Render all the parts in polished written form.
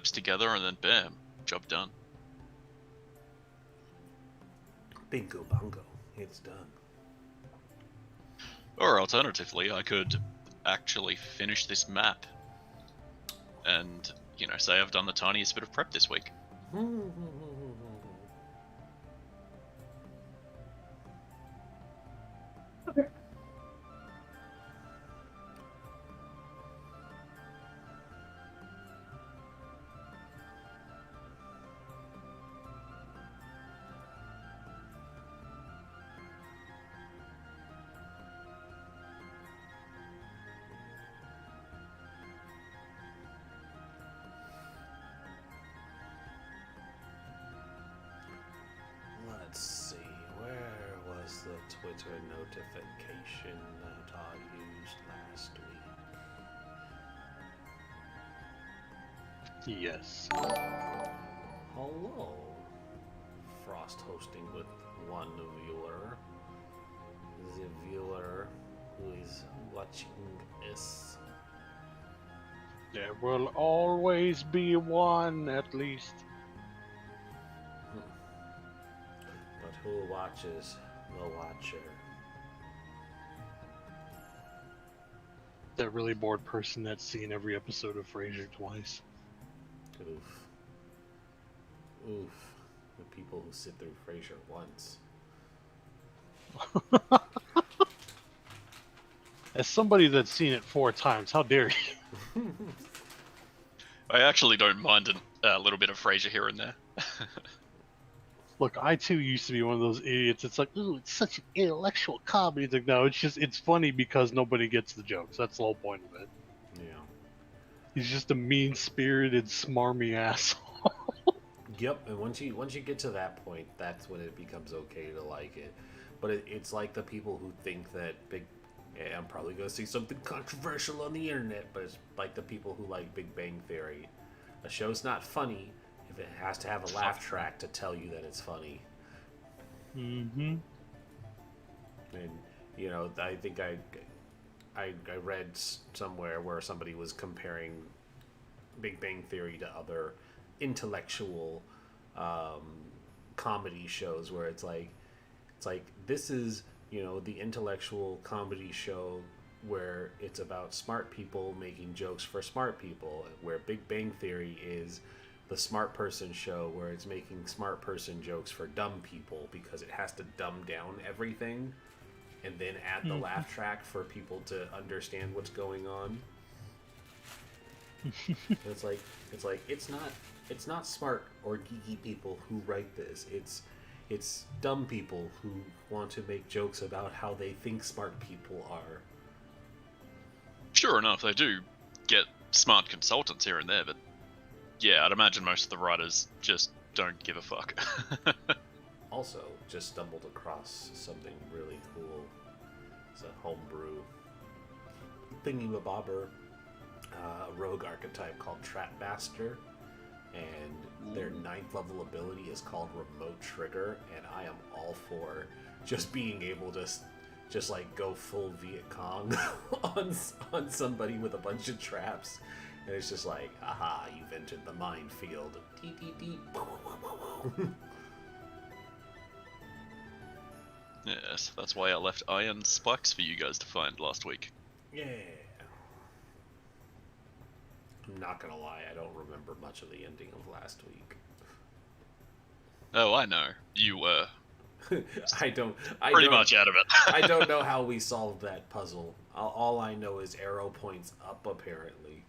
clips together, and then bam, job done. Bingo bongo, it's done. Or alternatively, I could actually finish this map and, say I've done the tiniest bit of prep this week. Okay. Let's see, where was the Twitter notification that I used last week? Yes. Hello. Frost hosting with one viewer. The viewer who is watching this. There will always be one, at least. But who watches the watcher? That really bored person that's seen every episode of Frasier twice. Oof. Oof. The people who sit through Frasier once. As somebody that's seen it 4 times, how dare you? I actually don't mind a little bit of Frasier here and there. Look, I too used to be one of those idiots. It's like, ooh, it's such an intellectual comedy. It's like, no, it's funny because nobody gets the jokes. That's the whole point of it. Yeah. He's just a mean-spirited, smarmy asshole. Yep, and once you get to that point, that's when it becomes okay to like it. But it's like the people who think that I'm probably going to see something controversial on the internet, but it's like the people who like Big Bang Theory. A show's not funny if it has to have a laugh track to tell you that it's funny. Mm-hmm. And, I think I read somewhere where somebody was comparing Big Bang Theory to other intellectual comedy shows where it's like this is the intellectual comedy show where it's about smart people making jokes for smart people, where Big Bang Theory is the smart person show where it's making smart person jokes for dumb people because it has to dumb down everything and then add the laugh track for people to understand what's going on. it's like it's not smart or geeky people who write this. It's dumb people who want to make jokes about how they think smart people are. Sure enough, they do get smart consultants here and there, but yeah, I'd imagine most of the writers just don't give a fuck. Also, just stumbled across something really cool. It's a homebrew thingy-mabobber rogue archetype called Trapmaster, and their 9th level ability is called Remote Trigger, and I am all for just being able to just like go full Viet Cong on somebody with a bunch of traps, and it's just like, aha, you've entered the minefield. Yes, that's why I left iron spikes for you guys to find last week. Yeah. I'm not gonna lie, I don't remember much of the ending of last week. Oh, I know. You were I don't much out of it. I don't know how we solved that puzzle. All I know is arrow points up, apparently.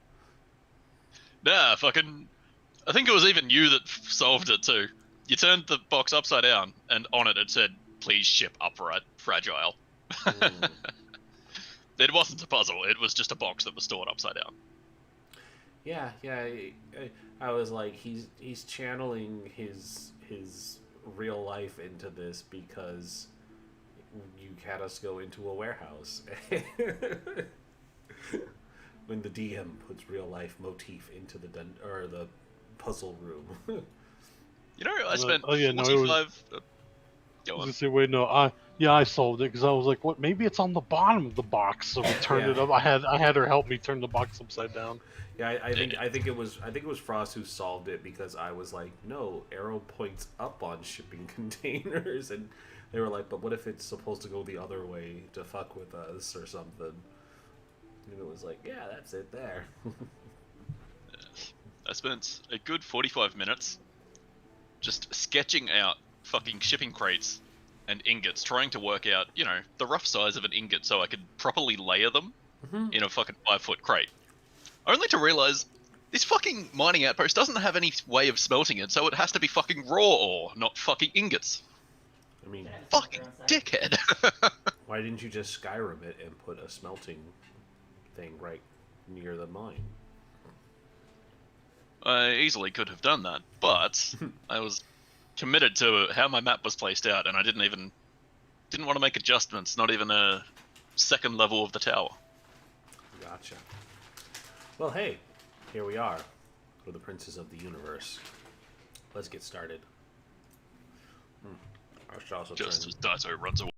Nah, fucking... I think it was even you that solved it, too. You turned the box upside down, and on it said, please ship upright, fragile. It wasn't a puzzle, it was just a box that was stored upside down. Yeah. I was like, he's channeling his real life into this because you had us go into a warehouse. When the DM puts real life motif into the puzzle room. I spent 45... I was on. gonna say, wait, no, I solved it because I was like, what? Maybe it's on the bottom of the box. So we turned it up. I had her help me turn the box upside down. Yeah, I think it was Frost who solved it because I was like, no, arrow points up on shipping containers, and they were like, but what if it's supposed to go the other way to fuck with us or something? And it was like, yeah, that's it there. I spent a good 45 minutes just sketching out fucking shipping crates and ingots, trying to work out, you know, the rough size of an ingot so I could properly layer them in a fucking 5-foot crate. Only to realize this fucking mining outpost doesn't have any way of smelting it, so it has to be fucking raw ore, not fucking ingots. I mean, Fucking dickhead. why didn't you just Skyrim it and put a smelting thing right near the mine? I easily could have done that, but I was committed to how my map was placed out, and I didn't want to make adjustments, not even a second level of the tower. Gotcha. Well, hey, here we are. We're the princes of the universe. Let's get started. I should also Just turn... as Daito runs away.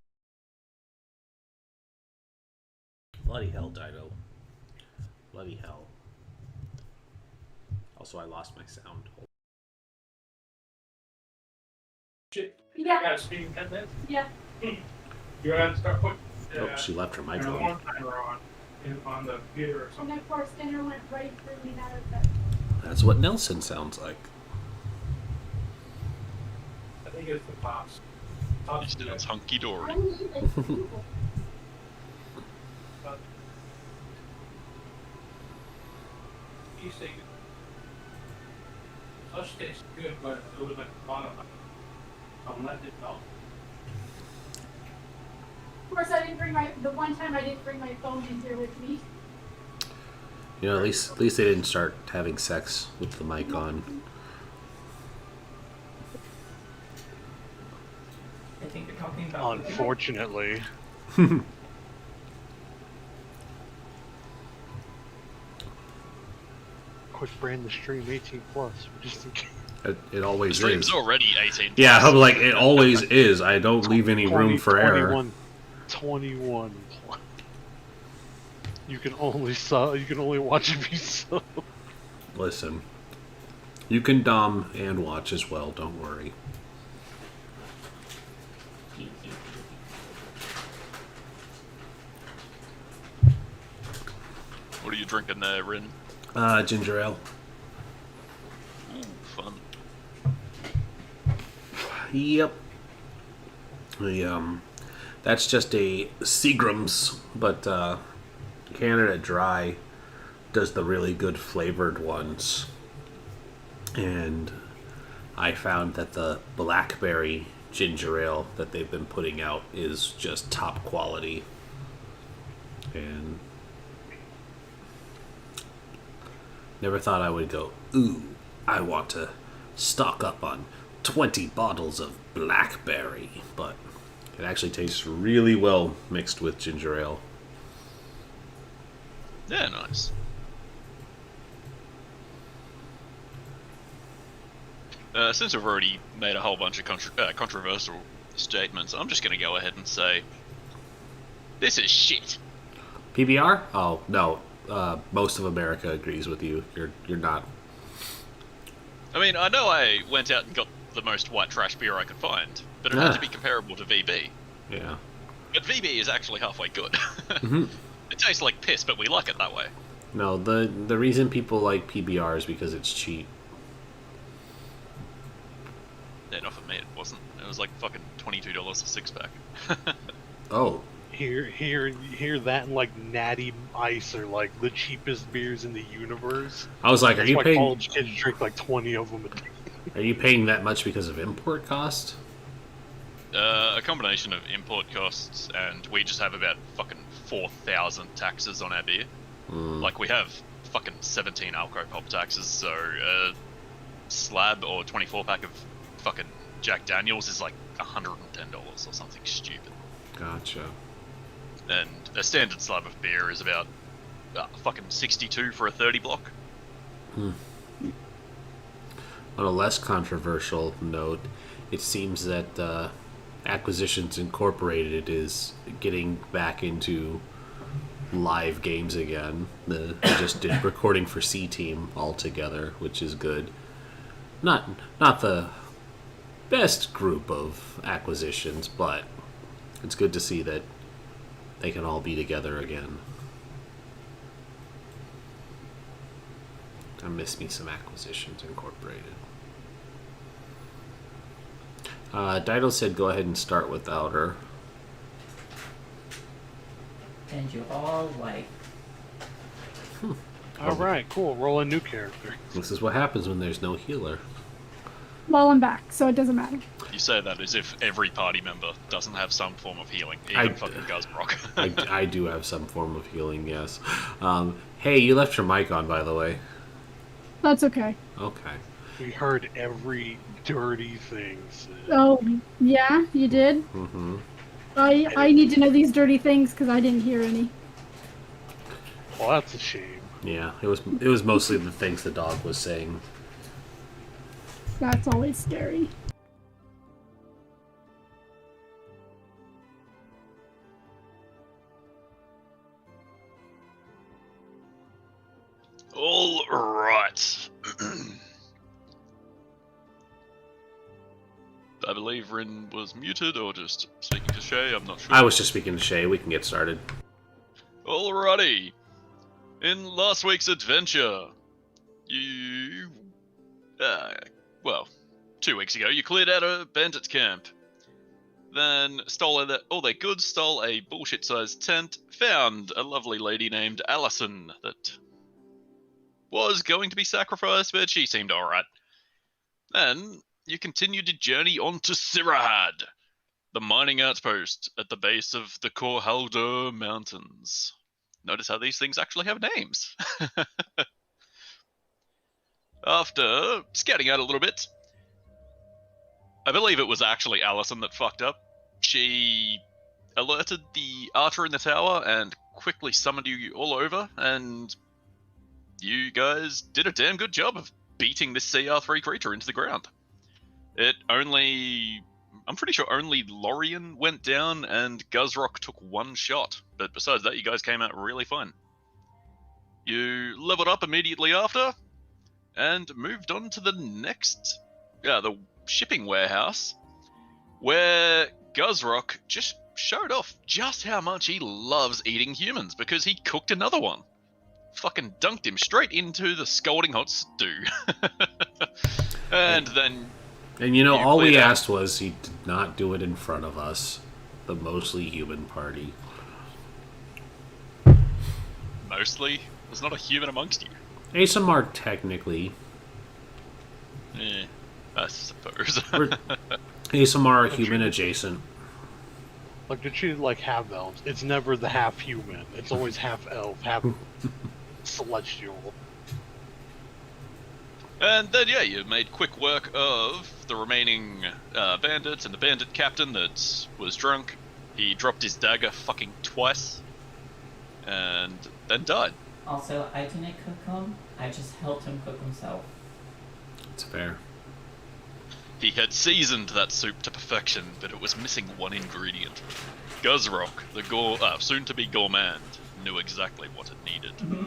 Bloody hell, Dido. Bloody hell. Also, I lost my sound. Shit. Yeah. I got a speaking 10 minutes. Yeah. You're gonna start putting Oh, she left her an microphone. alarm timer on the computer or And something. of course, dinner went right through me out of bed. That's what Nelson sounds like. I think it's the pops. He sounds hunky I dory. need like people. You say such tastes good, but it was like bottom. I'm letting it melt. Of course, the one time I didn't bring my phone in here with me. You know, at least they didn't start having sex with the mic on. I think they're talking about. Unfortunately, quick brand the stream 18 plus, just in case. It The always stream's is. already 18. Yeah, I'm like, it always is. I don't leave any room for error. 21 plus. You can only watch if you sub. Listen, you can dom and watch as well. Don't worry. What are you drinking there, Rin? Ginger ale. Ooh, fun. Yep. That's just a Seagram's, but Canada Dry does the really good flavored ones. And I found that the blackberry ginger ale that they've been putting out is just top quality. And never thought I would go, ooh, I want to stock up on 20 bottles of blackberry, but it actually tastes really well mixed with ginger ale. Yeah, nice. Since I've already made a whole bunch of controversial statements, I'm just going to go ahead and say, this is shit. PBR? Oh no, most of America agrees with you. You're not. I mean, I know I went out and got the most white trash beer I could find, but it had to be comparable to VB. Yeah. But VB is actually halfway good. Mhm. It tastes like piss, but we like it that way. No, the reason people like PBR is because it's cheap. Yeah, not for me, it wasn't. It was like fucking $22 a six-pack. Oh, Hear that and like Natty Ice are like the cheapest beers in the universe. I was like, That's are you why paying? college kids drink like 20 of them a day. Are you paying that much because of import cost? A combination of import costs, and we just have about fucking 4,000 taxes on our beer. Like, we have fucking 17 alco-pop taxes, so a slab or 24-pack of fucking Jack Daniels is like $110 or something stupid. Gotcha. And a standard slab of beer is about fucking 62 for a 30 block. On a less controversial note, it seems that Acquisitions Incorporated is getting back into live games again. They just did recording for C Team altogether, which is good. Not the best group of acquisitions, but it's good to see that they can all be together again. I miss me some Acquisitions Incorporated. Dido said go ahead and start without her. And you all like. Alright, cool. Roll a new character. This is what happens when there's no healer. Well, I'm back, so it doesn't matter. You say that as if every party member doesn't have some form of healing, even fucking Guzrock. I do have some form of healing, yes. Hey, you left your mic on, by the way. That's okay. Okay. We heard every dirty thing said. Oh, yeah, you did? Mm-hmm. I need to know these dirty things because I didn't hear any. Well, that's a shame. Yeah, it was mostly the things the dog was saying. That's always scary. All right. I believe Rin was muted or just speaking to Shay, I'm not sure. I was just speaking to Shay. We can get started. Alrighty. In last week's adventure, well, 2 weeks ago, you cleared out a bandit camp. Then stole all their goods, stole a bullshit-sized tent, found a lovely lady named Allison that was going to be sacrificed, but she seemed alright. Then you continued your journey on to Sirahad, the mining outpost at the base of the Korhaldor Mountains. Notice how these things actually have names. After scouting out a little bit, I believe it was actually Allison that fucked up. She alerted the archer in the tower and quickly summoned you all over, and you guys did a damn good job of beating this CR3 creature into the ground. I'm pretty sure only Lorien went down and Guzrock took one shot, but besides that, you guys came out really fine. You leveled up immediately after, and moved on to the the shipping warehouse, where Guzrock just showed off just how much he loves eating humans, because he cooked another one. Fucking dunked him straight into the scalding hot stew. And then... And you know, all we asked was he did not do it in front of us, the mostly human party. Mostly? There's not a human amongst you. ASMR technically. I suppose. ASMR human adjacent. Like, they're treated like half elves. It's never the half human. It's always half elf, half celestial. And then, yeah, you made quick work of the remaining bandits and the bandit captain that was drunk. He dropped his dagger fucking twice, and then died. Also, I didn't cook him. I just helped him cook himself. It's fair. He had seasoned that soup to perfection, but it was missing one ingredient. Guzrock, the soon-to-be gourmand, knew exactly what it needed. Mm-hmm.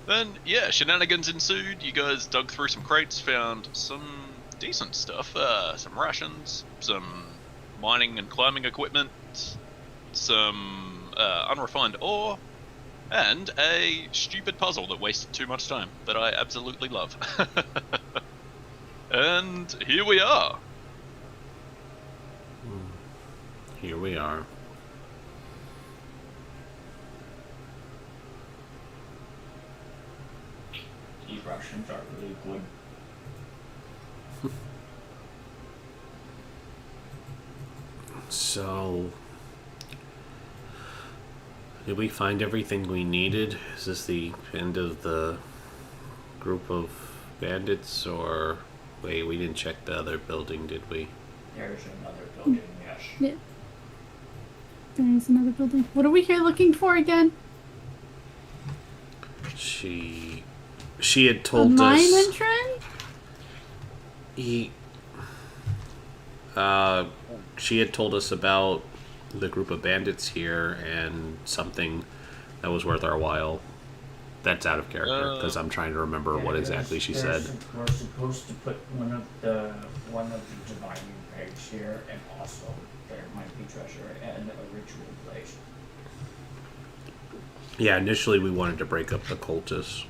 Then, yeah, shenanigans ensued. You guys dug through some crates, found some decent stuff. Some rations, some mining and climbing equipment, some unrefined ore, and a stupid puzzle that wasted too much time that I absolutely love. And here we are. Here we are. These Russians are really good. So, did we find everything we needed? Is this the end of the group of bandits, or... Wait, we didn't check the other building, did we? There's another building, yes. Yeah. There's another building. What are we here looking for again? She had A told mine us... entrance? She had told us about the group of bandits here and something that was worth our while. That's out of character because I'm trying to remember what exactly she said. We're supposed to put one of the divining pegs here, and also there might be treasure and a ritual place. Yeah, initially we wanted to break up the cultists.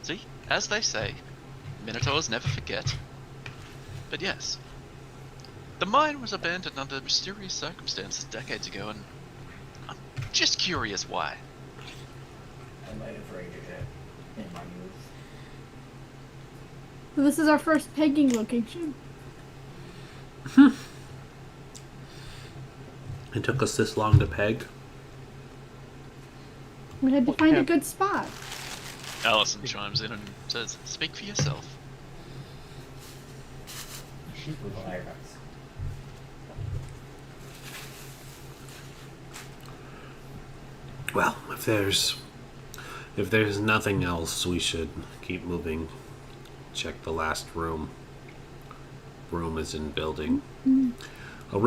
See, as they say, Minotaurs never forget. But yes, the mine was abandoned under mysterious circumstances decades ago, and I'm just curious why. I might have raided it in my youth. So this is our first pegging location. It took us this long to peg. We had to find a good spot. Allison chimes in and says, "Speak for yourself." Virus. Well, if there's nothing else, we should keep moving. Check the last room. Room is in building. A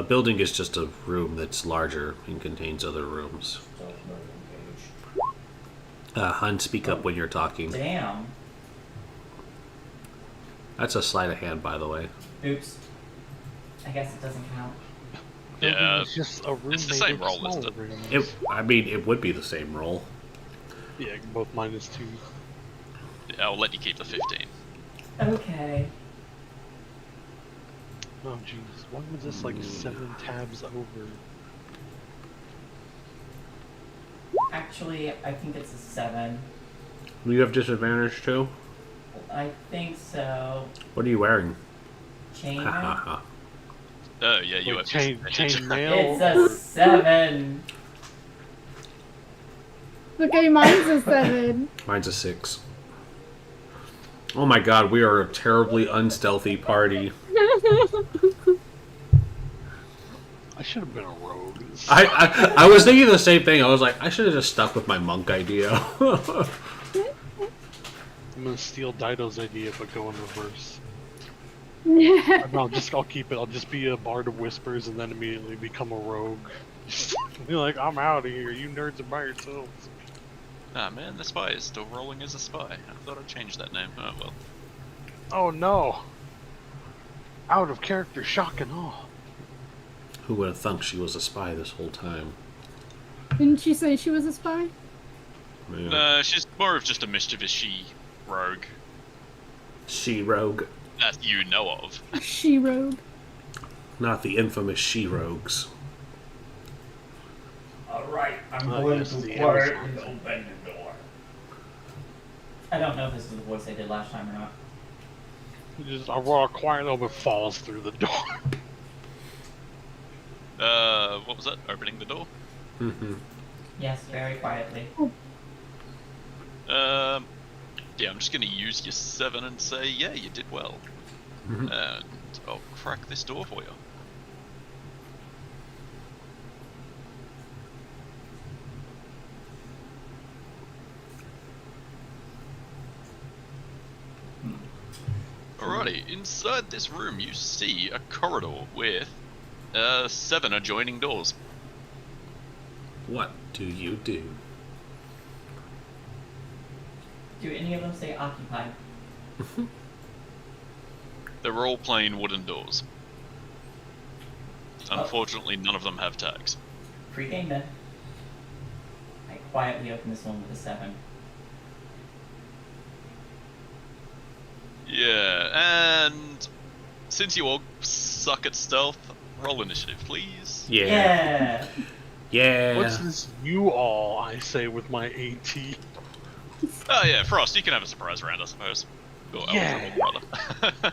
building is just a room that's larger and contains other rooms. Hun, speak up when you're talking. Damn. That's a sleight of hand, by the way. Oops. I guess it doesn't count. Yeah, It's just a room it's the made same of roll, isn't smaller it? rooms. It would be the same roll. Yeah, both -2. Yeah, I'll let you keep the 15. Okay. Oh jeez, why was this like 7 tabs over? Actually, I think it's a 7. You have disadvantage too? I think so. What are you wearing? Chainmail? Ha Oh, yeah, you have chain disadvantage. mail. It's a 7. Okay, mine's a 7. Mine's a 6. Oh my god, we are a terribly unstealthy party. I should have been a rogue. I was thinking the same thing. I was like, I should have just stuck with my monk idea. I'm gonna steal Dido's idea, but go in reverse. Yeah. No, I'll keep it. I'll just be a bard of whispers and then immediately become a rogue. Be like, I'm out of here. You nerds are by yourselves. Ah, man, the spy is still rolling as a spy. I thought I'd change that name. Oh, well. Oh no! Out of character, shock and awe. Who would have thunk she was a spy this whole time? Didn't she say she was a spy? Yeah. No, she's more of just a mischievous rogue She-rogue. that you know of. A she-rogue. Not the infamous she-rogues. Alright, I'm Oh, going yes, to the quietly Amazons. open the door. I don't know if this is the voice I did last time or not. Just a raw quiet open falls through the door. What was that? Opening the door? Mm-hmm. Yes, very quietly. Yeah, I'm just gonna use your 7 and say, yeah, you did well. Mhm. And I'll crack this door for you. Alrighty, inside this room you see a corridor with 7 adjoining doors. What do you do? Do any of them say occupied? They're all plain wooden doors. Unfortunately, none of them have tags. Pre-game then. I quietly open this one with a 7. Yeah, and since you all suck at stealth, roll initiative, please. Yeah. Yeah. What's this you all, I say with my AT? Oh yeah, Frost, you can have a surprise round, I suppose. Or Yeah. eligible, rather.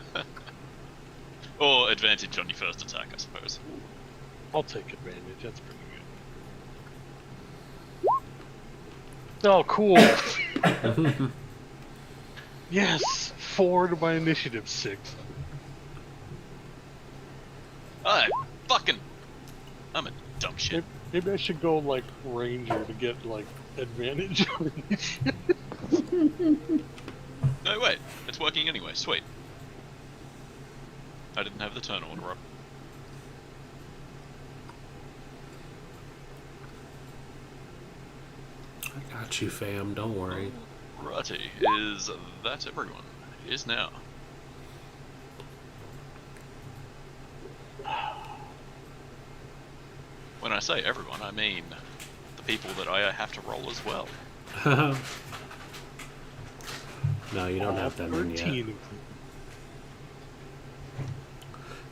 Or advantage on your first attack, I suppose. I'll take advantage, that's pretty good. Oh, cool. Yes, 4 to my initiative, 6. I'm a dumb shit. Maybe I should go like ranger to get like advantage on initiative. No, wait, it's working anyway, sweet. I didn't have the turn order up. I got you, fam. Don't worry. Righty, is that everyone? Is now. When I say everyone, I mean the people that I have to roll as well. No, you don't have them in yet. 13.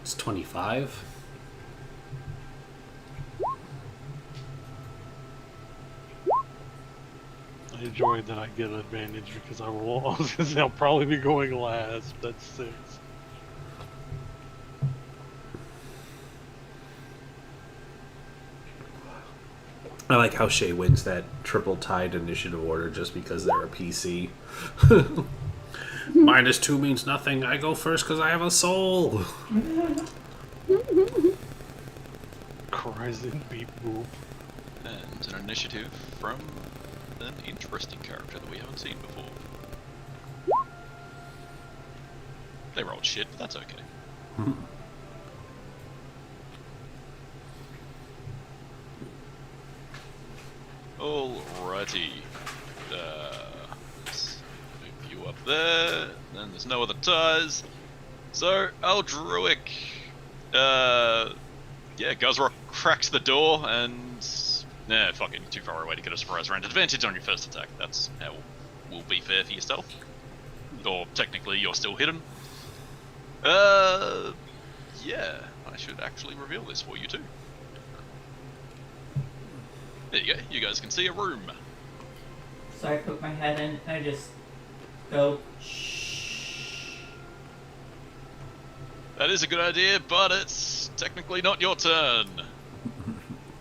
It's 25. I enjoy that I get an advantage because I was gonna say I'll probably be going last. That's 6. I like how Shay wins that triple tied initiative order just because they're a PC. -2 means nothing. I go first because I have a soul. Cries and beep boop. And an initiative from an interesting character that we haven't seen before. They rolled shit, but that's okay. Alrighty. Let's move you up there. Then there's no other ties. So, Aldruic. Yeah, Guzrock cracks the door and. Nah, fucking too far away to get a surprise round. Advantage on your first attack. That's how will be fair for yourself. Or technically, you're still hidden. Yeah, I should actually reveal this for you too. There you go, you guys can see a room. So I put my head in, and I just go, shh. That is a good idea, but it's technically not your turn.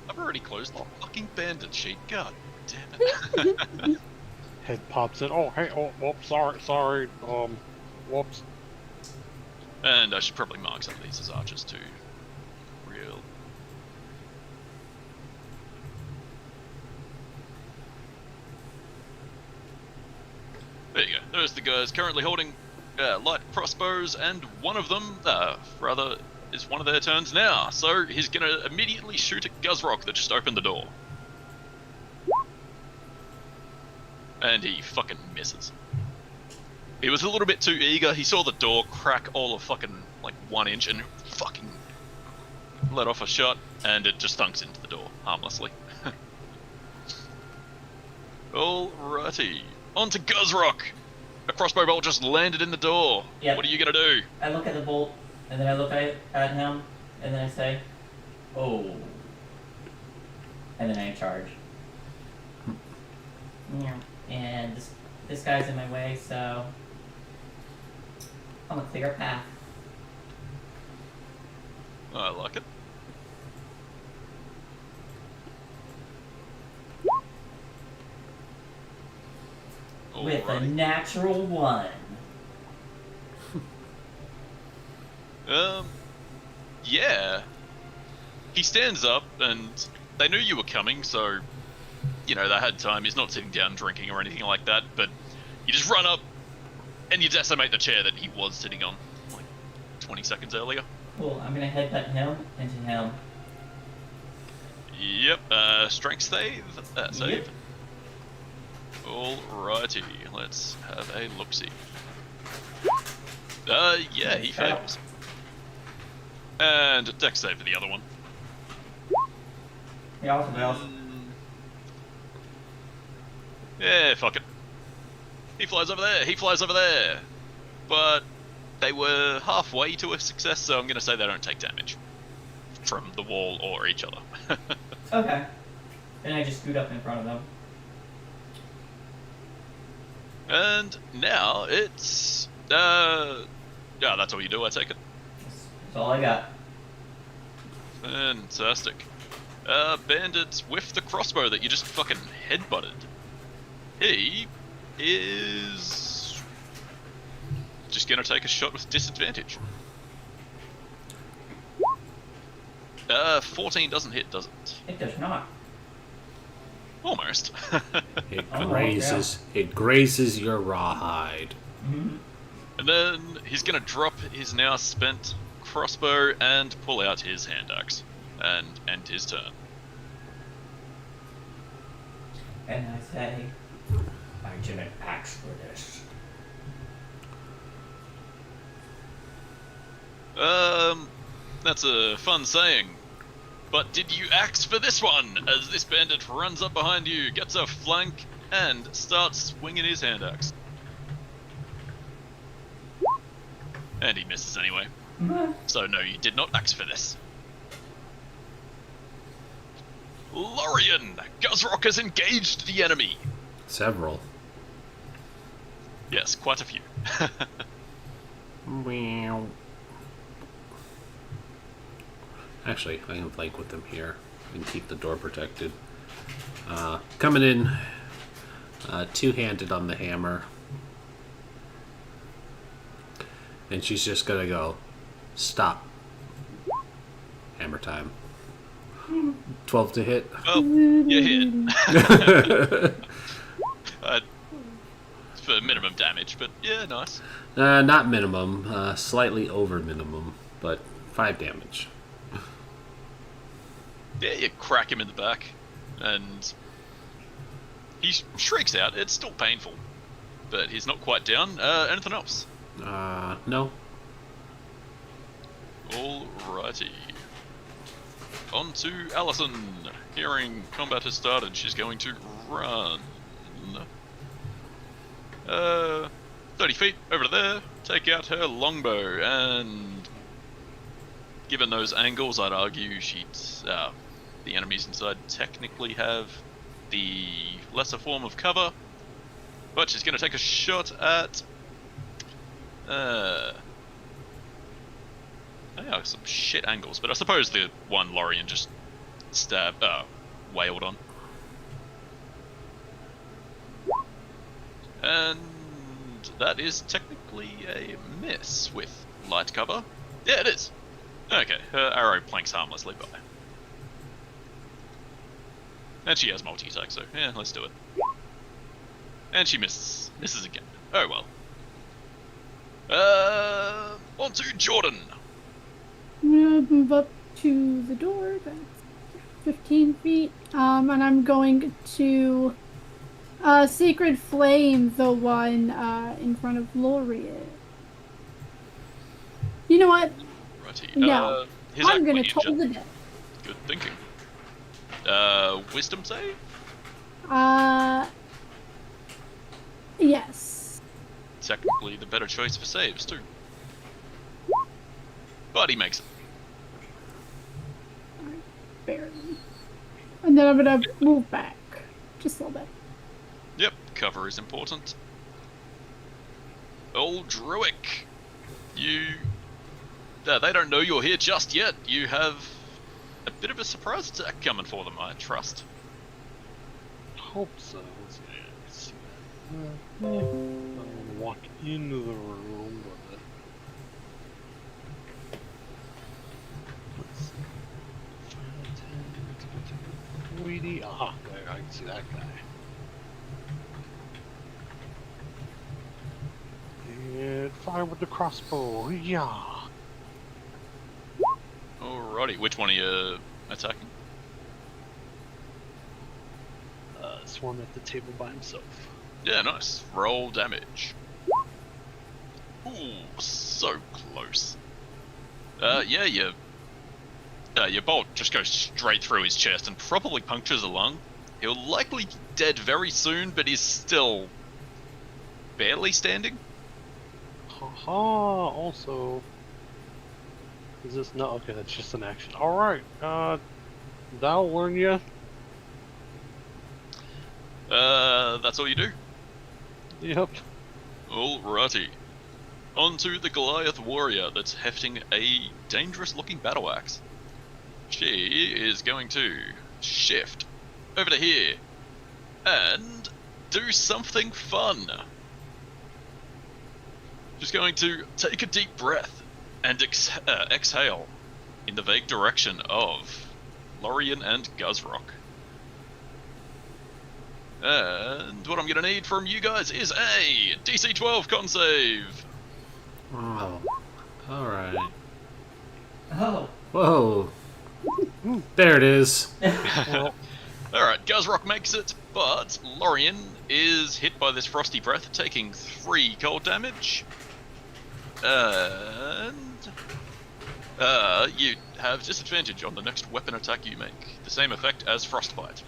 I've already closed the fucking bandit sheet, god damn it. Head pops in. Oh, hey, oh, whoops, sorry, whoops. And I should probably mark some of these as archers too. Real. There you go. There's the guys currently holding light crossbows, and one of them, rather, is one of their turns now. So he's gonna immediately shoot at Guzrock that just opened the door. And he fucking misses. He was a little bit too eager. He saw the door crack all of fucking like 1 inch and fucking let off a shot, and it just thunks into the door harmlessly. Alrighty, on to Guzrock. A crossbow bolt just landed in the door. Yep. What are you gonna do? I look at the bolt, and then I look at him, and then I say, oh. And then I charge. Yeah. And this guy's in my way, so I'm gonna clear a path. I like it. With a Alrighty. natural 1. Yeah. He stands up, and they knew you were coming, so, you know, they had time. He's not sitting down drinking or anything like that, but you just run up, and you decimate the chair that he was sitting on, like, 20 seconds earlier. Cool, I'm gonna headbutt him into him. Yep, strength save? Save? Yep. Alrighty, let's have a look-see. Yeah, he Fail. fails. And a dex save for the other one. He also fails. Yeah, fuck it. He flies over there, he flies over there. But they were halfway to a success, so I'm gonna say they don't take damage from the wall or each other. Okay. Then I just scoot up in front of them. And now it's yeah, that's all you do, I take it. That's all I got. Fantastic. Bandit with the crossbow that you just fucking headbutted. He is just gonna take a shot with disadvantage. 14 doesn't hit, does it? It does not. Almost. It Oh, grazes. It grazes your rawhide. Mm-hmm. And then he's gonna drop his now spent crossbow and pull out his hand axe and end his turn. And I say, I didn't ask for this. That's a fun saying. But did you axe for this one? As this bandit runs up behind you, gets a flank, and starts swinging his hand axe. And he misses anyway. So no, you did not axe for this. Lorien! Guzrock has engaged the enemy! Several. Yes, quite a few. Meow. Actually, I can flank with them here and keep the door protected. Coming in, two-handed on the hammer. And she's just gonna go, stop. Hammer time. 12 to hit. Oh, you hit. For minimum damage, but yeah, nice. Not minimum, slightly over minimum, but 5 damage. Yeah, you crack him in the back, and he shrieks out. It's still painful, but he's not quite down. Anything else? No. Alrighty. On to Allison. Hearing combat has started, she's going to run. 30 feet over to there, take out her longbow, and given those angles, I'd argue the enemies inside technically have the lesser form of cover, but she's going to take a shot at they are some shit angles, but I suppose the one Lorien just wailed on. And that is technically a miss with light cover. Yeah, it is. Okay, her arrow planks harmlessly by. And she has multi-attack, so yeah, let's do it. And she misses. Misses again. Oh well. On to Jordan. I'm gonna move up to the door. That's 15 feet. And I'm going to Sacred Flame the one in front of Lorien. You know what? Righty. No. His I'm gonna actually toll injured. the death. Good thinking. Wisdom save? Yes. Technically the better choice for saves too. But he makes it. Barely. And then I'm gonna move back. Just a little bit. Yep, cover is important. Old Druick, they don't know you're here just yet. You have a bit of a surprise attack coming for them, I trust. Hope so. Let's see. I'm gonna walk into the room, but let's see. 5, 10, 20. Aha, there, I can see that guy. And fire with the crossbow. Yeah. Alrighty, which one are you attacking? This one at the table by himself. Yeah, nice. Roll damage. Ooh, so close. Yeah, your bolt just goes straight through his chest and probably punctures a lung. He'll likely be dead very soon, but he's still barely standing. Haha, also. Is this no? Okay, that's just an action. Alright, that'll learn you. That's all you do? Yep. Alrighty. On to the Goliath warrior that's hefting a dangerous looking battle axe. She is going to shift over to here and do something fun. She's going to take a deep breath and exhale in the vague direction of Lorien and Guzrock. And what I'm going to need from you guys is a DC 12 con save. Oh, alright. Oh. Whoa. There it is. Alright, Guzrock makes it, but Lorien is hit by this frosty breath, taking 3 cold damage. And you have disadvantage on the next weapon attack you make. The same effect as frostbite.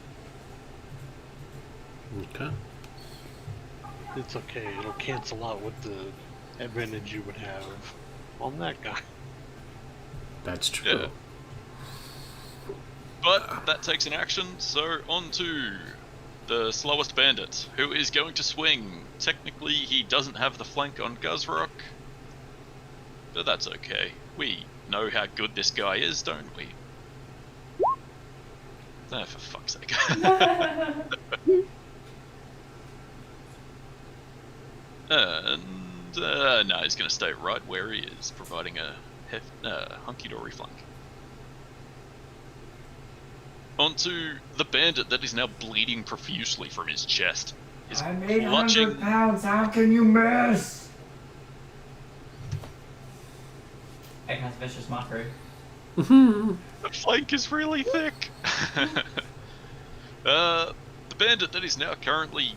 Okay. It's okay. It'll cancel out with the advantage you would have on that guy. That's true. Yeah. But that takes an action, so on to the slowest bandit, who is going to swing. Technically, he doesn't have the flank on Guzrock, but that's okay. We know how good this guy is, don't we? Ah, for fuck's sake. And no, he's going to stay right where he is, providing a hunky-dory flank. Onto the bandit that is now bleeding profusely from his chest. Is I'm 800 clutching. pounds, how can you miss? I cast Vicious Mockery. The flank is really thick. The bandit that is now currently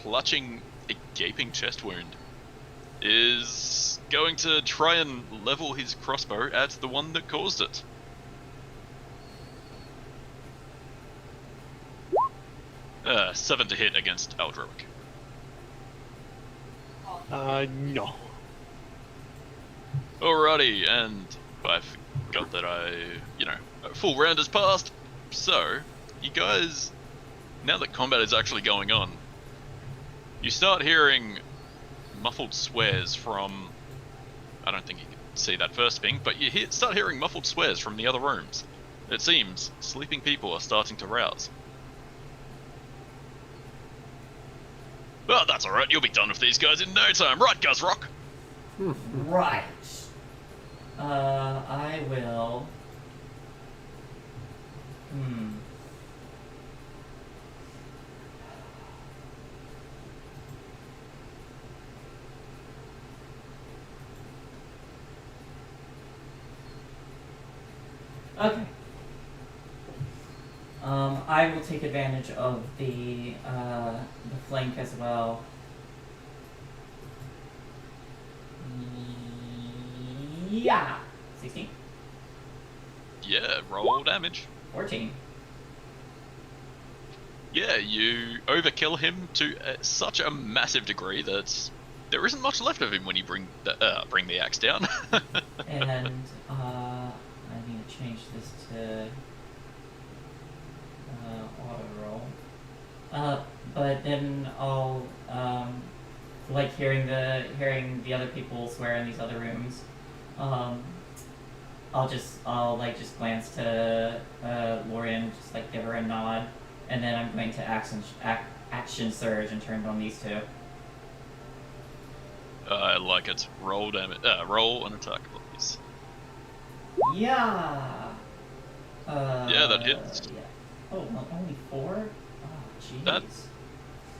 clutching a gaping chest wound is going to try and level his crossbow at the one that caused it. 7 to hit against Aldroic. No. Alrighty, and I forgot that a full round has passed. So, you guys, now that combat is actually going on, you start hearing muffled swears from, I don't think you can see that first thing, but you start hearing muffled swears from the other rooms. It seems sleeping people are starting to rouse. But that's alright, you'll be done with these guys in no time, right, Guzrock? Right. I will... Okay. I will take advantage of the flank as well. Yeah! 16? Yeah, roll damage. 14. Yeah, you overkill him to such a massive degree that there isn't much left of him when you bring the axe down. And, I need to change this to auto roll. But then I'll like hearing the other people swear in these other rooms. I'll just glance to Lorien, just like give her a nod, and then I'm going to action surge and turn on these two. I like it. Roll damage. Roll an attack, please. Yeah. Yeah, that hits. Yeah. Oh, well, only 4? Oh, jeez.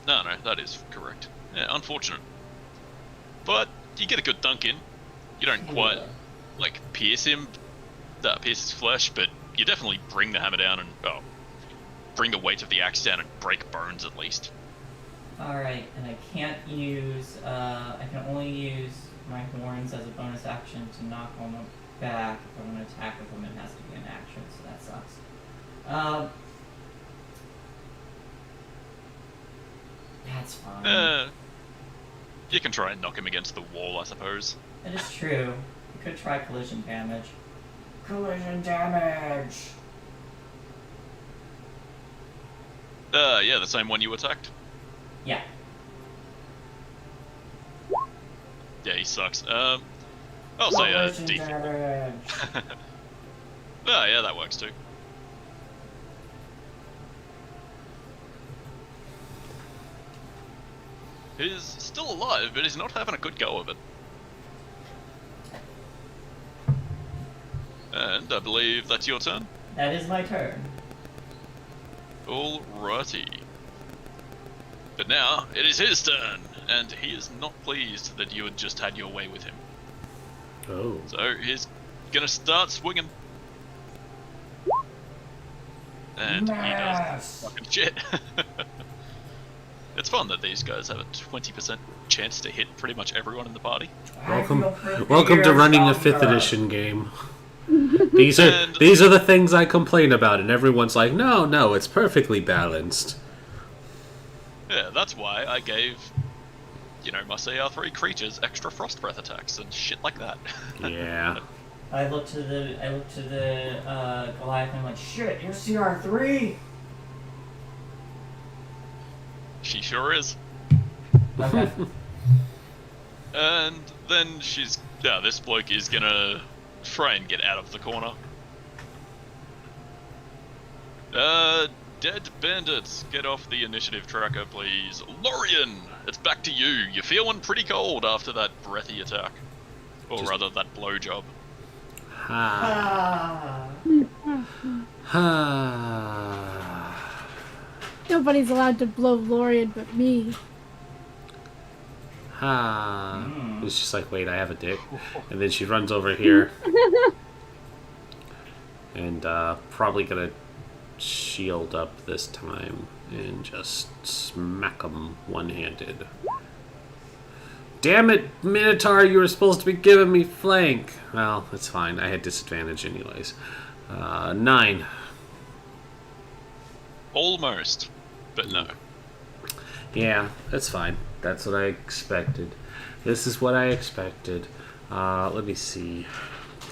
No, that is correct. Yeah, unfortunate. But you get a good dunk in. You don't quite like pierce him, pierce his flesh, but you definitely bring the hammer down and bring the weight of the axe down and break bones at least. Alright, and I can't use, I can only use my horns as a bonus action to knock on the back. If I want to attack with them, it has to be an action, so that sucks. That's fine. You can try and knock him against the wall, I suppose. That is true. You could try collision damage. Collision damage! Yeah, the same one you attacked. Yeah. Yeah, he sucks. I'll say Collision D4. damage! Oh, yeah, that works too. He's still alive, but he's not having a good go of it. And I believe that's your turn. That is my turn. Alrighty. But now, it is his turn, and he is not pleased that you had just had your way with him. Oh. So he's gonna start swinging. And he does fucking shit. It's fun that these guys have a 20% chance to hit pretty much everyone in the party. Welcome to running a 5th edition game. These are the things I complain about, and everyone's like, no, it's perfectly balanced. Yeah, that's why I gave, my CR3 creatures extra frost breath attacks and shit like that. Yeah. I look to the Goliath and I'm like, shit, you're CR3. She sure is. Okay. And then this bloke is gonna try and get out of the corner. Dead bandits, get off the initiative tracker, please. Lorian, it's back to you. You're feeling pretty cold after that breathy attack. Or rather, that blowjob. Ha. Ha. Nobody's allowed to blow Lorian but me. Ha. It's just like, wait, I have a dick. And then she runs over here. And probably gonna shield up this time and just smack him one-handed. Damn it, Minotaur, you were supposed to be giving me flank. Well, it's fine. I had disadvantage anyways. 9. Almost, but no. Yeah, that's fine. That's what I expected. This is what I expected. Let me see.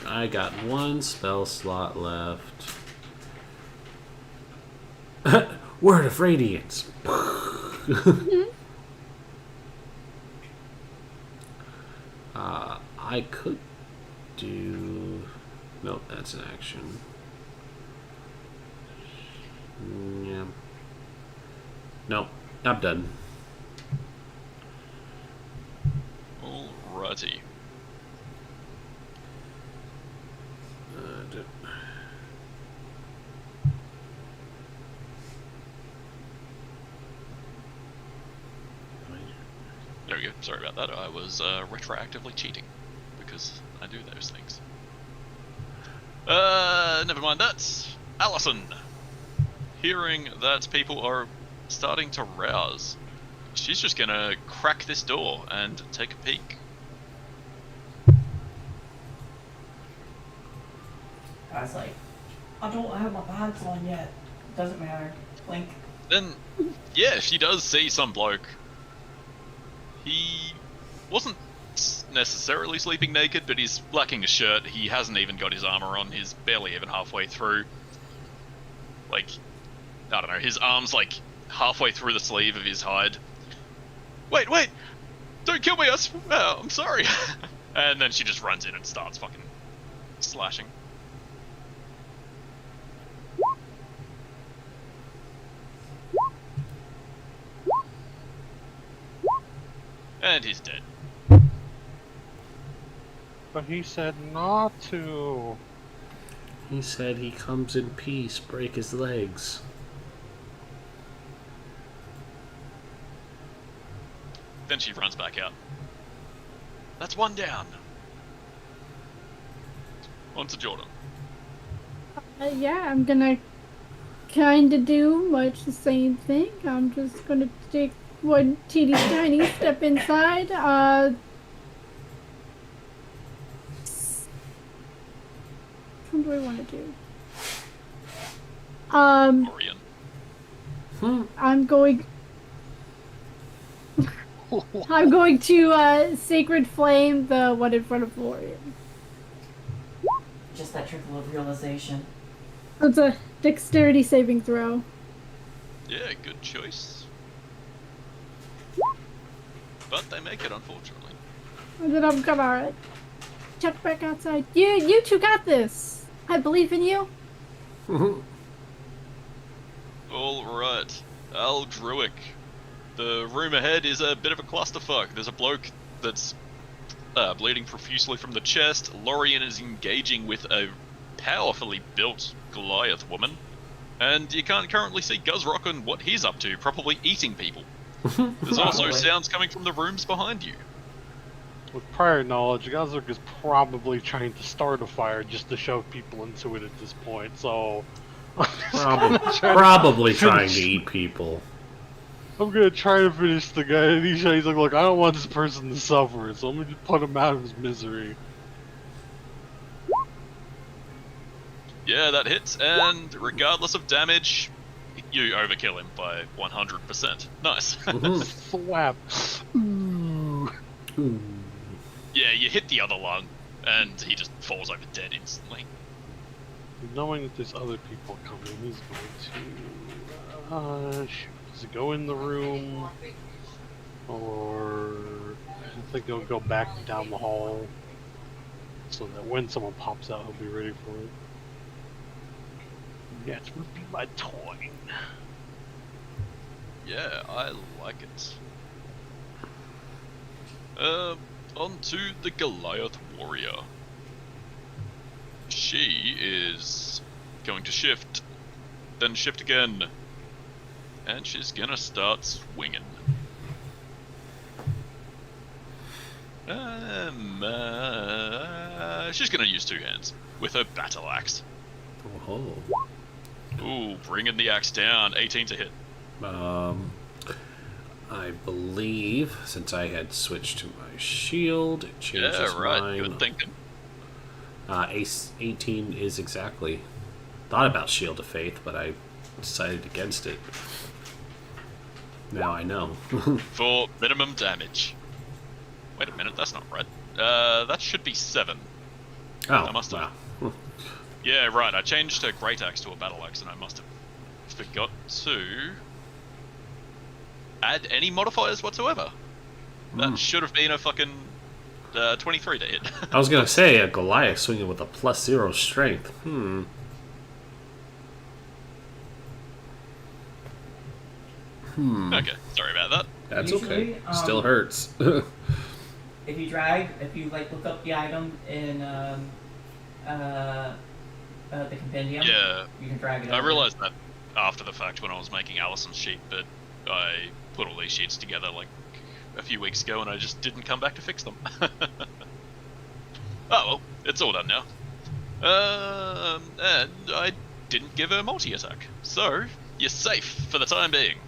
I got 1 spell slot left. Word of Radiance. I could do... Nope, that's an action. Yeah. Nope, I'm done. Alrighty. There we go. Sorry about that. I was retroactively cheating because I do those things. Never mind that. Allison, hearing that people are starting to rouse, she's just gonna crack this door and take a peek. I was like, I don't have my pants on yet. Doesn't matter. Blink. Then, yeah, she does see some bloke. He wasn't necessarily sleeping naked, but he's lacking a shirt. He hasn't even got his armor on. He's barely even halfway through. Like, I don't know, his arm's like halfway through the sleeve of his hide. Wait! Don't kill me! I'm sorry! And then she just runs in and starts fucking slashing. And he's dead. But he said not to. He said he comes in peace, break his legs. Then she runs back out. That's 1 down. On to Jordan. Yeah, I'm gonna kinda do much the same thing. I'm just gonna take one teeny tiny step inside. What do I want to do? Orion. I'm going to Sacred Flame the one in front of Lorian. Just that trickle of realization. It's a dexterity saving throw. Yeah, good choice. But they make it, unfortunately. And then I'm gonna check back outside. You two got this. I believe in you. Alright. Al Druick. The room ahead is a bit of a clusterfuck. There's a bloke that's bleeding profusely from the chest. Lorian is engaging with a powerfully built Goliath woman. And you can't currently see Guzrock and what he's up to, probably eating people. There's also sounds coming from the rooms behind you. With prior knowledge, Gazark is probably trying to start a fire just to shove people into it at this point, so... Probably trying to eat people. I'm gonna try to finish the guy, and he's like, look, I don't want this person to suffer, so I'm gonna just put him out of his misery. Yeah, that hits, and regardless of damage, you overkill him by 100%. Nice. Slap. Ooh. Ooh. Yeah, you hit the other lung, and he just falls over dead instantly. Knowing that there's other people coming, he's going to... shoot. Does it go in the room? Or... I think he'll go back down the hall. So that when someone pops out, he'll be ready for it. Yeah, it's gonna be my toy. Yeah, I like it. On to the Goliath Warrior. She is going to shift, then shift again, and she's gonna start swinging. She's gonna use two hands with her battle axe. Oh. Ooh, bringing the axe down. 18 to hit. I believe since I had switched to my shield, it changes Yeah, right. mine. Good thinking. Ace 18 is exactly. Thought about Shield of Faith, but I decided against it. Now I know. For minimum damage. Wait a minute, that's not right. That should be 7. Oh, I must have. wow. Yeah, right. I changed her great axe to a battle axe, and I must have forgot to add any modifiers whatsoever. That should have been a fucking 23 to hit. I was gonna say a Goliath swinging with a +0 strength. Okay, sorry about that. That's Usually, okay. Still hurts. If you like look up the item in the compendium, Yeah, you can drag it I over. realized that after the fact when I was making Alison's sheet, but I put all these sheets together like a few weeks ago and I just didn't come back to fix them. Oh well, it's all done now. And I didn't give her multi-attack, so you're safe for the time being.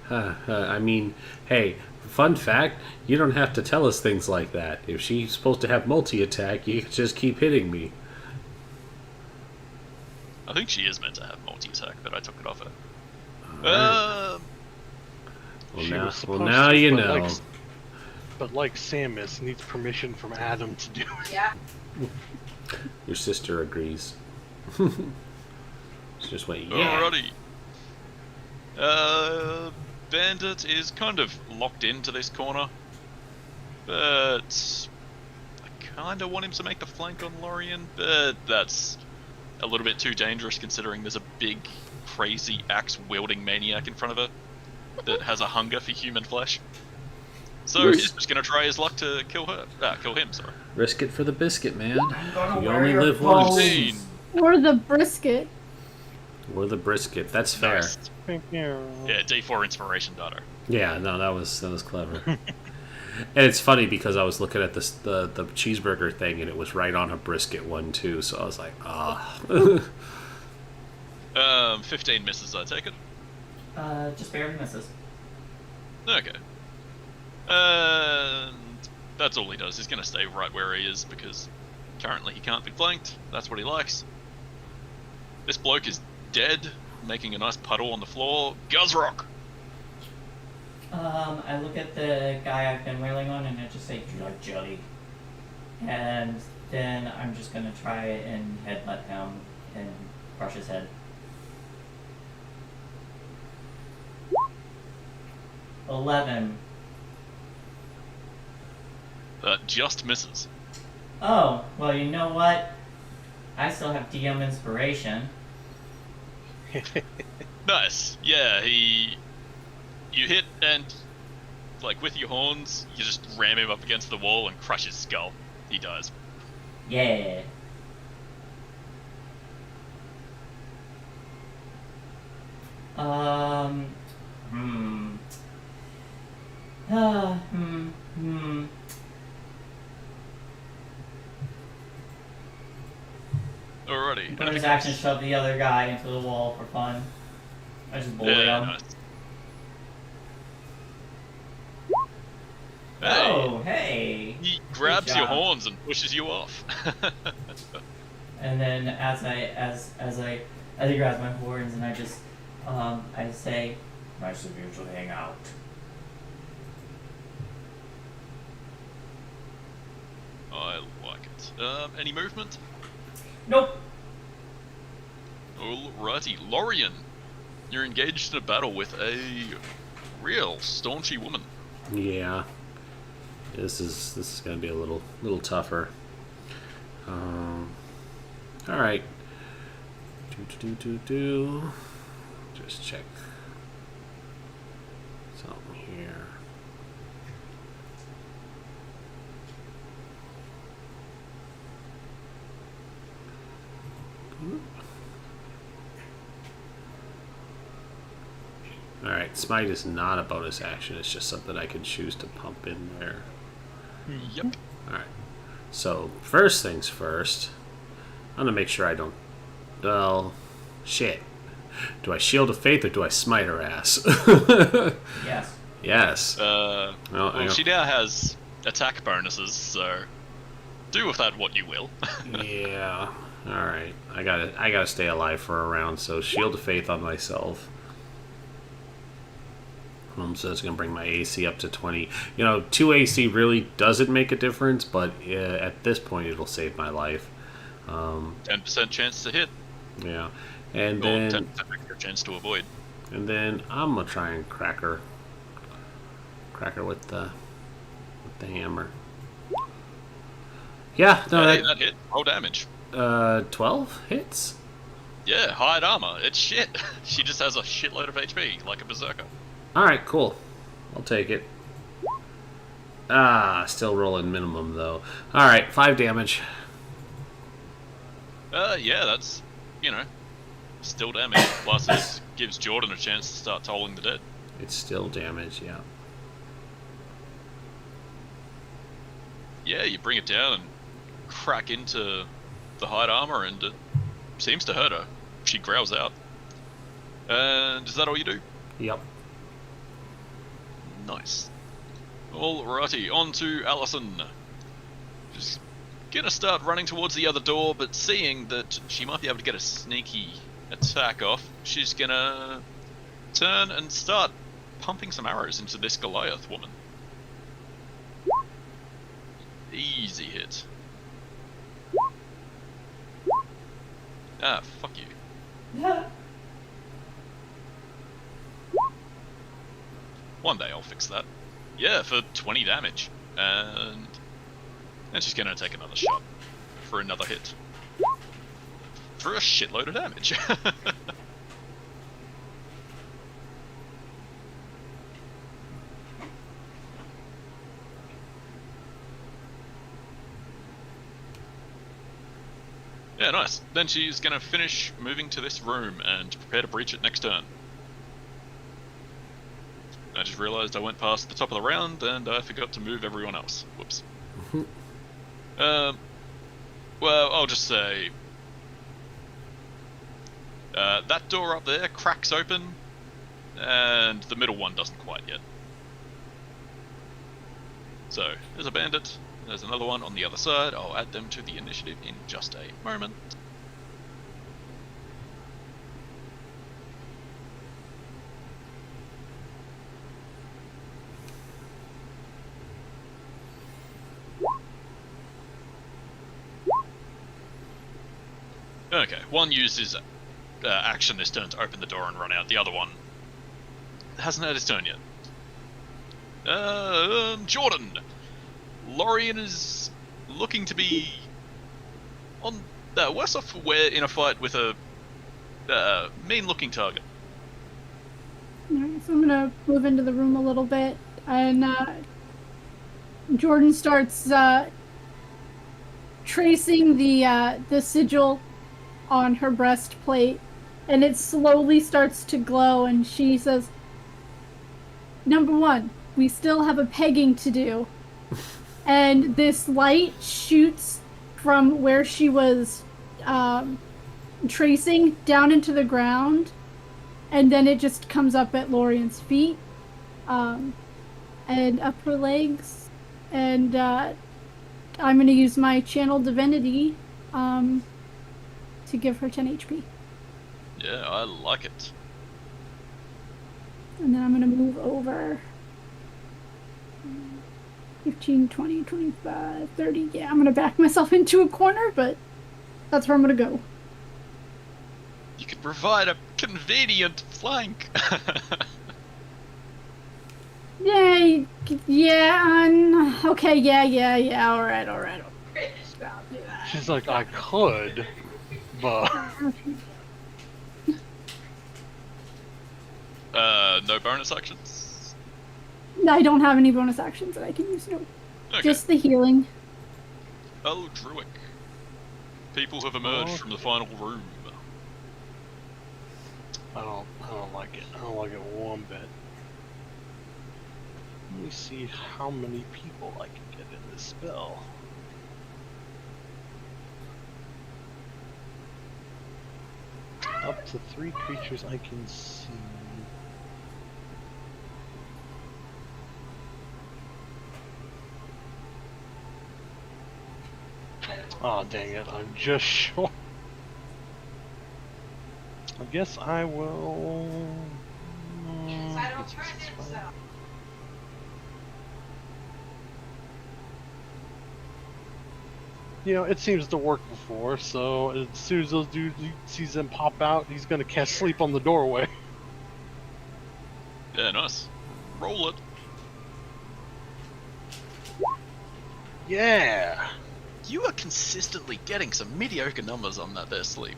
I mean, hey, fun fact, you don't have to tell us things like that. If she's supposed to have multi-attack, you can just keep hitting me. I think she is meant to have multi-attack, but I took it off her. Well, She now, was supposed now to, you but know. But like Samus, needs permission from Adam to do it. Yeah. Your sister agrees. She just went, yeah. Alrighty. Bandit is kind of locked into this corner, but I kind of want him to make the flank on Lorien, but that's a little bit too dangerous considering there's a big, crazy axe-wielding maniac in front of her that has a hunger for human flesh. So he's just gonna try his luck to kill him, sorry. Risk it for the biscuit, man. gonna You wear only your live once. clothes. 15. Or the brisket. Or the brisket. That's fair. Nice. Yeah, D4 inspiration data. Yeah, no, that was clever. And it's funny because I was looking at this the cheeseburger thing and it was right on a brisket one too, so I was like, 15 misses, I take it. Just barely misses. Okay. And that's all he does. He's going to stay right where he is because currently he can't be flanked. That's what he likes. This bloke is dead, making a nice puddle on the floor. Guzrock! I look at the guy I've been wailing on and I just say, Juddy. And then I'm just gonna try and headbutt him and crush his head. 11. Just misses. Oh, well, you know what? I still have DM inspiration. Nice. Yeah, you hit and, like, with your horns, you just ram him up against the wall and crush his skull. He dies. Yeah. Alrighty. Bonus action, shove the other guy into the wall for fun. I just bully Yeah, him. nice. Hey, Oh, hey! he grabs your job. horns and pushes you off. And then as he grabs my horns, and I just I say, "Nice of you to hang out." I like it. Any movement? Nope. Alrighty, Lorian, you're engaged in a battle with a real staunchy woman. Yeah. This is gonna be a little tougher. All right. Just check something here. All right, smite is not a bonus action. It's just something I can choose to pump in there. Yep. All right. So first things first, I'm gonna make sure I don't. Well, shit. Do I shield of faith or do I smite her ass? Yes. Yes. Well, I she now has attack bonuses, so do with that what you will. Yeah. All right. I gotta stay alive for a round. So shield of faith on myself. So it's gonna bring my AC up to 20. 2 AC really doesn't make a difference, but at this point it'll save my life. 10% chance to hit, Yeah. And or then 10% extra chance to avoid. I'm gonna try and crack her with the hammer. Yeah. No. Hey, that hit. Roll damage. 12 hits. Yeah, hide armor. It's shit. She just has a shitload of HP, like a berserker. Alright, cool. I'll take it. Still rolling minimum, though. Alright, 5 damage. Yeah, that's, still damage. Plus it gives Jordan a chance to start tolling the dead. It's still damage, yeah. Yeah, you bring it down and crack into the hide armor, and it seems to hurt her. She growls out. And is that all you do? Yep. Nice. Alrighty, on to Allison. Just gonna start running towards the other door, but seeing that she might be able to get a sneaky attack off, she's gonna turn and start pumping some arrows into this Goliath woman. Easy hit. Ah, fuck you. One day I'll fix that. Yeah, for 20 damage. And she's gonna take another shot for another hit. For a shitload of damage. Yeah, nice. Then she's gonna finish moving to this room and prepare to breach it next turn. I just realised I went past the top of the round and I forgot to move everyone else. Whoops. Well, I'll just say... that door up there cracks open, and the middle one doesn't quite yet. So, there's a bandit, there's another one on the other side. I'll add them to the initiative in just a moment. Okay, one uses action this turn to open the door and run out. The other one hasn't had his turn yet. Jordan! Lorian is looking to be on worse off where in a fight with a mean-looking target. Alright, so I'm gonna move into the room a little bit, and Jordan starts tracing the sigil on her breastplate, and it slowly starts to glow, and she says, "Number 1, we still have a pegging to do. And this light shoots from where she was tracing down into the ground, and then it just comes up at Lorian's feet, and up her legs, and I'm going to use my Channel Divinity to give her 10 HP. Yeah, I like it. And then I'm going to move over 15, 20, 25, 30. Yeah, I'm going to back myself into a corner, but that's where I'm going to go. You could provide a convenient flank. Yay! Yeah, okay, yeah, alright. I'll do that. She's like, I could, but No bonus actions? I don't have any bonus actions that I can use, no. Okay. Just the healing. Oh, Druick. People have emerged from the final room. I don't like it. I don't like it one bit. Let me see how many people I can get in this spell. Up to 3 creatures I can see. Oh dang it, I'm just short. I guess I will... You know, it seems to work before, so as soon as those dudes he sees them pop out, he's gonna cast sleep on the doorway. Yeah, nice. Roll it. Yeah! You are consistently getting some mediocre numbers on that there sleep.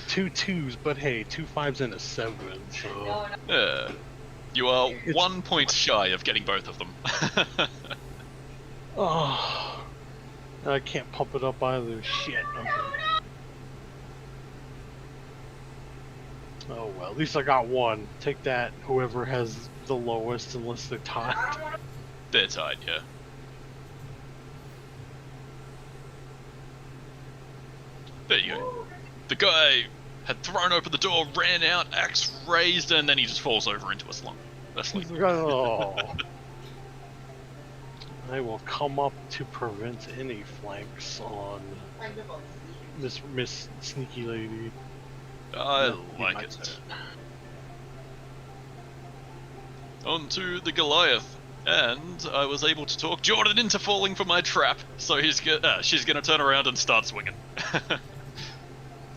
2 2s, but hey, 2 5s and a 7, so... Yeah. You are It's- 1 point shy of getting both of them. Oh, I can't pump it up either. Shit. Oh well, at least I got one. Take that, whoever has the lowest, unless they're tied. They're tied, yeah. There you go. The guy had thrown open the door, ran out, axe raised, and then he just falls over into a slump. Asleep. Oh. I will come up to prevent any flanks on Miss Sneaky Lady. I No, like my it. turn. On to the Goliath. And I was able to talk Jordan into falling for my trap, so she's gonna turn around and start swinging.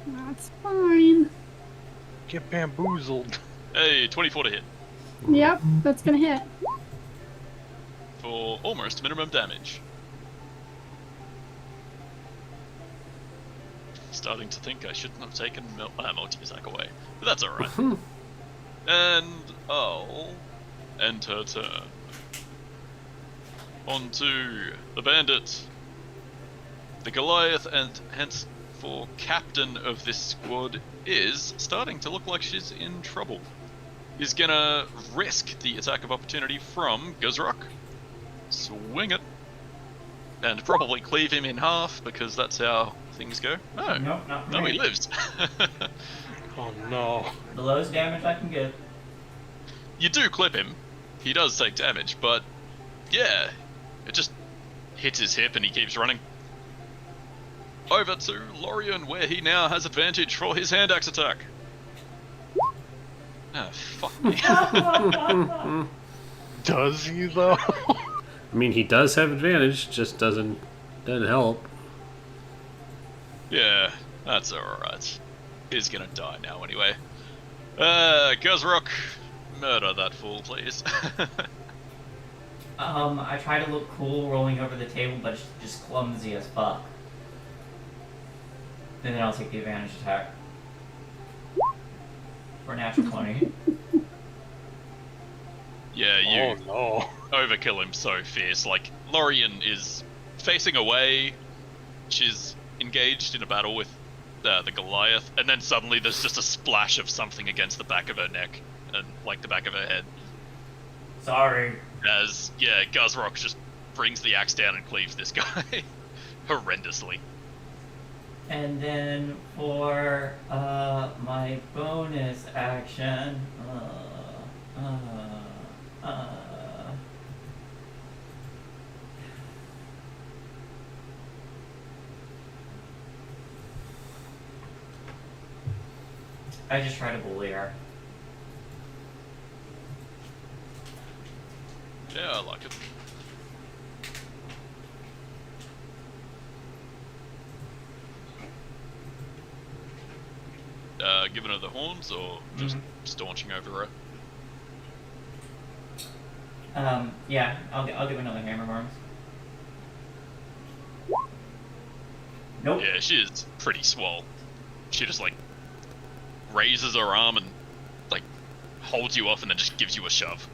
That's fine. Get bamboozled. Hey, 24 to hit Yep, that's gonna hit. for almost minimum damage. Starting to think I shouldn't have taken multi-attack away, but that's alright. And I'll end her turn. On to the bandit. The Goliath, and hence for captain of this squad, is starting to look like she's in trouble. He's gonna risk the attack of opportunity from Guzrock. Swing it. And probably cleave him in half, because that's how things go. No, Nope, not no, he me. lives. Oh no. The lowest damage I can get. You do clip him. He does take damage, but yeah, it just hits his hip and he keeps running. Over to Lorian, where he now has advantage for his hand axe attack. Ah, fuck me. Does he though? I mean, he does have advantage, just doesn't help. Yeah, that's alright. He's gonna die now anyway. Guzrock, murder that fool, please. I try to look cool rolling over the table, but it's just clumsy as fuck. And then I'll take the advantage attack. For a natural 20. Yeah, you Oh no. overkill him so fierce. Like, Lorian is facing away, she's engaged in a battle with the Goliath, and then suddenly there's just a splash of something against the back of her neck, and like the back of her head. Sorry. As, yeah, Guzrock just brings the axe down and cleaves this guy horrendously. And then for my bonus action, I just try to bully her. Yeah, I like it. Giving her the horns or just staunching over her? Yeah, I'll give another hammer horns. Nope. Yeah, she is pretty swole. She just like raises her arm and like holds you off and then just gives you a shove.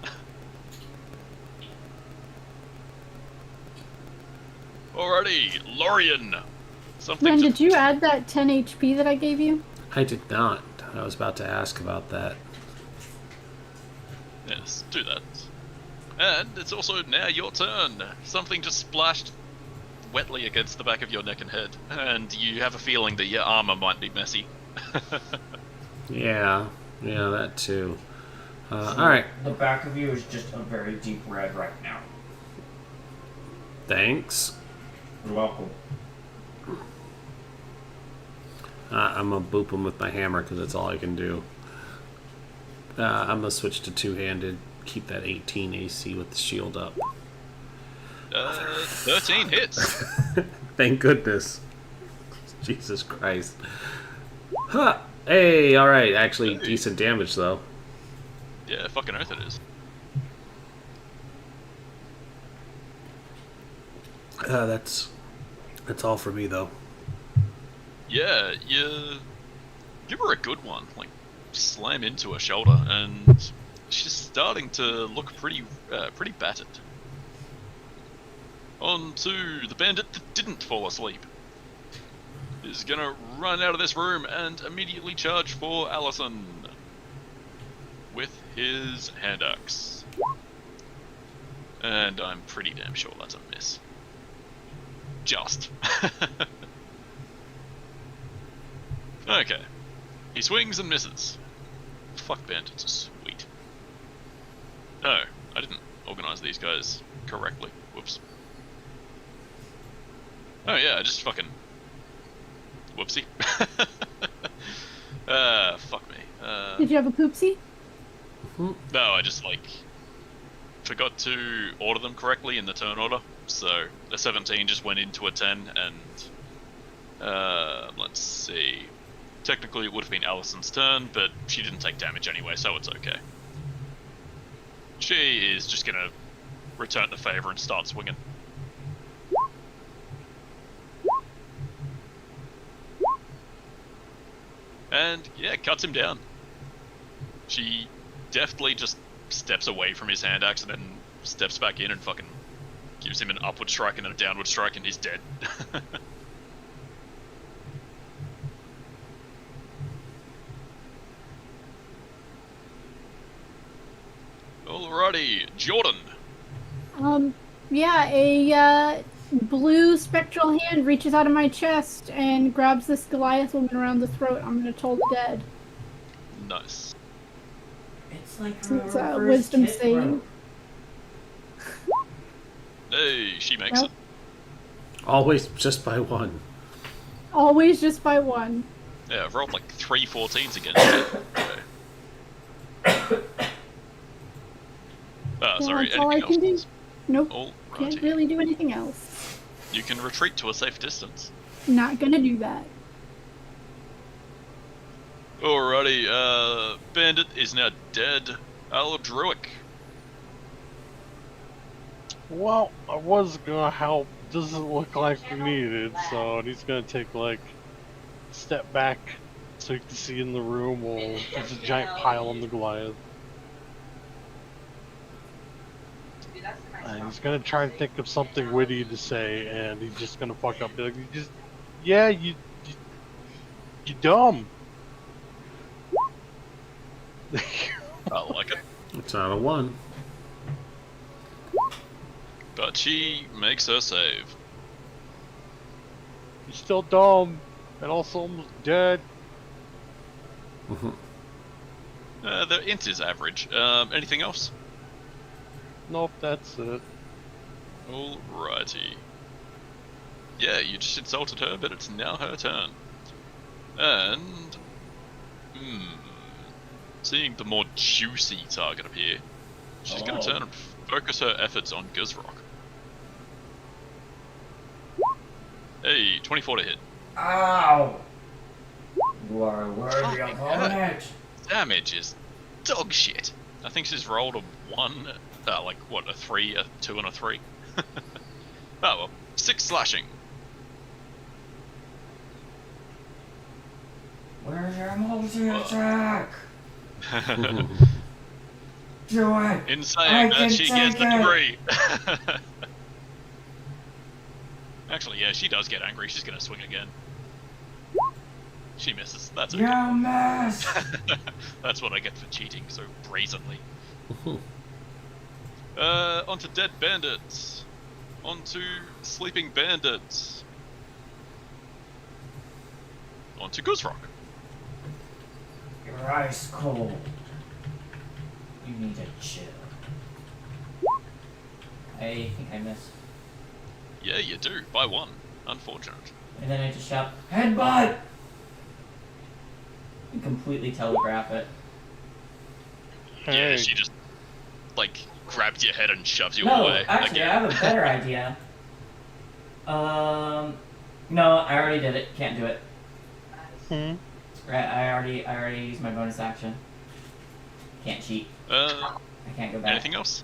Alrighty, Lorian. Something. Ren, to- did you add that 10 HP that I gave you? I did not. I was about to ask about that. Yes, do that. And it's also now your turn. Something just splashed wetly against the back of your neck and head, and you have a feeling that your armor might be messy. Yeah, that too. Alright, The back of you is just a very deep red right now. thanks. You're welcome. I'm gonna boop him with my hammer because that's all I can do. I'm gonna switch to two-handed, keep that 18 AC with the shield up. 13 hits. Thank goodness. Jesus Christ. Huh. Hey, alright, actually Hey. decent damage though. Yeah, fucking oath it is. That's all for me though. Yeah, you give her a good one. Like, slam into her shoulder, and she's starting to look pretty battered. On to the bandit that didn't fall asleep. Is gonna run out of this room and immediately charge for Allison with his hand axe. And I'm pretty damn sure that's a miss. Just. Okay. He swings and misses. Fuck, bandits are sweet. Oh, I didn't organize these guys correctly. Whoops. Oh yeah, I just fucking... Whoopsie. Fuck me. Did you have a poopsie? No, I just, like, forgot to order them correctly in the turn order. So, a 17 just went into a 10, and... let's see... Technically it would have been Allison's turn, but she didn't take damage anyway, so it's okay. She is just gonna return the favor and start swinging. And, yeah, cuts him down. She deftly just steps away from his hand axe and then steps back in and fucking gives him an upward strike and a downward strike, and he's dead. Alrighty, Jordan. Yeah, a blue spectral hand reaches out of my chest and grabs this Goliath woman around the throat. I'm gonna toll dead. Nice. It's like It's a a reverse wisdom tit save. rope. Hey, she makes Nope. it. Always just by one. Always just by one. Yeah, I've rolled like 3 14s against it. Okay. Yeah, Sorry, that's all I anything can else? do. Nope. All Can't righty. really do anything else. You can retreat to a safe distance. Not gonna do that. Alrighty, Bandit is now dead. Aldruic. Well, I was gonna help. Doesn't look like we needed, so he's gonna take like a step back so you can see in the room. Well, there's a giant pile on the Goliath, and he's gonna try and think of something witty to say, and he's just gonna fuck up. Be like, you dumb. I like it. It's not a one. But she makes her save. He's still dumb and also almost dead. The int is average. Anything else? Nope, that's it. Alrighty. Yeah, you just insulted her, but it's now her turn. And... seeing the more juicy target appear, she's going to turn and focus her efforts on Guzrock. Hey, 24 to hit. Ow! You are a worthy Fucking opponent. Damage is dog shit. I think she's rolled a 1, like, what, a 3, a 2, and a 3? Oh well. 6 slashing. Where's your multi-attack? Do it! In saying that, she gets the degree. Actually, yeah, she does get angry. She's gonna swing again. She misses. That's okay. You missed! That's what I get for cheating so brazenly. Onto dead bandits. Onto sleeping bandits. Onto Guzrock. You're ice cold. You need to chill. I think I missed. Yeah, you do. By 1. Unfortunate. And then I just shout, headbutt! And completely telegraph it. Yeah, Hey. she just, like, grabs your head and shoves you No, away. actually, I have a better idea. No, I already did it. Can't do it. Right, I already used my bonus action. Can't cheat. I can't go back. Anything else?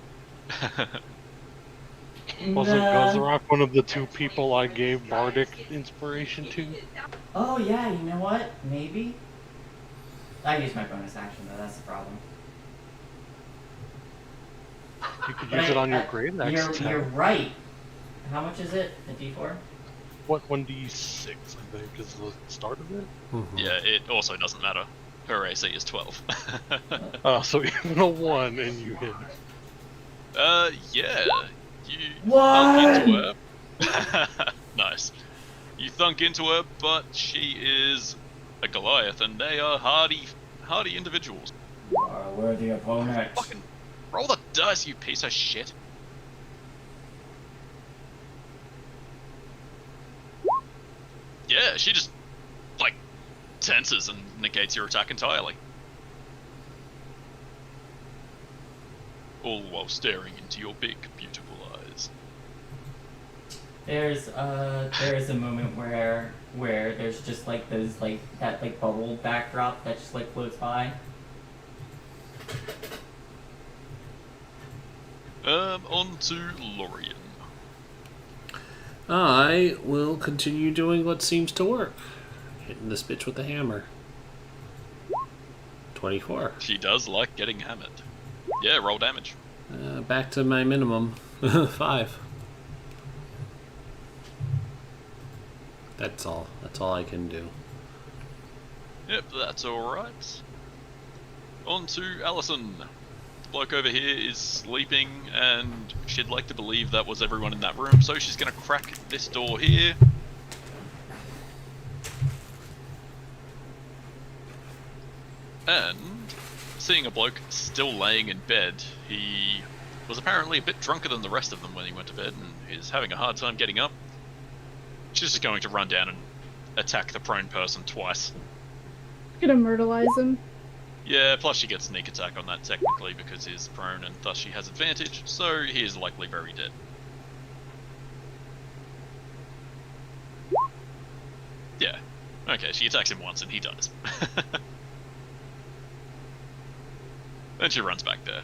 Wasn't No. Guzrock one of the 2 people I gave Bardic inspiration to? Oh yeah, you know what? Maybe. I used my bonus action though. That's the problem. You could But use it on your great axe You're attack. right. How much is it? A D4? What, 1d6, I think, is the start of it? Yeah, it also doesn't matter. Her AC is 12. So even a 1 and you hit. Yeah. You What? thunk into her. Nice. You thunk into her, but she is a Goliath, and they are hardy individuals. You are a worthy opponent. Fucking roll the dice, you piece of shit. Yeah, she just, like, tenses and negates your attack entirely. All while staring into your big, beautiful eyes. There's a moment where there's just like those that bubble backdrop that just like floats by. On to Lorien. I will continue doing what seems to work. Hitting this bitch with the hammer. 24. She does like getting hammered. Yeah, roll damage. Back to my minimum. 5. That's all. That's all I can do. Yep, that's alright. On to Allison. The bloke over here is sleeping, and she'd like to believe that was everyone in that room, so she's gonna crack this door here. And seeing a bloke still laying in bed, he was apparently a bit drunker than the rest of them when he went to bed, and is having a hard time getting up. She's just going to run down and attack the prone person twice. Gonna myrtleize him. Yeah, plus she gets sneak attack on that technically because he's prone and thus she has advantage, so he is likely very dead. Yeah. Okay, she attacks him once and he dies. Then she runs back there.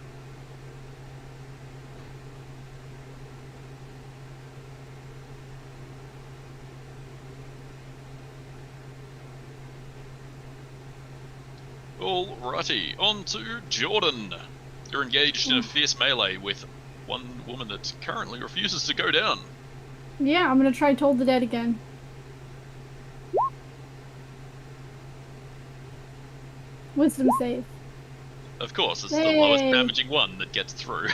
Alrighty, on to Jordan. You're engaged in a fierce melee with one woman that currently refuses to go down. Yeah, I'm gonna try Toll the Dead again. Wisdom save. Of course, it's the lowest Hey. damaging one that gets through.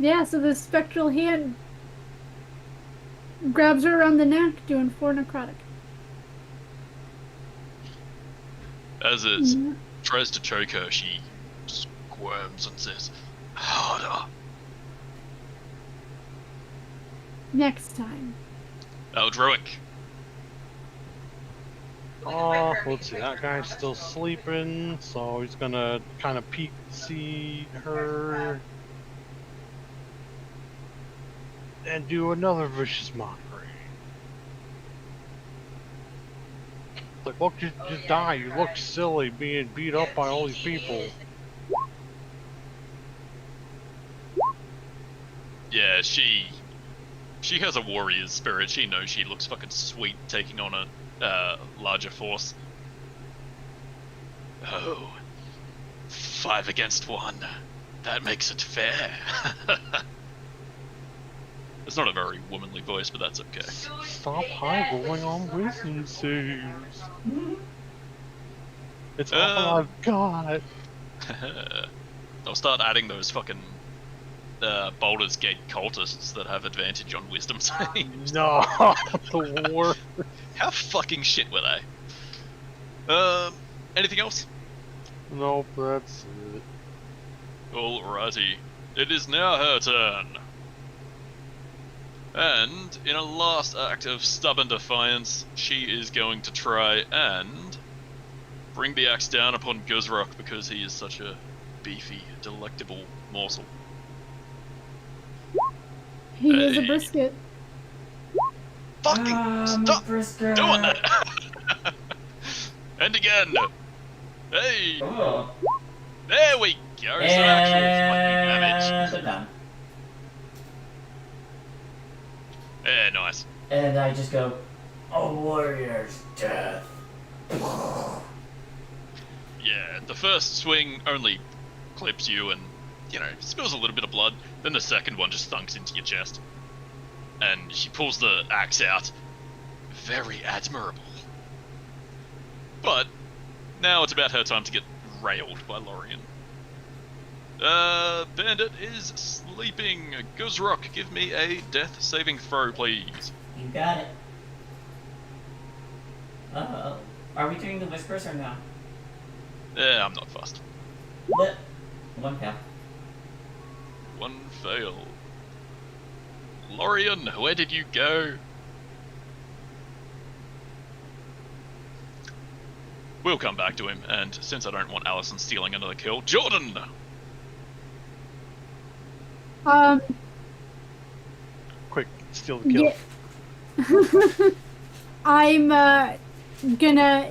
Yeah, so the spectral hand grabs her around the neck, doing 4 necrotic. As it Yeah. tries to choke her, she squirms and says, "Harder." Next time. Eldroic. Oh, let's see. That guy's still sleeping, so he's gonna kind of peek, see her, and do another vicious mockery. Like, look, you die. You look silly being beat up by all these people. Yeah, she has a warrior's spirit. She knows she looks fucking sweet taking on a larger force. Oh, 5 against 1. That makes it fair. It's not a very womanly voice, but that's okay. Stop high-rolling on wisdom saves. It's all I've got. I'll start adding those fucking Baldur's Gate cultists that have advantage on wisdom saves. No, the war. How fucking shit were they? Anything else? Nope, that's it. Alrighty. It is now her turn. And, in a last act of stubborn defiance, she is going to try and bring the axe down upon Guzrock because he is such a beefy, delectable morsel. He is a Hey. brisket. Fucking stop Brisket. doing that! And again! Hey! Oh. There we go! Some actual fucking damage. And I'm done. Yeah, nice. And I just go, a warrior's death. Yeah, the first swing only clips you and, spills a little bit of blood. Then the second one just thunks into your chest. And she pulls the axe out. Very admirable. But, now it's about her time to get railed by Lorien. Bandit is sleeping. Guzrock, give me a death saving throw, please. You got it. Uh-oh. Are we doing the whispers or no? Yeah, I'm not fussed. What? One fail. 1 fail. Lorien, where did you go? We'll come back to him, and since I don't want Allison stealing another kill, Jordan! Quick, steal the kill. Yeah. I'm gonna,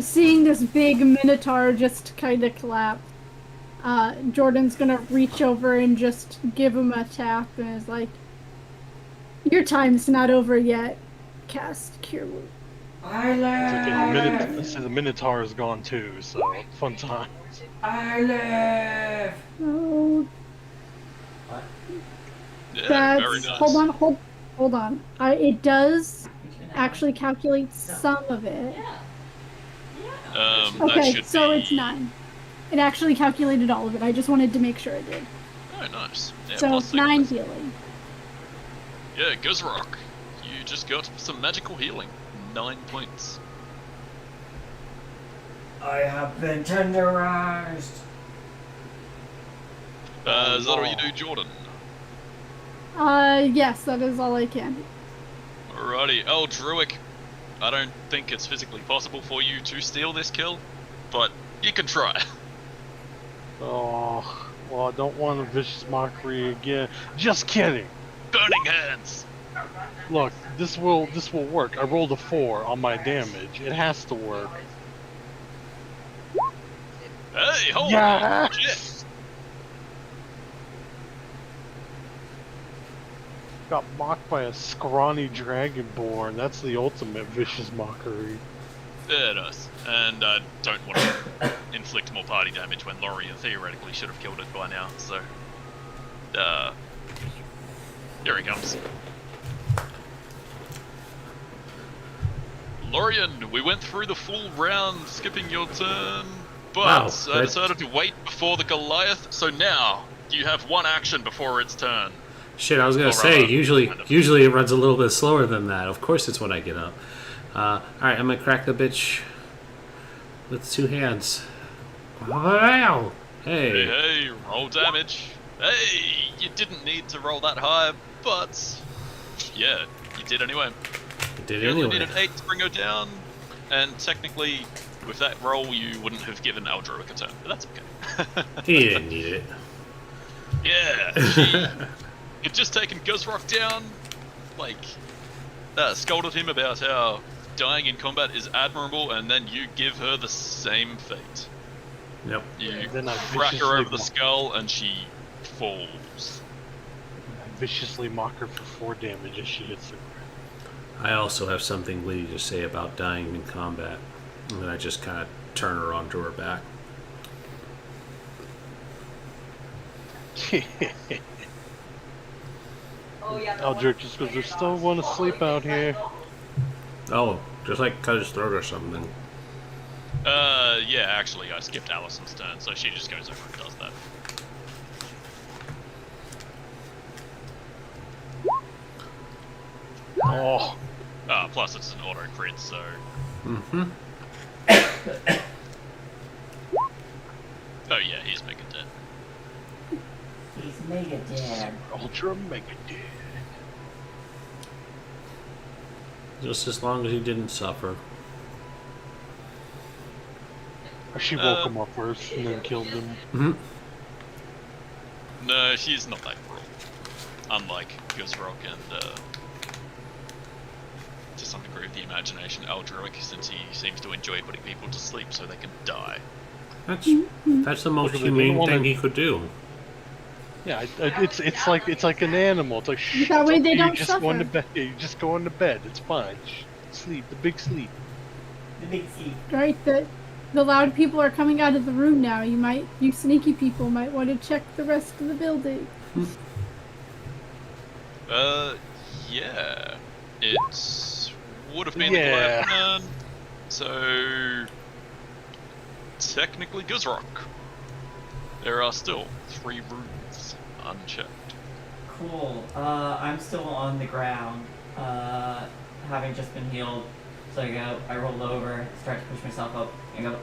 seeing this big minotaur just kind of collapse, Jordan's gonna reach over and just give him a tap and is like, your time's not over yet. Cast Cure Wounds. I So the Minotaur is gone too, so fun time. I live! Oh, Yeah, that's, very nice. hold on. It does actually calculate some of it. That Okay, should so be... it's 9. It actually calculated all of it. I just wanted to make sure it did. Oh, nice. Yeah, So plus it's 9 six. healing. Yeah, Guzrock, you just got some magical healing. 9 points. I have been tenderized. Is that all you do, Jordan? Yes, that is all I can do. Alrighty, Druick. I don't think it's physically possible for you to steal this kill, but you can try. Oh, well, I don't want a vicious mockery again. Just kidding. Burning hands! Look, this will work. I rolled a 4 on my damage. It has to work. Hey, holy Yes! shit! Got mocked by a scrawny dragonborn. That's the ultimate vicious mockery. Yeah, it does. And I don't want to inflict more party damage when Lorien theoretically should have killed it by now, so... here he comes. Lorien, we went through the full round, skipping your turn, but Wow, I decided to wait before the Goliath, so now You have one action before its turn. Shit, I was gonna Or say rather, usually kind of. usually it runs a little bit slower than that. Of course, it's when I get up. All right, I'm gonna crack the bitch with 2 hands. Wow! Hey, Hey, hey, roll damage. Hey, you didn't need to roll that high, but yeah, you did anyway. I did You only anyway. need an 8 to bring her down, and technically, with that roll, you wouldn't have given Aldroic a turn, but that's okay. He didn't need it. Yeah, she had just taken Guzrock down, like, scolded him about how dying in combat is admirable, and then you give her the same fate. Yep. You Then I crack her over the viciously skull, and she falls. I viciously mock her for 4 damage as she hits the ground. I also have something witty to say about dying in combat, and then I just kind of turn her onto her back. Aldrich just goes, there's still one asleep out here. Oh, just like cut his throat or something. Yeah, actually, I skipped Allison's turn, so she just goes over and does that. Oh, Plus it's an auto crit, so... Mm-hmm. Oh yeah, he's mega dead. He's mega dead. Ultra Mega Dead. Just as long as he didn't suffer. She woke him up first and then killed him. Mm-hmm. No, she's not that cruel. Unlike Guzrock and, to some degree of the imagination, Aldroic, since he seems to enjoy putting people to sleep so they can die. That's the most Look, they didn't humane wanna- thing he could do. Yeah, it's like an animal. It's like shh, That it's way okay, they you don't just go into suffer. bed. Yeah, you just go into bed. It's fine. Shh, sleep, the big sleep. The big C. Right, the loud people are coming out of the room now. You sneaky people might want to check the rest of the building. Yeah. It would have been Yeah. the Goliath turn, so... Technically Guzrock. There are still 3 rooms unchecked. Cool. I'm still on the ground, having just been healed. So I roll over, start to push myself up, and go,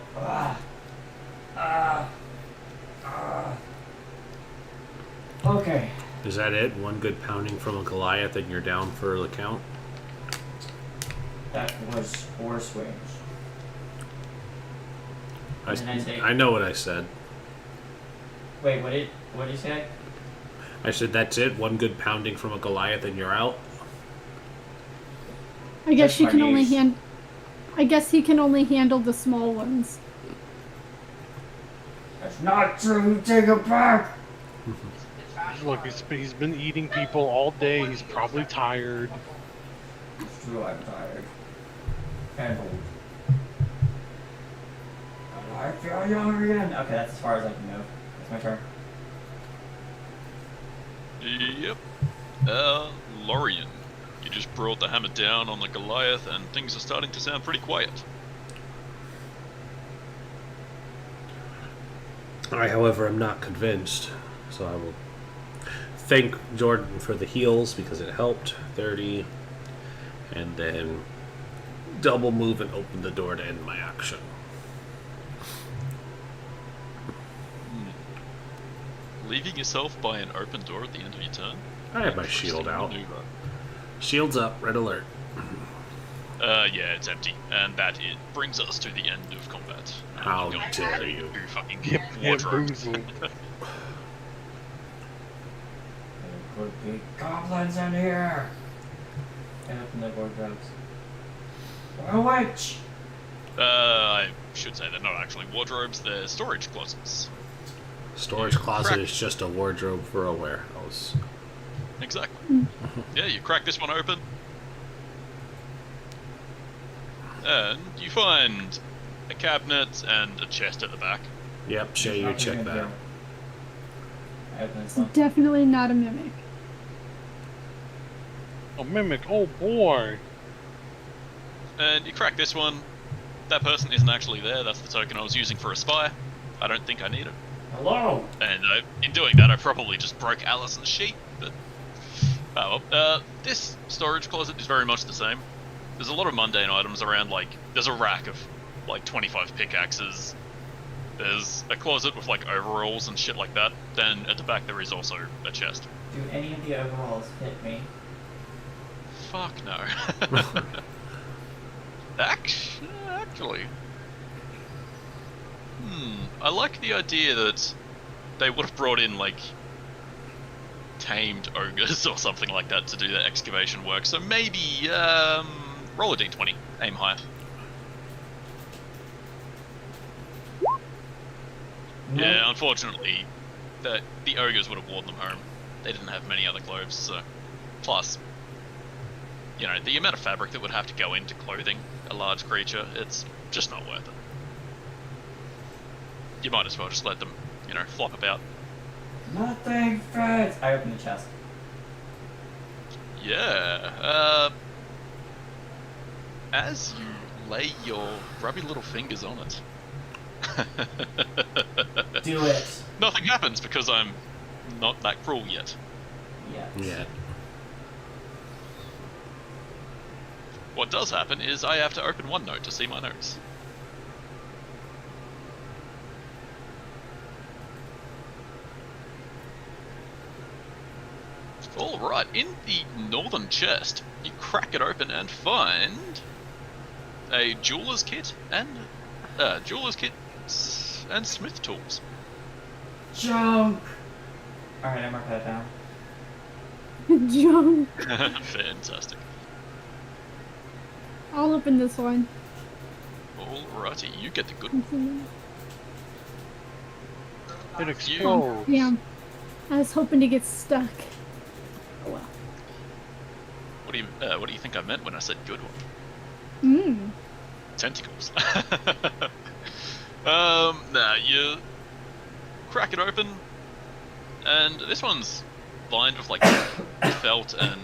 Okay. Is that it? One good pounding from a Goliath and you're down for the count? That was 4 swings. And I say- I know what I said. Wait, what did you say? I said that's it. One good pounding from a Goliath and you're out. I guess That's she my can only niece. I guess he can only handle the small ones. That's not true. Take it back. Look, he's been eating people all day. He's probably tired. It's true. I'm tired. And old. I feel young again. Okay, that's as far as I can go. It's my turn. Yep. Lorian. You just brought the hammer down on the Goliath and things are starting to sound pretty quiet. I, however, am not convinced, so I will thank Jordan for the heals because it helped. 30, and then double move and open the door to end my action. Leaving yourself by an open door at the end of your turn? I have my shield Interesting out. maneuver. Shield's up, red alert. Yeah, it's empty. And that it brings us to the end of combat. How Going dare to you. fucking Get wardrobe. boozled. There could be goblins in here. I open the wardrobes. A witch. I should say they're not actually wardrobes, they're storage closets. Storage closet Crack. is just a wardrobe for a warehouse. Exactly. Yeah, you crack this one open. And you find a cabinet and a chest at the back. Yep, Shay, you Nothing check in that. here. I open this It's one. definitely not a mimic. A mimic. Oh boy. And you crack this one. That person isn't actually there, that's the token I was using for a spy. I don't think I need it. Hello. And in doing that, I probably just broke Alison's sheet. But oh well. This storage closet is very much the same. There's a lot of mundane items around. Like there's a rack of like 25 pickaxes. There's a closet with like overalls and shit like that. Then at the back there is also a chest. Do any of the overalls fit me? Fuck no. Actually. I like the idea that they would have brought in like tamed ogres or something like that to do the excavation work. So maybe roll a d20, aim higher. No. Yeah, unfortunately, the ogres would have worn them home. They didn't have many other clothes, so plus, you know, the amount of fabric that would have to go into clothing a large creature, it's just not worth it. You might as well just let them, you know, flop about. Nothing fits. I open the chest. Yeah. As you lay your grubby little fingers on it. Do it. Nothing happens because I'm not that cruel yet. Yes. Yeah. What does happen is I have to open OneNote to see my notes. Alright, in the northern chest, you crack it open and find a jeweler's kit and smith tools. Junk. All right, I mark that down. Junk. Fantastic. I'll open this one. Alrighty, you get the good. It explodes. Yeah. I was hoping to get stuck. Oh well. What do you think I meant when I said good one? Mmm. Tentacles. Nah, you crack it open, and this one's lined with like felt and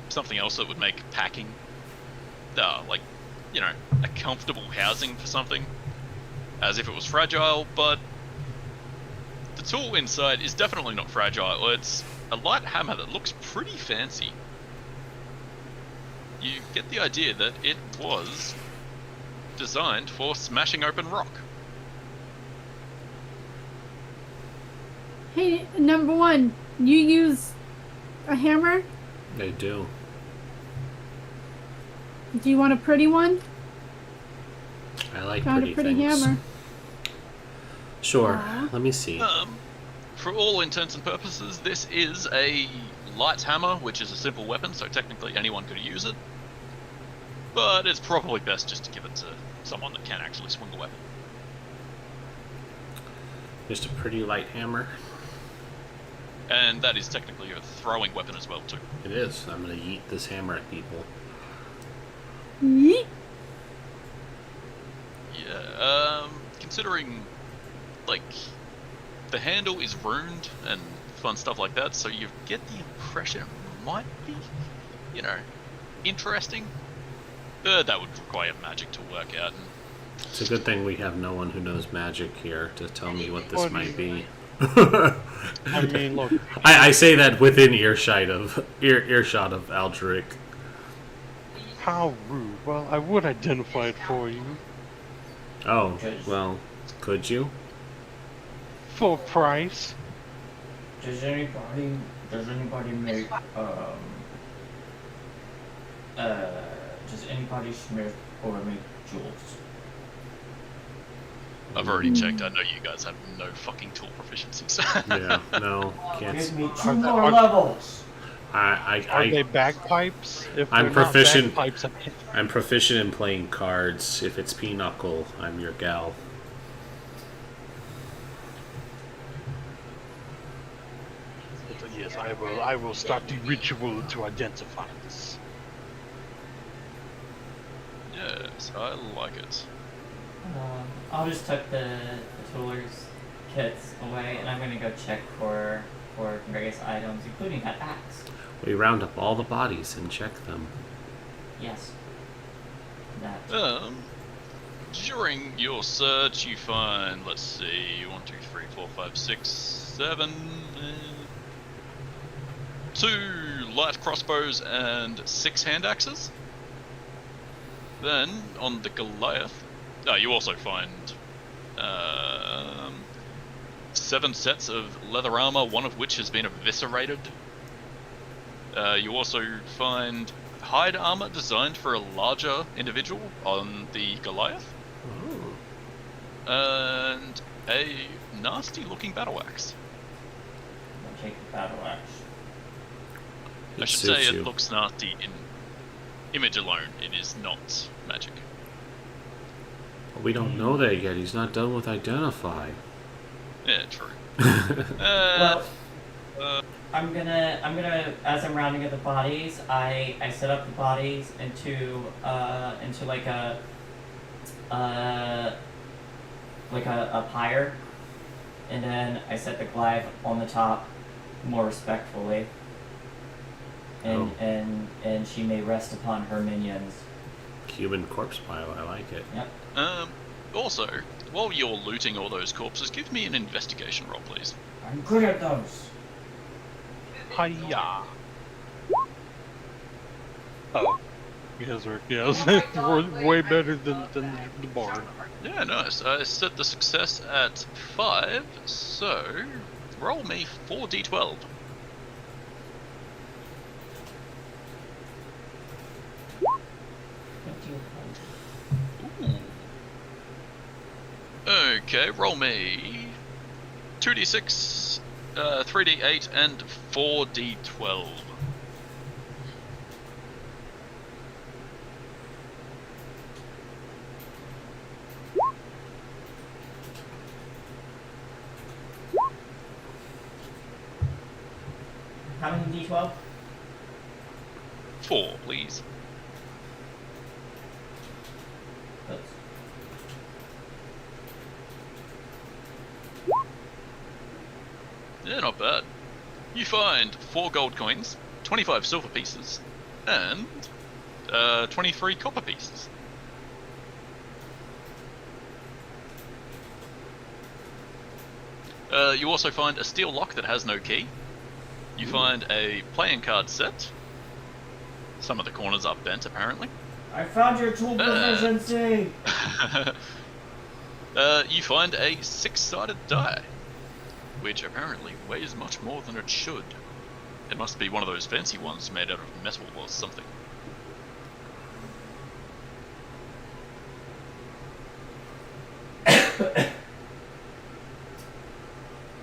something else that would make packing, like, you know, a comfortable housing for something, as if it was fragile, but the tool inside is definitely not fragile. It's a light hammer that looks pretty fancy. You get the idea that it was designed for smashing open rock. Hey, number one, you use a hammer? They do. Do you want a pretty one? I like Found a pretty things. hammer. Sure. Aw. Let me see. For all intents and purposes, this is a light hammer, which is a simple weapon, so technically anyone could use it. But it's probably best just to give it to someone that can actually swing a weapon. Just a pretty light hammer. And that is technically a throwing weapon as well, too. It is. I'm gonna yeet this hammer at people. Yeet. Yeah, considering, like, the handle is ruined and fun stuff like that, so you get the impression it might be, you know, interesting. That would require magic to work out. And It's a good thing we have no one who knows magic here to tell me what this What do might you be. I mean, look, I say that within earshot of Aldric. how rude. Well, I would identify it for you. Oh, well, could you? For a price. Does anybody make does anybody smith or make jewels? I've already checked, I know you guys have no fucking tool proficiencies. Yeah, no, can't. Give me Are 2 they- more are- levels. Are they I bagpipes? If I'm they're proficient. Not bagpipes, I'm proficient in playing cards. If it's Pinochle, I'm your gal. yes, I will start the ritual to identify this. Yes, I like it. I'll just tuck the tooler's kits away, and I'm gonna go check for various items, including that axe. We round up all the bodies and check them. Yes. That. During your search, you find, let's see, 1, 2, 3, 4, 5, 6, 7, 2 light crossbows and 6 hand axes. Then, on the Goliath, you also find 7 sets of leather armor, one of which has been eviscerated. You also find hide armor designed for a larger individual on the Goliath. And a nasty looking battle axe. I'll take the battle axe. I should say it looks nasty in image alone. It is not magic. We don't know that yet. He's not done with identify. Yeah, true. Well, I'm gonna, as I'm rounding up the bodies, I set up the bodies into like a pyre, and then I set the Goliath on the top, more respectfully, and she may rest upon her minions. Human corpse pile. I like it. Yep. Also, while you're looting all those corpses, give me an investigation roll, please. I'm good at those. Hiya. Oh. Yes, Rick, yes. We're way better than the bard. Yeah, nice. I set the success at 5, so roll me 4d12. Ooh. Okay, roll me 2d6, 3d8, and 4d12. How many d12? 4, please. Oops. Yeah, not bad. You find 4 gold coins, 25 silver pieces, and 23 copper pieces. You also find a steel lock that has no key. You find a playing card set. Some of the corners are bent, apparently. I found your tool proficiency! You find a 6-sided die, which apparently weighs much more than it should. It must be one of those fancy ones made out of metal or something.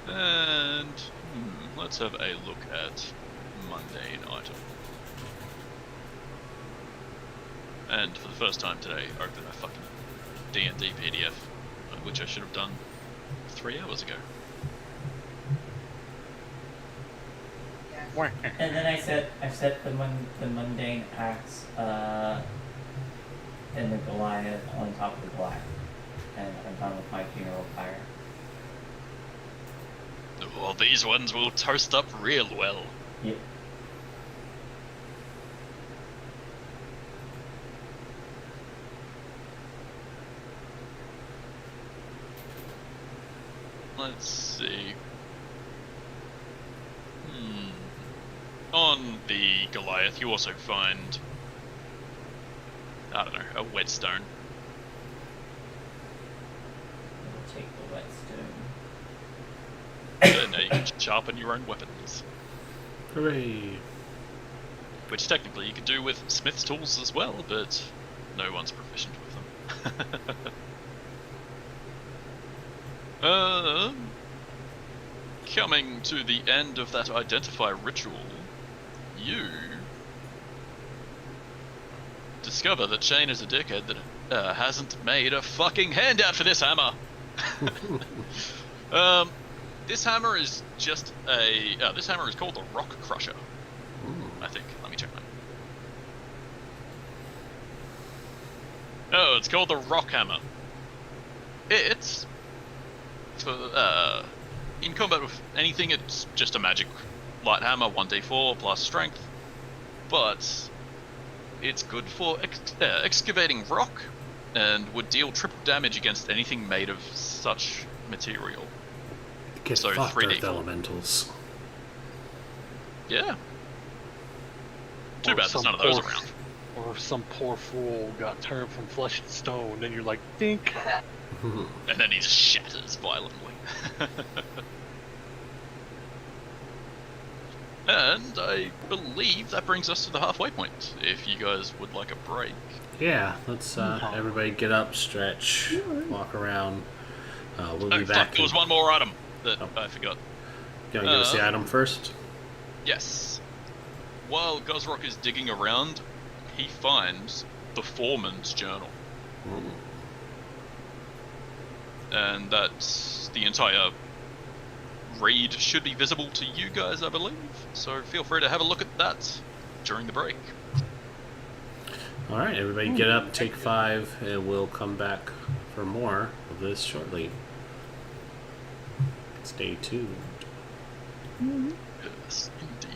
And let's have a look at mundane item. And for the first time today, open a fucking D&D PDF, which I should have done 3 hours ago. And then I set the mundane axe and the Goliath on top of the Goliath, and I'm done with my funeral pyre. Oh, these ones will toast up real well. Yep. Let's see. On the Goliath, you also find, I don't know, a whetstone. I'll take the whetstone. Now you can sharpen your own weapons. Hooray! Which technically you could do with smith's tools as well, but no one's proficient with them. Coming to the end of that identify ritual, you discover that Shane is a dickhead that hasn't made a fucking handout for this hammer. This hammer is just a. This hammer is called the Rock Crusher. I think. Let me check that. Oh, it's called the Rock Hammer. It's for in combat with anything. It's just a magic light hammer, 1d4 plus strength, but it's good for excavating rock and would deal triple damage against anything made of such material. Get So fucked, 3D. Earth Elementals. Yeah. Too Or bad there's some none of those poor- around. Or if some poor fool got turned from flesh to stone, then you're like, think. And then he just shatters violently. And I believe that brings us to the halfway point, if you guys would like a break. Yeah, let's everybody get up, stretch, walk around. We'll be Oh, back. fuck, there was one more item that I forgot. You want to give us the item first? Yes. While Gozrock is digging around, he finds the Foreman's Journal. And that's the entire read should be visible to you guys, I believe. So feel free to have a look at that during the break. All right, everybody get up, take 5, and we'll come back for more of this shortly. Stay tuned. Yes, indeed.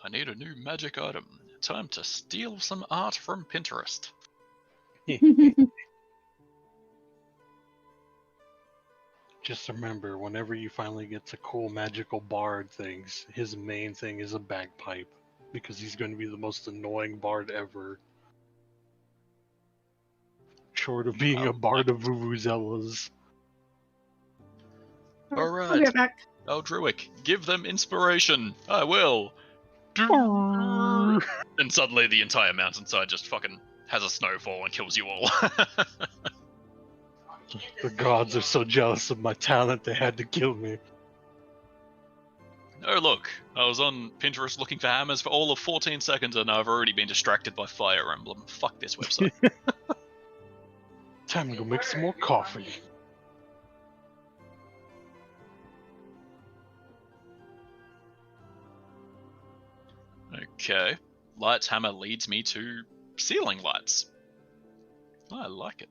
I need a new magic item. Time to steal some art from Pinterest. Just remember, whenever you finally get to cool magical bard things, his main thing is a bagpipe. Because he's going to be the most annoying bard ever. Short of being a bard of Vuvuzelas. I'll Alright. be right back. Oh, Druick, give them inspiration. I will. And suddenly the entire mountainside just fucking has a snowfall and kills you all. The gods are so jealous of my talent they had to kill me. Oh look, I was on Pinterest looking for hammers for all of 14 seconds and I've already been distracted by Fire Emblem. Fuck this website. Time to go make some more coffee. Okay. Lights hammer leads me to ceiling lights. I like it.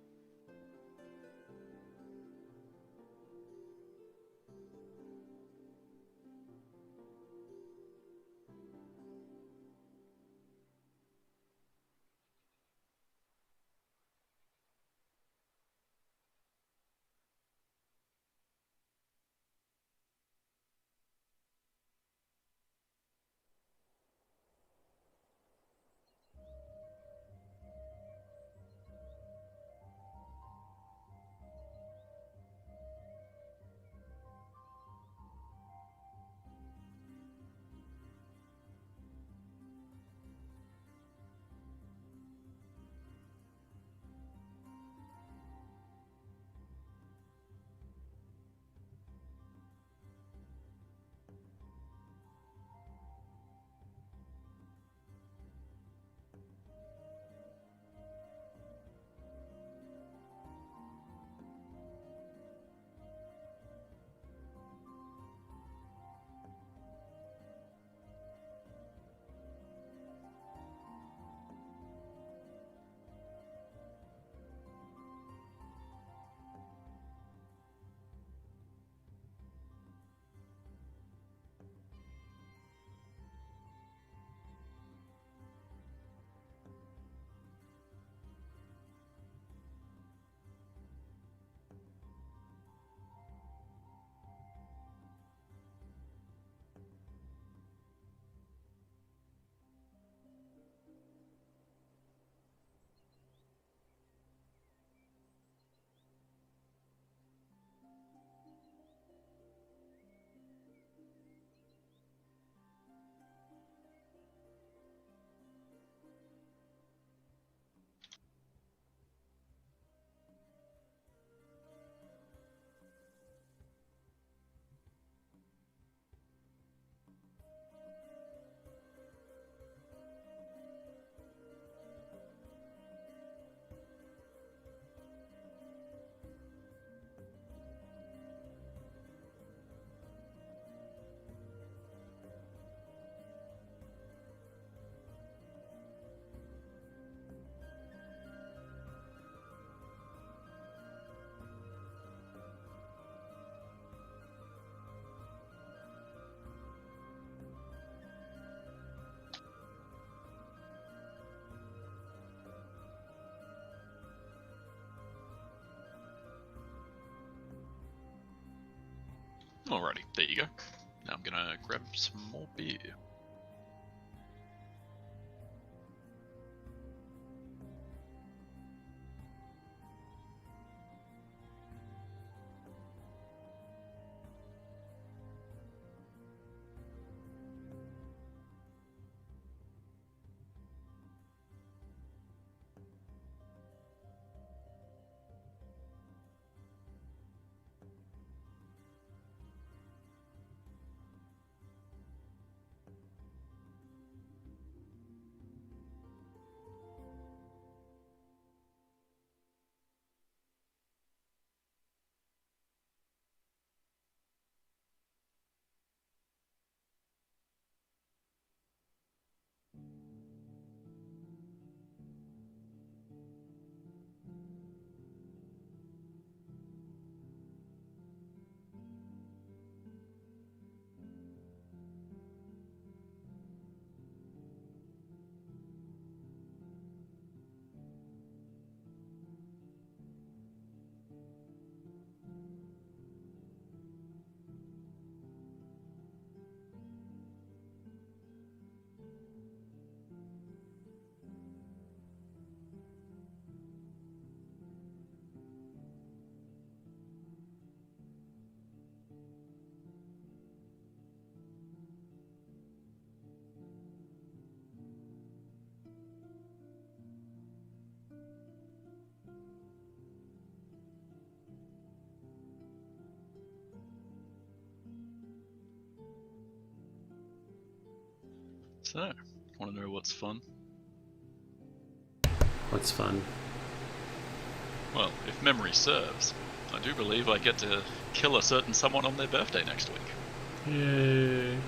Alrighty, there you go. Now I'm gonna grab some more beer. So, want to know what's fun? What's fun? Well, if memory serves, I do believe I get to kill a certain someone on their birthday next week. Yay.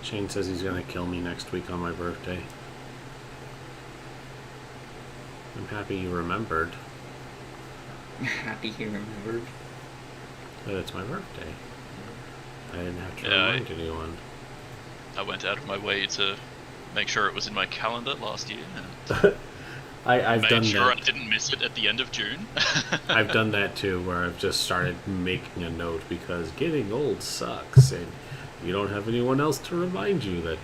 Shane says he's gonna kill me next week on my birthday. I'm happy you remembered I'm happy he remembered. that it's my birthday. I didn't have to Yeah, remind anyone. I went out of my way to make sure it was in my calendar last year, and I've made done sure I that. didn't miss it at the end of June. I've done that too, where I've just started making a note because getting old sucks, and you don't have anyone else to remind you that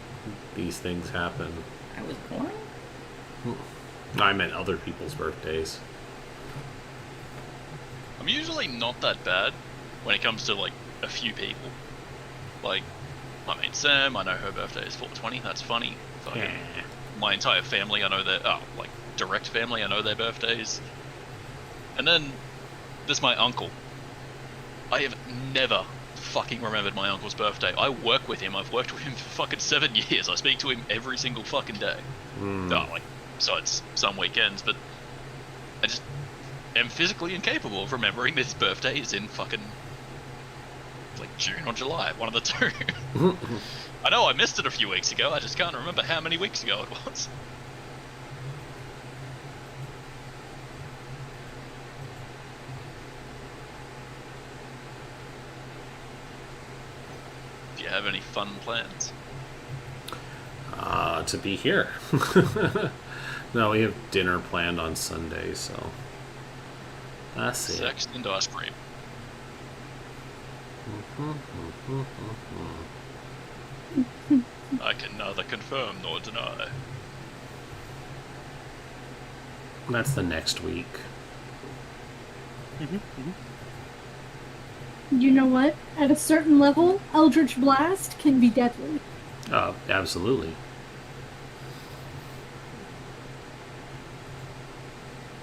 these things happen. I was born? I meant other people's birthdays. I'm usually not that bad when it comes to like a few people. Like, I mean, Sam, I know her birthday is 420. That's funny. Fucking Yeah. my entire family, I know their like direct family, I know their birthdays. And then there's my uncle. I have never fucking remembered my uncle's birthday. I work with him. I've worked with him for fucking 7 years. I speak to him every single fucking day. Like, besides some weekends, but I just am physically incapable of remembering that his birthday is in fucking like June or July, one of the two. I know I missed it a few weeks ago, I just can't remember how many weeks ago it was. Do you have any fun plans? To be here. No, we have dinner planned on Sunday, so that's it. Sex and ice cream. I can neither confirm nor deny. That's the next week. You know what? At a certain level, Eldritch Blast can be deadly. Oh, absolutely.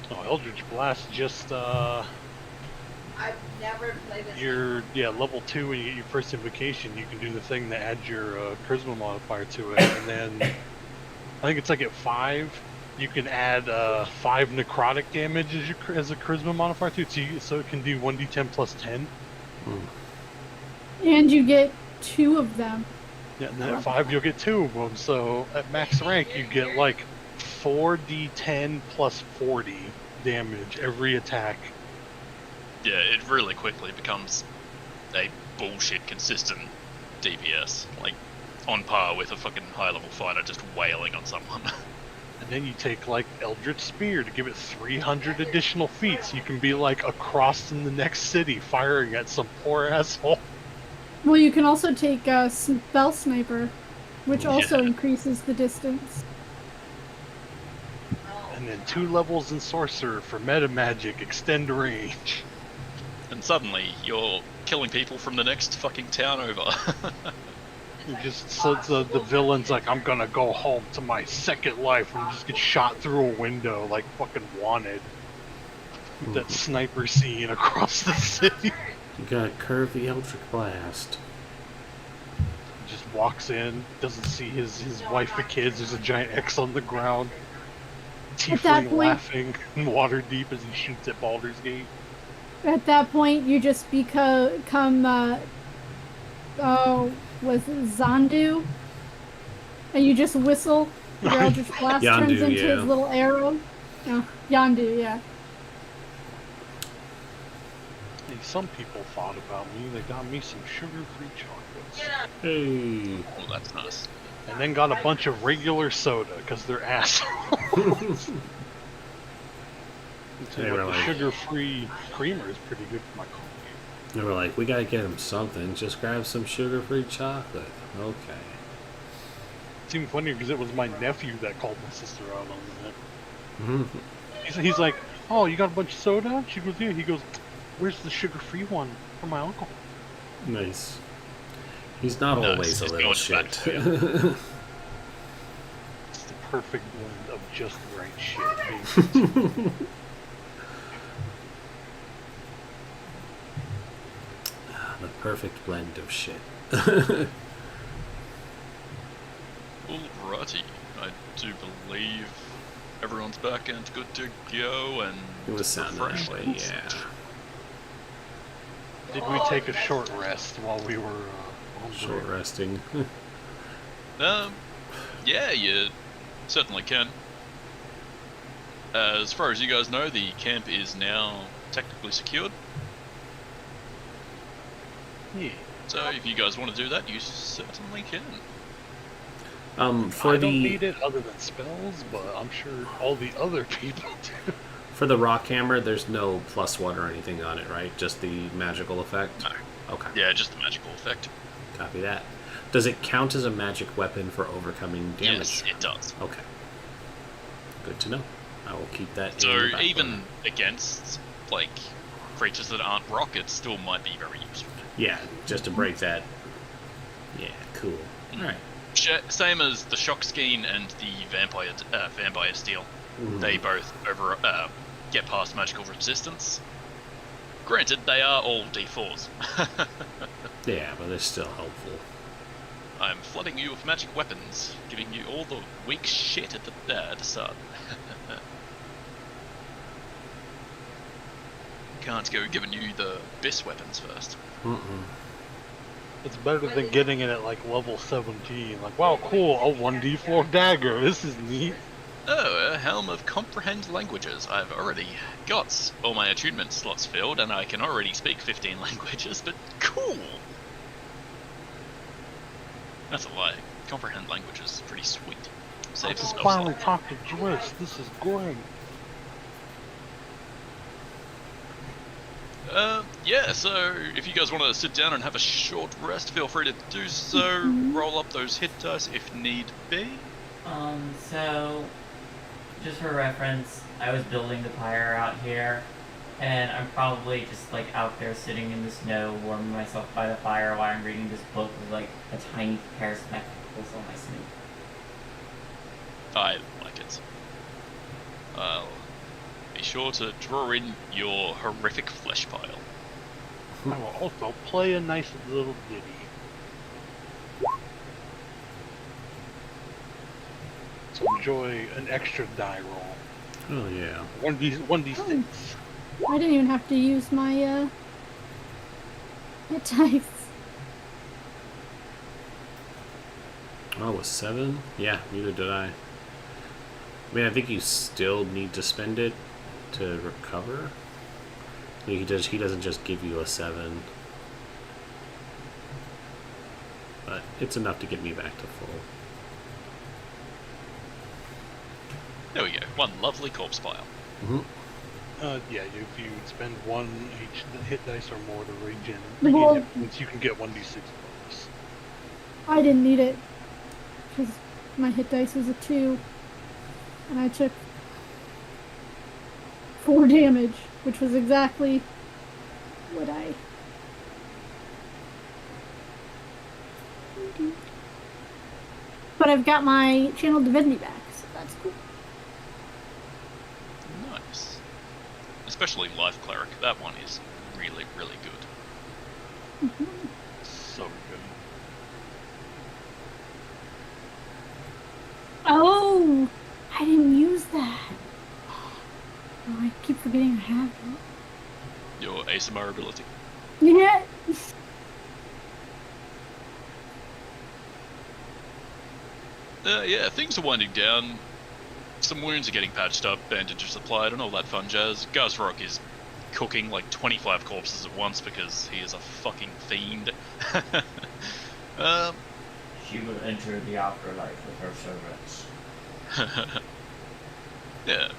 Oh, Eldritch Blast just I've never played this. level 2 when you get your first invocation. You can do the thing that adds your charisma modifier to it, and then I think it's like at 5, you can add 5 necrotic damage as a charisma modifier to it, so it can do 1d10 plus 10. And you get 2 of them. Yeah, and then at 5 you'll get 2 of them. So at max rank you get like 4d10 plus 40 damage every attack. Yeah, it really quickly becomes a bullshit consistent DPS. Like, on par with a fucking high level fighter just wailing on someone. And then you take like Eldritch Spear to give it 300 additional feet, so you can be like across in the next city firing at some poor asshole. Well, you can also take Spell Sniper, which also Yeah. increases the distance. And then 2 levels in Sorcerer for meta magic, extend range. And suddenly, you're killing people from the next fucking town over. You just so the villain's like, I'm gonna go home to my second life, and just get shot through a window like fucking Wanted. That sniper scene across the city. You gotta curve the Eldritch Blast. Just walks in, doesn't see his wife and kids. There's a giant X on the ground. At that Tiefling point- laughing in water deep as he shoots at Baldur's Gate. At that point, you just become was it Zandu? And you just whistle. Your Eldritch Blast turns Yandu, into yeah. his little arrow. Oh, Yandu, yeah. Hey, some people thought about me. They got me some sugar-free chocolates. Hey. Oh, that's nice. And then got a bunch of regular soda, because they're assholes. They were The like- sugar-free creamer is pretty good for my coffee. They were like, we gotta get him something. Just grab some sugar-free chocolate. Okay. It seemed funnier because it was my nephew that called my sister out on that. Mhm. He's like, oh, you got a bunch of soda? She goes, yeah. He goes, where's the sugar-free one for my uncle? Nice. He's not Nice. always a He's little going to bat shit. It's the perfect blend of just right shit. The perfect blend of shit. Alrighty. I do believe everyone's back and good to go, and It was sounding that way, yeah. Did we take a short rest while we were on Short break? resting. Yeah, you certainly can. As far as you guys know, the camp is now technically secured. Yeah. So if you guys want to do that, you certainly can. For I don't the need it other than spells, but I'm sure all the other people do. for the rock hammer, there's no +1 or anything on it, right? Just the magical effect. No. Okay. Yeah, just the magical effect. Copy that. Does it count as a magic weapon for overcoming damage? Yes, it does. Okay. Good to know. I will keep that in So the back even burner. against, like, creatures that aren't rock, it still might be very useful. Yeah, just to break that. Yeah, cool. Alright. Same as the shock skein and the vampire steel. Mhm. They both get past magical resistance. Granted, they are all D4s. Yeah, but they're still helpful. I'm flooding you with magic weapons, giving you all the weak shit at the start. Can't go giving you the best weapons first. Mm-mm. It's better than getting it at like level 17. Like, wow, cool, a 1d4 dagger. This is neat. Oh, a Helm of Comprehend Languages. I've already got all my attunement slots filled, and I can already speak 15 languages, but cool! That's a lie. Comprehend Languages is pretty sweet. I Saves just spell finally slot. talked to Joyce. This is great. Yeah, so if you guys want to sit down and have a short rest, feel free to do so. Roll up those hit dice if need be. So, just for reference, I was building the pyre out here, and I'm probably just like out there sitting in the snow, warming myself by the fire while I'm reading this book with like a tiny pair of spectacles on my sleeve. I like it. I'll be sure to draw in your horrific flesh pile. I will also play a nice little ditty. So enjoy an extra die roll. Oh, yeah. 1d6. I didn't even have to use my hit dice. Oh, it was 7? Yeah, neither did I. I mean, I think you still need to spend it to recover. He doesn't just give you a 7. But it's enough to get me back to full. There we go. One lovely corpse pile. Mm-hmm. Yeah, if you spend 1 hit dice or more to regain Well- hit points, you can get 1d6 bonus. I didn't need it because my hit dice was a 2, and I took 4 damage, which was exactly what I. But I've got my channel divinity back, so that's cool. Nice. Especially Life Cleric. That one is really, really good. So good. Oh, I didn't use that. Oh, I keep forgetting I have it. Your ASMR ability. Yeah. Yeah, things are winding down. Some wounds are getting patched up, bandages applied, and all that fun jazz. Gazrock is cooking like 25 corpses at once because he is a fucking fiend. She will enter the afterlife with her servants. Yeah.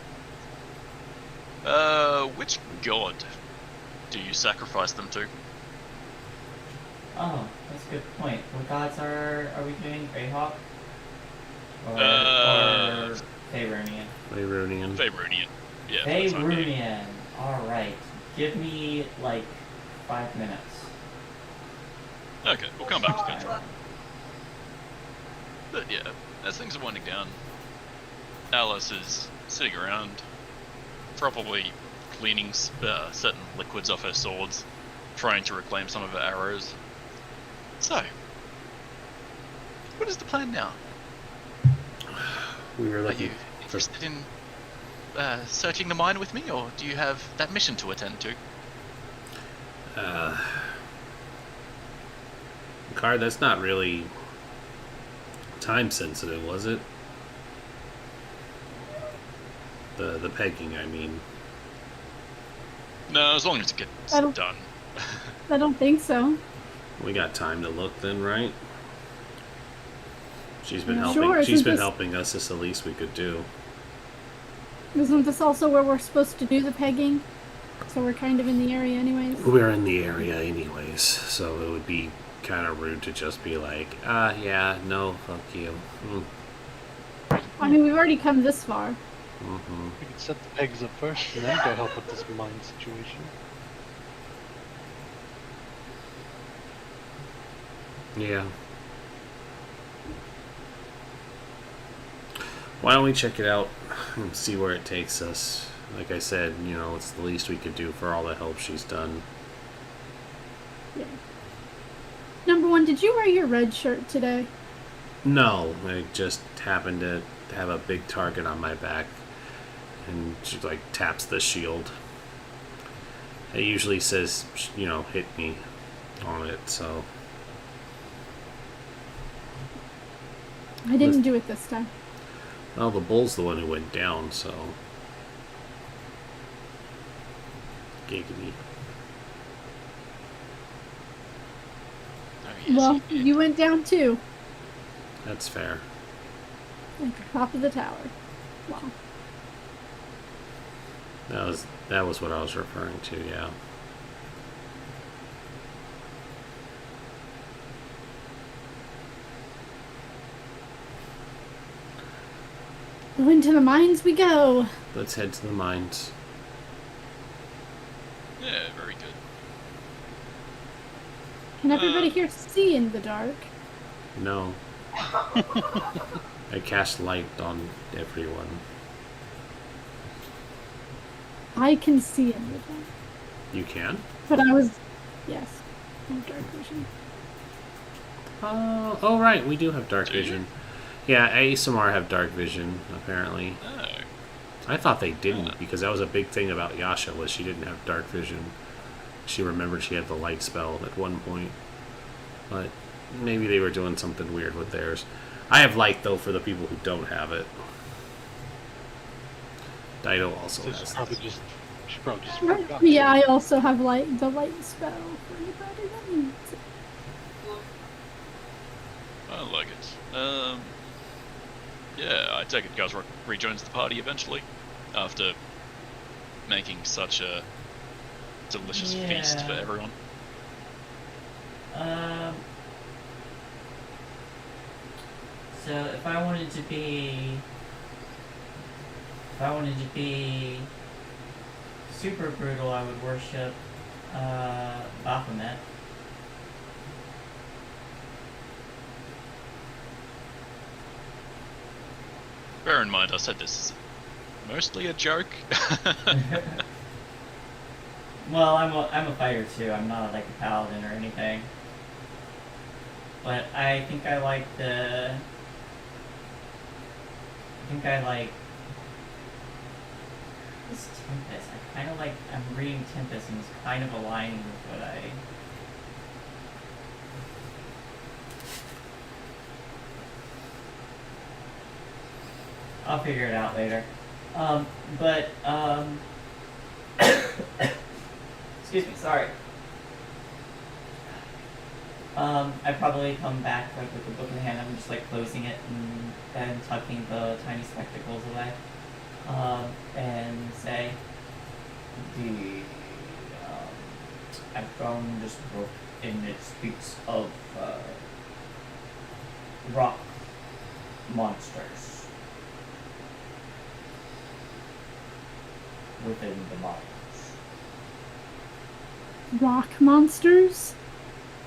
Which god do you sacrifice them to? Oh, that's a good point. What gods are we doing? Greyhawk? Or Faerunian? Faerunian. Faerunian. Yeah. for the time being. Faerunian. Alright. Give me, like, 5 minutes. Okay, we'll come back to Control. But yeah, as things are winding down, Alice is sitting around, probably cleaning certain liquids off her swords, trying to reclaim some of her arrows. So, what is the plan now? We were Are looking you for. interested in searching the mine with me, or do you have that mission to attend to? Card, that's not really time sensitive, was it? The pegging, I mean. No, as long as it gets I don't- done. I don't think so. We got time to look then, right? She's been Yeah, helping. sure, She's isn't been this- helping us. It's the least we could do. Isn't this also where we're supposed to do the pegging? So we're kind of in the area anyways. We're in the area anyways, so it would be kind of rude to just be like, yeah, no, fuck you. I mean, we've already come this far. Mm-hmm. We could set the pegs up first and then go help with this mine situation. Yeah. Why don't we check it out and see where it takes us? Like I said, it's the least we could do for all the help she's done. Yeah. Number 1, did you wear your red shirt today? No, I just happened to have a big target on my back, and she taps the shield. It usually says, hit me on it, so. I didn't do it this time. Well, the bull's the one who went down, so. Giggity. Oh, yes, Well, you did. you went down too. That's fair. At the top of the tower. Wow. That was what I was referring to, yeah. Into the mines we go. Let's head to the mines. Yeah, very good. Can everybody here see in the dark? No. I cast light on everyone. I can see in the dark. You can? But I was... Yes. I have dark vision. Oh, right, we do have dark Do you? vision. Yeah, ASMR have dark vision, apparently. Oh, I thought they didn't, because that was a big thing about Yasha, was she didn't have dark vision. She remembered she had the light spell at one point. But maybe they were doing something weird with theirs. I have light, though, for the people who don't have it. Dido also So has she's it. probably just Right. forgot. Yeah, I also have the light spell for anybody that needs it. I like it. Yeah, I take it Guzrock rejoins the party eventually, after making such a delicious feast for Yeah. everyone. So if I wanted to be super brutal, I would worship Baphomet. Bear in mind, I said this is mostly a joke. Well, I'm a fighter too. I'm not like a paladin or anything. But I think I like this Tempest. I'm reading Tempest and it's kind of aligning with what I'll figure it out later. Excuse me, sorry. I probably come back like with the book in hand. I'm just like closing it and tucking the tiny spectacles away, and say, I found this book and it speaks of rock monsters within the mines. Rock monsters?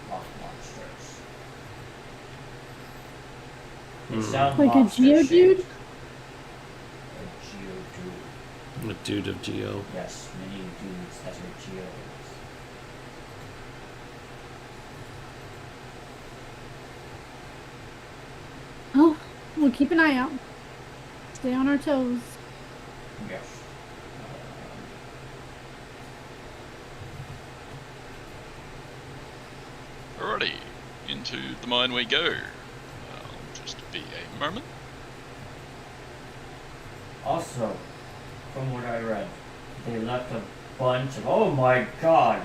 Rock monsters. Hmm. It sounds Like a Geodude? A Geodude. A dude of Geo. Yes, many dudes that are Geodes. Oh, we'll keep an eye out. Stay on our toes. Yes. Alrighty, into the mine we go. Just be a moment. Also, from what I read, they left a bunch of. Oh my god!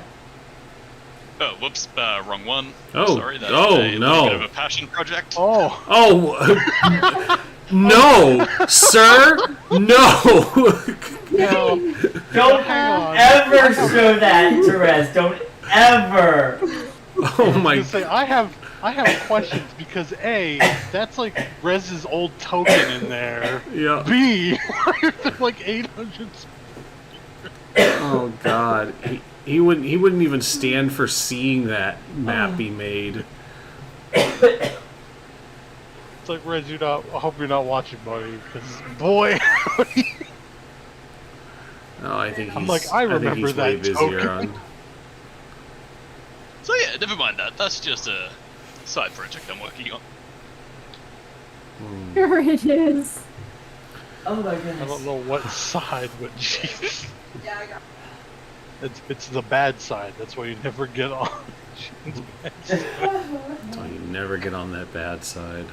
Oh, whoops, wrong one. Oh, Sorry, that's oh, a no. little bit of a passion project. Oh, Oh, no, sir, no. no. Don't Hang on. ever show that, Therese. Don't ever! Oh my. I was gonna say, I have questions because A, that's like Rez's old token in there. Yeah. B, like 800. Oh God. He wouldn't even stand for seeing that map be made. It's like Rez, I hope you're not watching, buddy, because boy, Oh, I think he's. I'm like, I remember think he's way that busier token. on. So yeah, never mind that. That's just a side project I'm working on. Sure it is. Oh my I goodness. don't know what side, but jeez, Yeah, I got it's the bad side. That's why you never get on. Shane's bad side. So you never get on that bad side.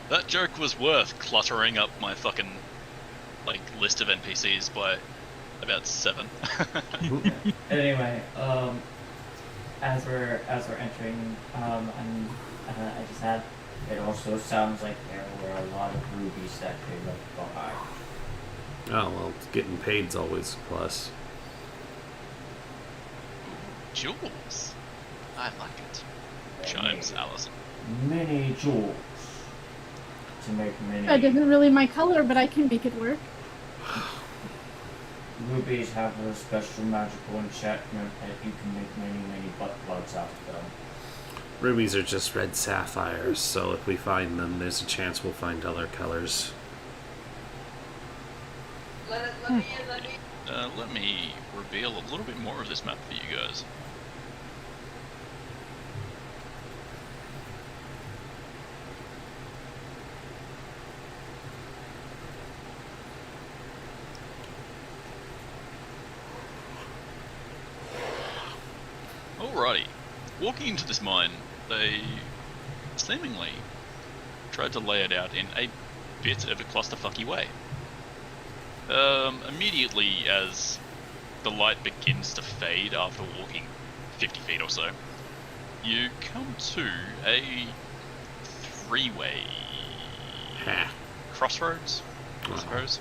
That joke was worth cluttering up my fucking list of NPCs by about 7. Anyway, as we're entering, I just had. It also sounds like there were a lot of rubies that they left behind. Oh well, getting paid's always a plus. Jewels. I like it. Chimes Allison. Many jewels to make many. That isn't really my color, but I can make it work. Rubies have a special magical enchantment that you can make many butt plugs out of them. Rubies are just red sapphires, so if we find them, there's a chance we'll find other colors. let me reveal a little bit more of this map for you guys. Alrighty. Walking into this mine, they seemingly tried to lay it out in a bit of a clusterfucky way. Immediately as the light begins to fade after walking 50 feet or so, you come to a three-way Ha. crossroads, I suppose.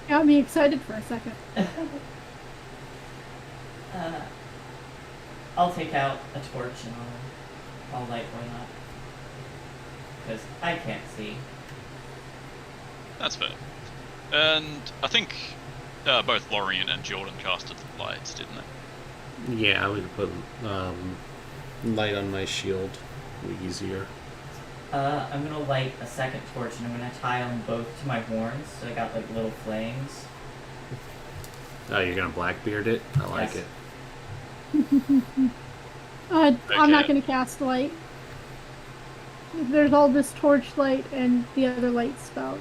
Got me excited for a second. I'll take out a torch and I'll light one up. Because I can't see. That's fair. And I think both Lorien and Jordan casted lights, didn't they? Yeah, I would put light on my shield. It'd be easier. I'm gonna light a second torch and I'm gonna tie them both to my horns so I got like little flames. Oh, you're gonna Blackbeard it? I like Yes. it. I'm not going to cast light. There's all this torchlight and the other light spells.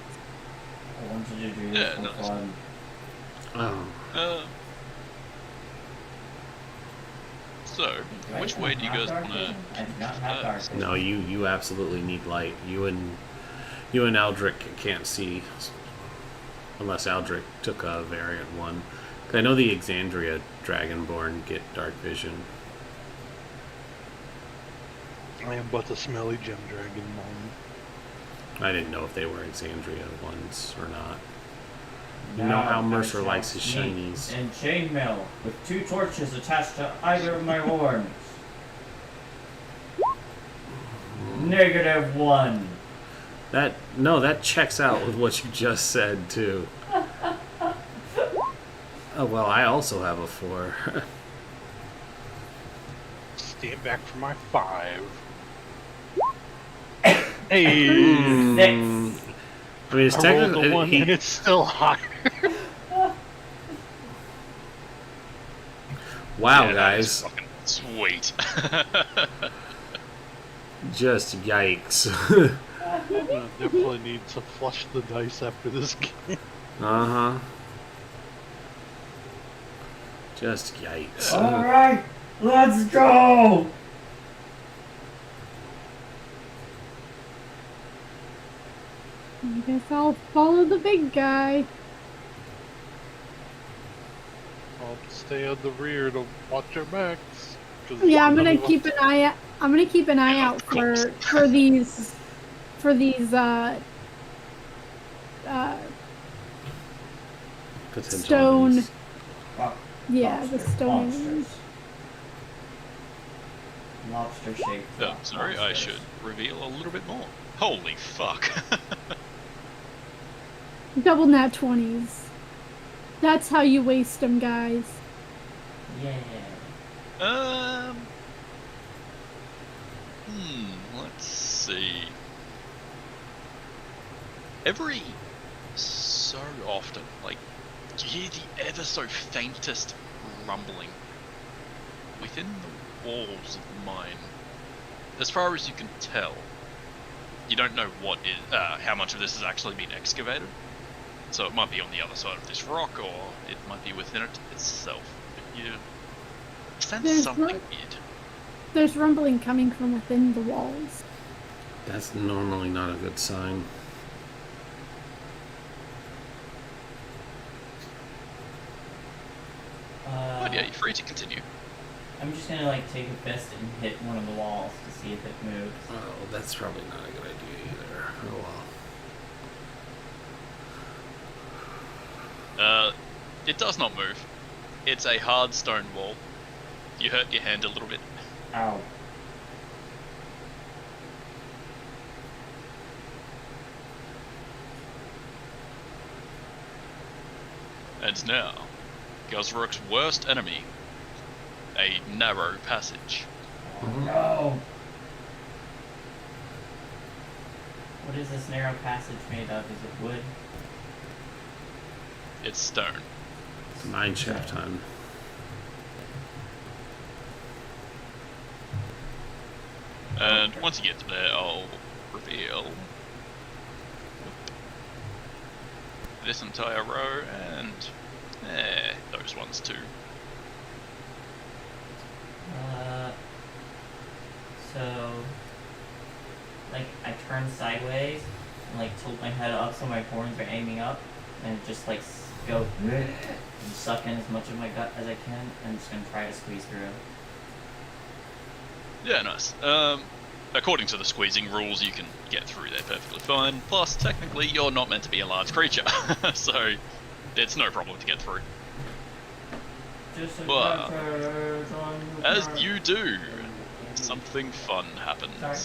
I wanted to do Yeah, this no, for that's fun. Oh. So, Do I which even way do you have guys dark want to? vision? I do not have dark vision. No, you absolutely need light. You and Aldrich can't see unless Aldrich took a variant one. 'Cause I know the Exandria Dragonborn get dark vision. I am but a smelly gem dragon mon. I didn't know if they were Exandria ones or not. You know Now how I Mercer shall likes his sneak shinies. in chainmail with 2 torches attached to either of my horns. -1. That checks out with what you just said too. Oh well, I also have a 4. Stand back for my 5. Hey! Mm. 6. I mean, it's I rolled technically a 1 and it's still higher. wow, Yeah, that is guys, fucking sweet. just yikes. I'm gonna definitely need to flush the dice after this game. Uh-huh. Just yikes. Alright, let's go! I guess I'll follow the big guy. I'll stay at the rear to watch your backs. 'cause Yeah, I'm gonna otherwise- keep an eye. I'm gonna keep an eye out for these Potential stone. enemies. Yeah, the stone. Monsters. Lobster shaped. Oh, sorry, I should reveal a little bit more. Holy fuck. Double nat 20s. That's how you waste them, guys. Yeah. Let's see. Every so often, like, you hear the ever so faintest rumbling within the walls of the mine. As far as you can tell, you don't know what is, how much of this has actually been excavated. So it might be on the other side of this rock, or it might be within it itself. But you sense There's something ru- weird. There's rumbling coming from within the walls. That's normally not a good sign. But yeah, you're free to continue. I'm just gonna like take a fist and hit one of the walls to see if it moves. Oh, that's probably not a good idea either. Oh well. It does not move. It's a hard stone wall. You hurt your hand a little bit. Ow. And now, Guzruk's worst enemy, a narrow passage. Oh no! What is this narrow passage made of? Is it wood? It's stone. Mine shaft time. And once you get to there, I'll reveal this entire row and those ones too. So, like, I turn sideways and like tilt my head up so my horns are aiming up, and just like go and suck in as much of my gut as I can. I'm just gonna try to squeeze through. Yeah, nice. according to the squeezing rules, you can get through there perfectly fine. Plus, technically, you're not meant to be a large creature, so it's no problem to get through. Just But as you do, something fun happens. Sorry.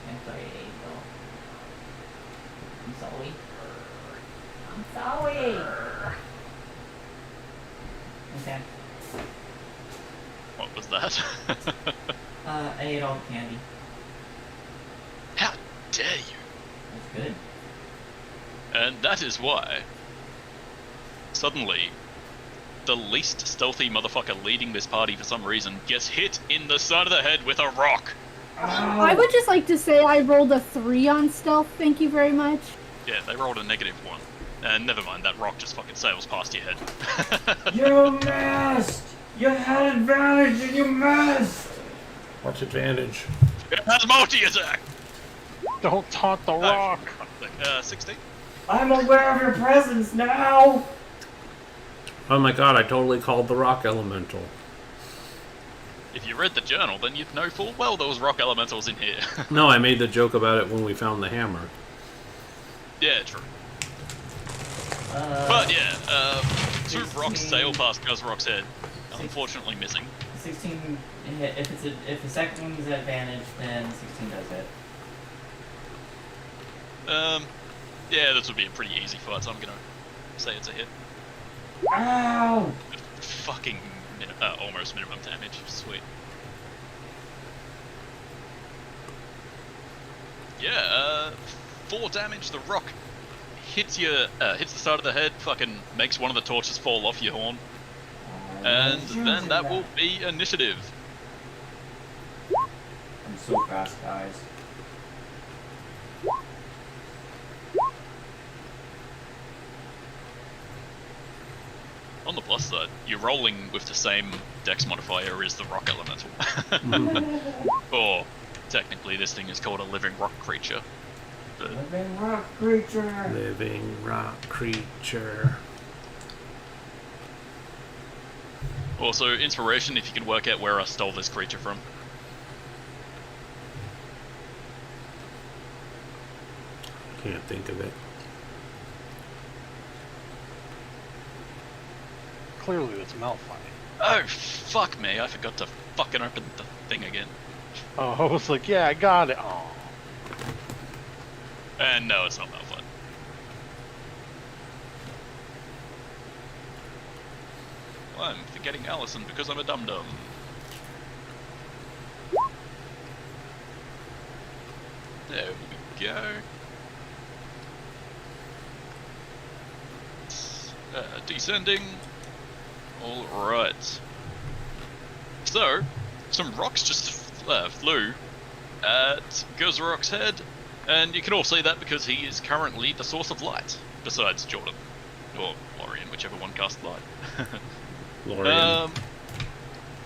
I'm sorry, Angel. I'm sorry. I'm sorry. Okay. What was that? I ate all the candy. How dare you? That's good. And that is why, suddenly, the least stealthy motherfucker leading this party for some reason gets hit in the side of the head with a rock. I would just like to say I rolled a 3 on stealth, thank you very much. Yeah, they rolled a -1. And never mind, that rock just fucking sails past your head. You missed! You had advantage and you missed! What's advantage? It has multi-attack! Don't taunt the rock. 16? I'm aware of your presence now! Oh my god, I totally called the rock elemental. If you read the journal, then you'd know full well there was rock elementals in here. No, I made the joke about it when we found the hammer. Yeah, true. But yeah, 2 rocks sail past Guzrock's head, unfortunately missing. 16 hit. If the second one is at advantage, then 16 does hit. Yeah, this would be a pretty easy fight, so I'm gonna say it's a hit. Ow! Fucking almost minimum damage. Sweet. Yeah, 4 damage. The rock hits the side of the head, fucking makes one of the torches fall off your horn, and then that will be initiative. I'm so fast, guys. On the plus side, you're rolling with the same dex modifier as the rock elemental. Or, technically, this thing is called a living rock creature. But Living rock creature! Living rock creature. also, inspiration if you can work out where I stole this creature from. Can't think of it. Clearly, it's Malphite. Oh, fuck me, I forgot to fucking open the thing again. Oh, I was like, yeah, I got it. Oh. And no, it's not Malphite. I'm forgetting Allison because I'm a dum-dum. There we go. Descending. Alright. So, some rocks just flew at Guzrock's head, and you can all see that because he is currently the source of light, besides Jordan. Or Lorian, whichever one cast light. Lorian.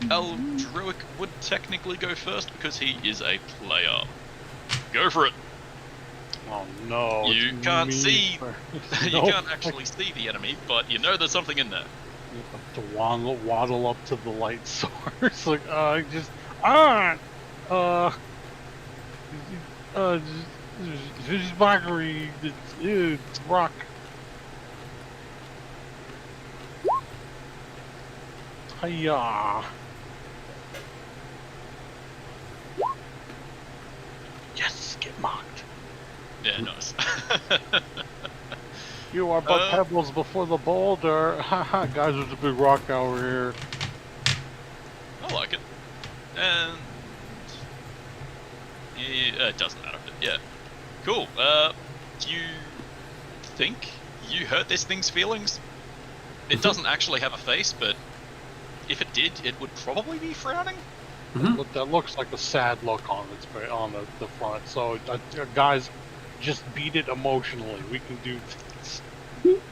Eldruic would technically go first because he is a player. Go for it. Oh no! You it's can't me see. first. You Nope. can't actually see the enemy, but you know there's something in there. You have to waddle up to the light source. Like, this is mockery. It's rock. Hiya. Yes, get mocked. Yeah, nice. You are but pebbles before the boulder. Haha, guys, there's a big rock over here. I like it. And yeah, it doesn't matter. But yeah, cool. Do you think you hurt this thing's feelings? It doesn't actually have a face, but if it did, it would probably be frowning. That looks like a sad look on the front. So, guys, just beat it emotionally. We can do this.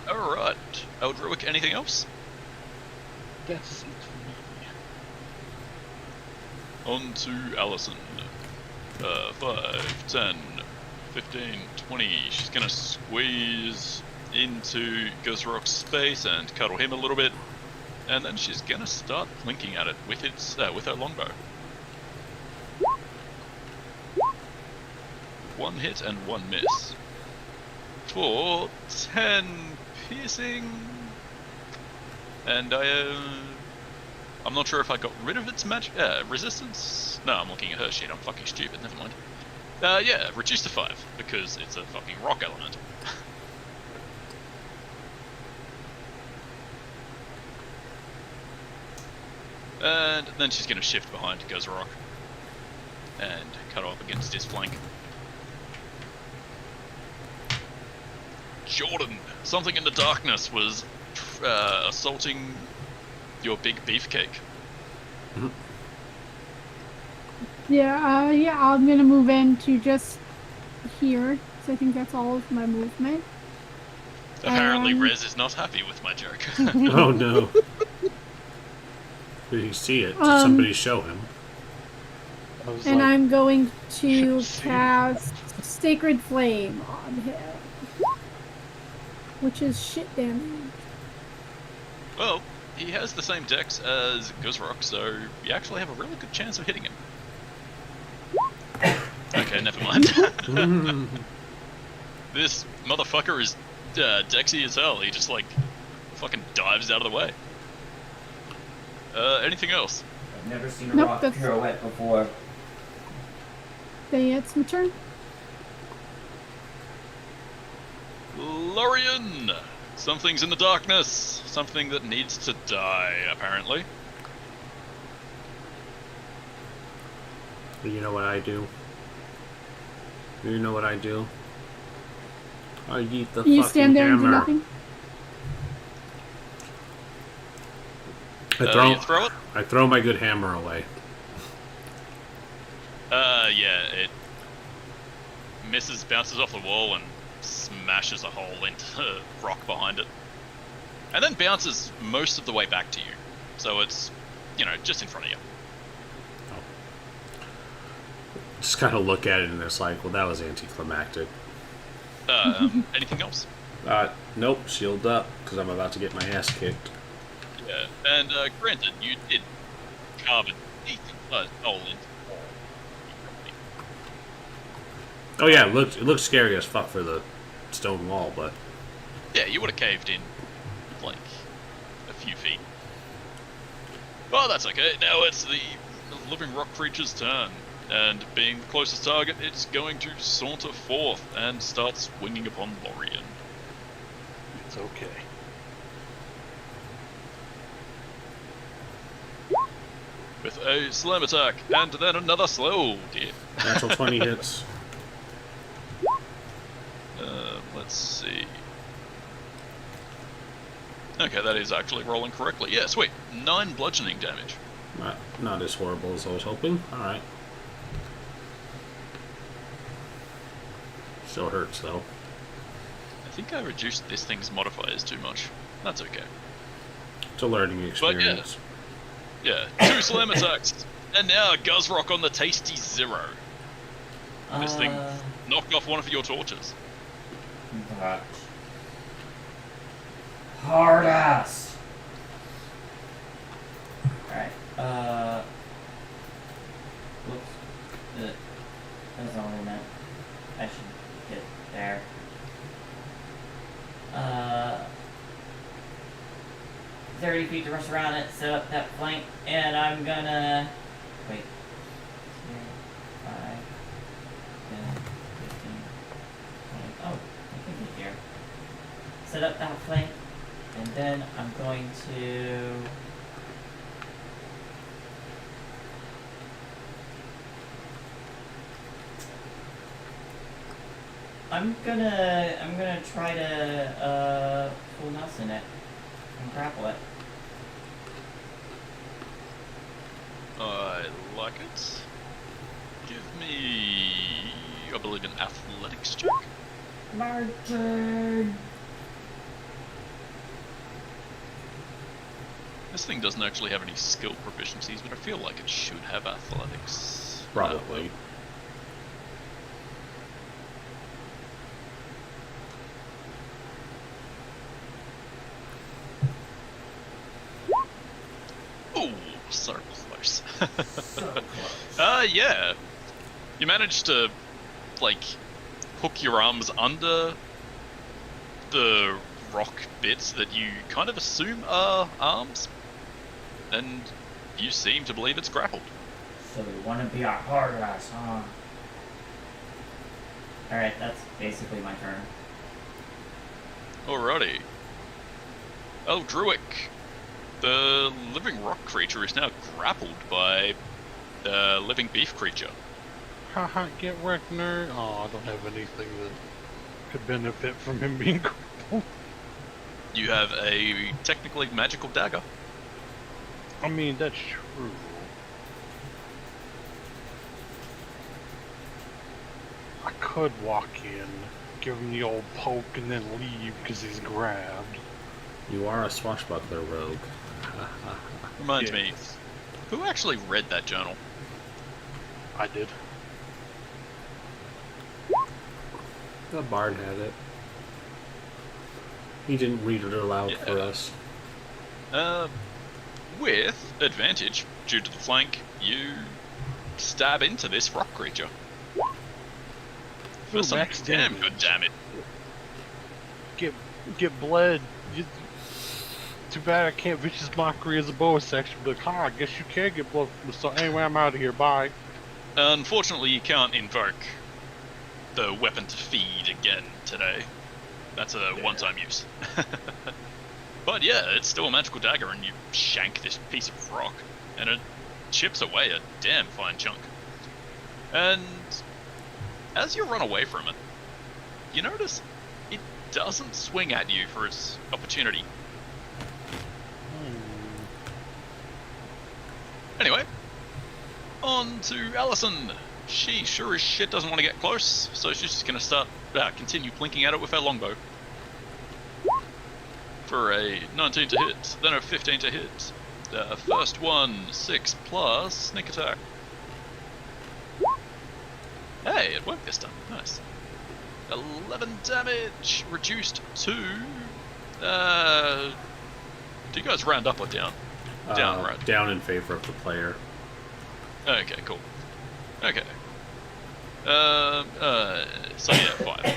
Alright. Eldruic, anything else? That's it for me. On to Allison. 5, 10, 15, 20. She's gonna squeeze into Guzrock's space and cuddle him a little bit. And then she's gonna start blinking at it with its with her longbow. 1 hit and 1 miss. For 10 piercing. And I'm not sure if I got rid of its resistance. No, I'm looking at her shit. I'm fucking stupid. Never mind. Yeah, reduced to 5 because it's a fucking rock element. And then she's going to shift behind Guzrock and cut off against his flank. Jordan, something in the darkness was assaulting your big beefcake. Yeah, I'm gonna move into just here, so I think that's all of my movement. Apparently Rez is not happy with my joke. Oh no. Did he see it? Did somebody show him? And I'm going to cast Sacred Flame on him, which is shit damage. Well, he has the same dex as Guzrock, so you actually have a really good chance of hitting him. Okay, never mind. This motherfucker is dexy as hell. He just like fucking dives out of the way. Anything else? I've never seen a rock pirouette before. Then it's my turn. Lorian! Something's in the darkness. Something that needs to die, apparently. You know what I do? You know what I do? I eat the You fucking stand there and do hammer. nothing? You throw it? I throw my good hammer away. Yeah, it misses, bounces off the wall, and smashes a hole into the rock behind it. And then bounces most of the way back to you. So it's, you know, just in front of you. Just kind of look at it and it's like, well, that was anticlimactic. Anything else? Nope, shield up, because I'm about to get my ass kicked. Yeah, and granted, you did carve a decent hole into the wall. Oh yeah, it looked scary as fuck for the stone wall, but... Yeah, you would have caved in, like, a few feet. Well, that's okay. Now it's the living rock creature's turn. And being the closest target, it's going to saunter forth and start swinging upon Lorian. It's okay. With a slam attack, and then another slow. Dear. Natural 20 hits. Let's see. Okay, that is actually rolling correctly. Yeah, sweet. 9 bludgeoning damage. Not as horrible as I was hoping. Alright. Still hurts, though. I think I reduced this thing's modifiers too much. That's okay. It's a learning But experience. yeah, 2 slam attacks. And now Guzrock on the tasty 0. This thing knocked off one of your torches. But hard ass. Alright, whoops. That's not what I meant. I should get there. 30 feet to rush around it, set up that flank, and I'm gonna wait. 2, 5, 10, 15, 20. Oh, I can get here. Set up that flank, and then I'm going to I'm gonna try to full Nelson it and grapple it. I like it. Give me, I believe, an athletics check. Martin. This thing doesn't actually have any skill proficiencies, but I feel like it should have athletics. Probably. Ooh, so close. So close. Yeah. You managed to, like, hook your arms under the rock bits that you kind of assume are arms, and you seem to believe it's grappled. So you want to be a hard ass, huh? Alright, that's basically my turn. Alrighty. Eldruic. The living rock creature is now grappled by the living beef creature. Haha, get wrecked, nerd. Oh, I don't have anything that could benefit from him being crippled. You have a technically magical dagger. I mean, that's true. I could walk in, give him the old poke, and then leave because he's grabbed. You are a swashbuckler rogue. Reminds me, Yes. who actually read that journal? I did. The bard had it. He didn't read it aloud for Yeah. us. With advantage, due to the flank, you stab into this rock creature. For Ooh, some max damn damage. good damage. Get bled. Too bad I can't Vicious Mockery as a bonus section, but I guess you can get blood from the start. Anyway, I'm out of here. Bye. Unfortunately, you can't invoke the weapon to feed again today. That's a one-time use. But yeah, it's still a magical dagger, and you shank this piece of rock, and it chips away a damn fine chunk. And as you run away from it, you notice it doesn't swing at you for its opportunity. Anyway, on to Allison. She sure as shit doesn't want to get close, so she's just going to continue blinking at it with her longbow. For a 19 to hit, then a 15 to hit. The first one, 6 plus sneak attack. Hey, it worked this time. Nice. 11 damage, reduced to... do you guys round up or down? Down, right? Down in favor of the player. Okay, cool. Okay. So yeah, 5.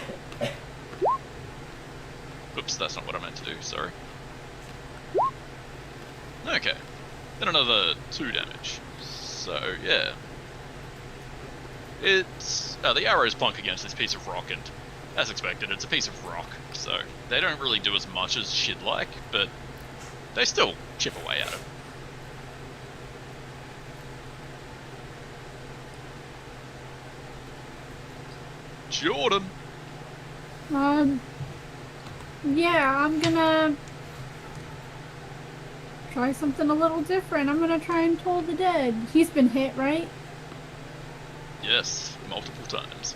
Oops, that's not what I meant to do, sorry. Okay. Then another 2 damage. So, yeah. It's... the arrows plunk against this piece of rock, and as expected, it's a piece of rock, so they don't really do as much as she'd like, but they still chip away at it. Jordan! Yeah, I'm gonna try something a little different. I'm gonna try and Toll the Dead. He's been hit, right? Yes, multiple times.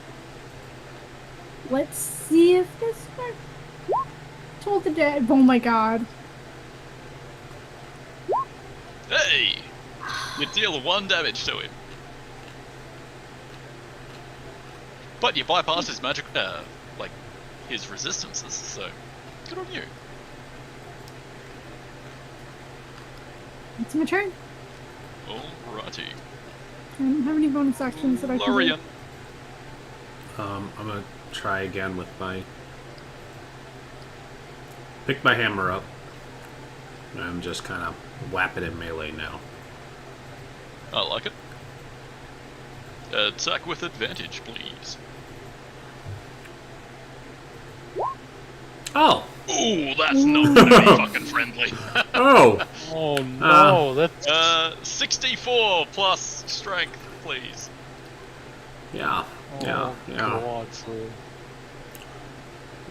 Let's see if this works. Toll the Dead. Oh my god. Hey! You deal 1 damage to him. But you bypass his magic, his resistances, so good on you. It's my turn. Alrighty. I don't have any bonus actions that I can do. Lorian. I'm gonna try again with my... Pick my hammer up. I'm just kind of whapping in melee now. I like it. Attack with advantage, please. Oh! Ooh, that's not gonna be fucking friendly. Oh! Oh no, that's 64 plus strength, please. Yeah. Yeah. Yeah. God, so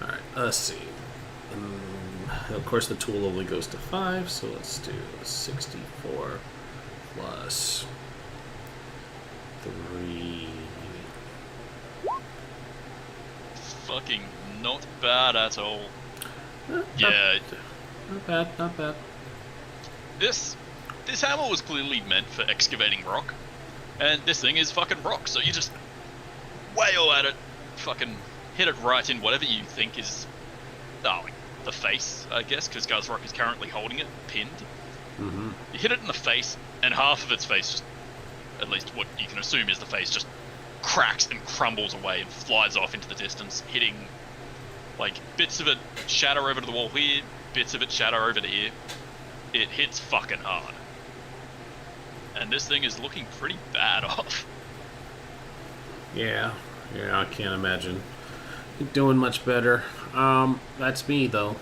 Alright, let's see. Of course, the tool only goes to 5, so let's do 64 plus 3. Fucking not bad at all. Not bad, not bad. This hammer was clearly meant for excavating rock, and this thing is fucking rock, so you just wail at it, fucking hit it right in whatever you think is, like the face, I guess, because Gazrock is currently holding it, pinned. Mm-hmm. You hit it in the face, and half of its face, just, at least what you can assume is the face, just cracks and crumbles away and flies off into the distance, hitting, like, bits of it shatter over to the wall here, bits of it shatter over to here. It hits fucking hard. And this thing is looking pretty bad off. Yeah, I can't imagine it doing much better. That's me, though.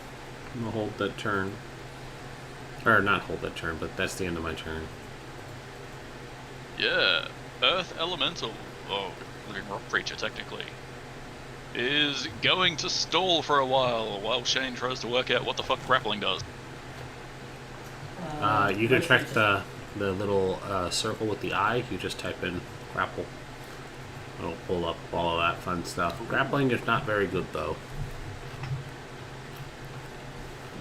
I'm gonna hold that turn. Or not hold that turn, but that's the end of my turn. Yeah, Earth Elemental, living rock creature technically, is going to stall for a while Shane tries to work out what the fuck grappling does. You can check the little circle with the eye. You just type in grapple. It'll pull up all of that fun stuff. Grappling is not very good, though.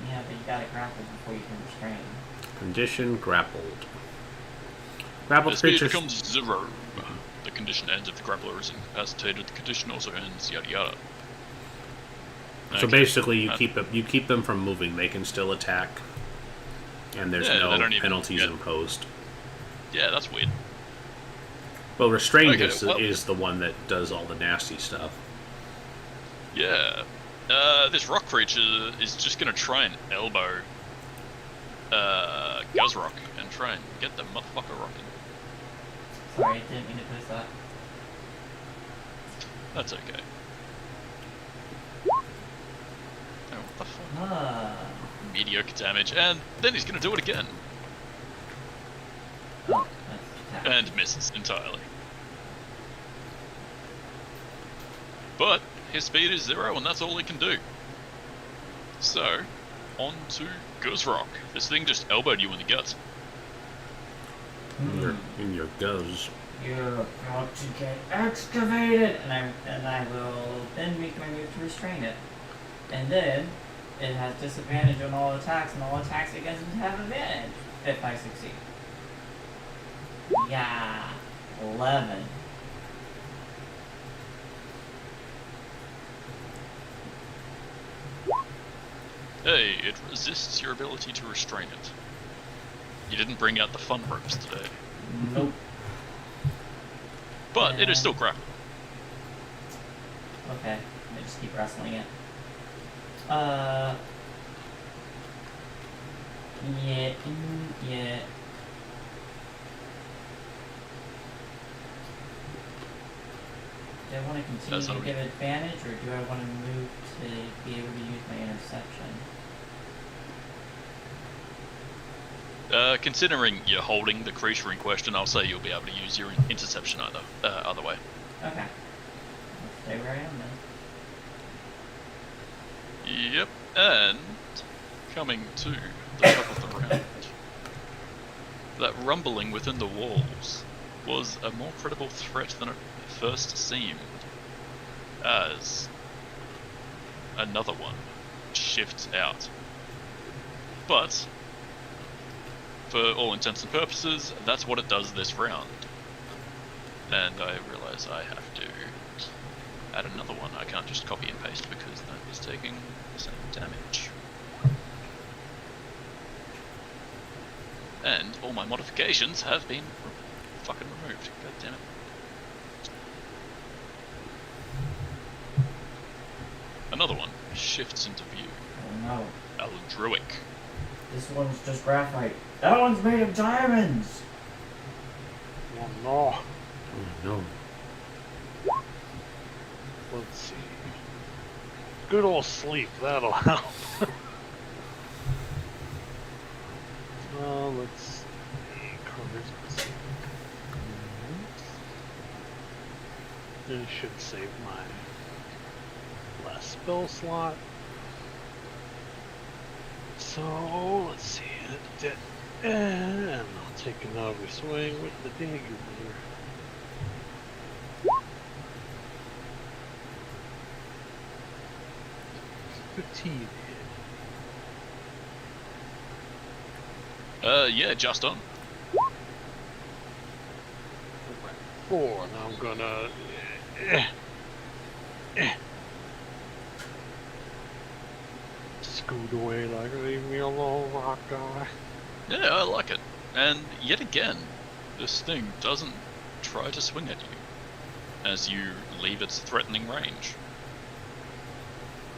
Yeah, but you gotta grapple before you can restrain. Condition grappled. Grappled The speed creatures. becomes 0. The condition ends if the grappler is incapacitated. The condition also ends, yada yada. So Okay. basically, you keep them from moving. They can still attack, and there's Yeah, no they don't even penalties get- imposed. Yeah, that's weird. Well, restrained Okay, is the one that does all the nasty stuff. Yeah. This rock creature is just gonna try and elbow Guzrock and try and get the motherfucker rocking. Sorry, didn't mean to push that. That's okay. Oh, what the fuck? Mediocre damage, and then he's gonna do it again. Oh, that's attack. And misses entirely. But his speed is 0 and that's all he can do. So, on to Guzrock. This thing just elbowed you in the guts. In your guzz. You're about to get excavated, and I will then make my move to restrain it, and then it has disadvantage on all attacks, and all attacks against it have advantage if I succeed. Yeah, 11. Hey, it resists your ability to restrain it. You didn't bring out the fun ropes today. Nope. But it is still grappled. Okay, I just keep wrestling it. Yeah. Do I want to continue to give advantage, or do I want to move to be able to use my interception? Considering you're holding the creature in question, I'll say you'll be able to use your interception either way. Okay. Let's stay where I am then. Yep, and coming to the top of the round, that rumbling within the walls was a more credible threat than it first seemed, as another one shifts out. But, for all intents and purposes, that's what it does this round. And I realize I have to add another one. I can't just copy and paste because that is taking the same damage. And all my modifications have been fucking removed. God damn it. Another one shifts into view. Oh no. Aldruic. This one's just graphite. That one's made of diamonds! Oh no. Oh, no. Let's see. Good old sleep, that'll help. Let's see. Cards. It should save my last spell slot. So, let's see. And I'll take another swing with the dagger. 15. Yeah, just on. 4. Now I'm gonna. Scoot away like leave me alone, rock guy. Yeah, I like it. And yet again, this thing doesn't try to swing at you. as you leave its threatening range.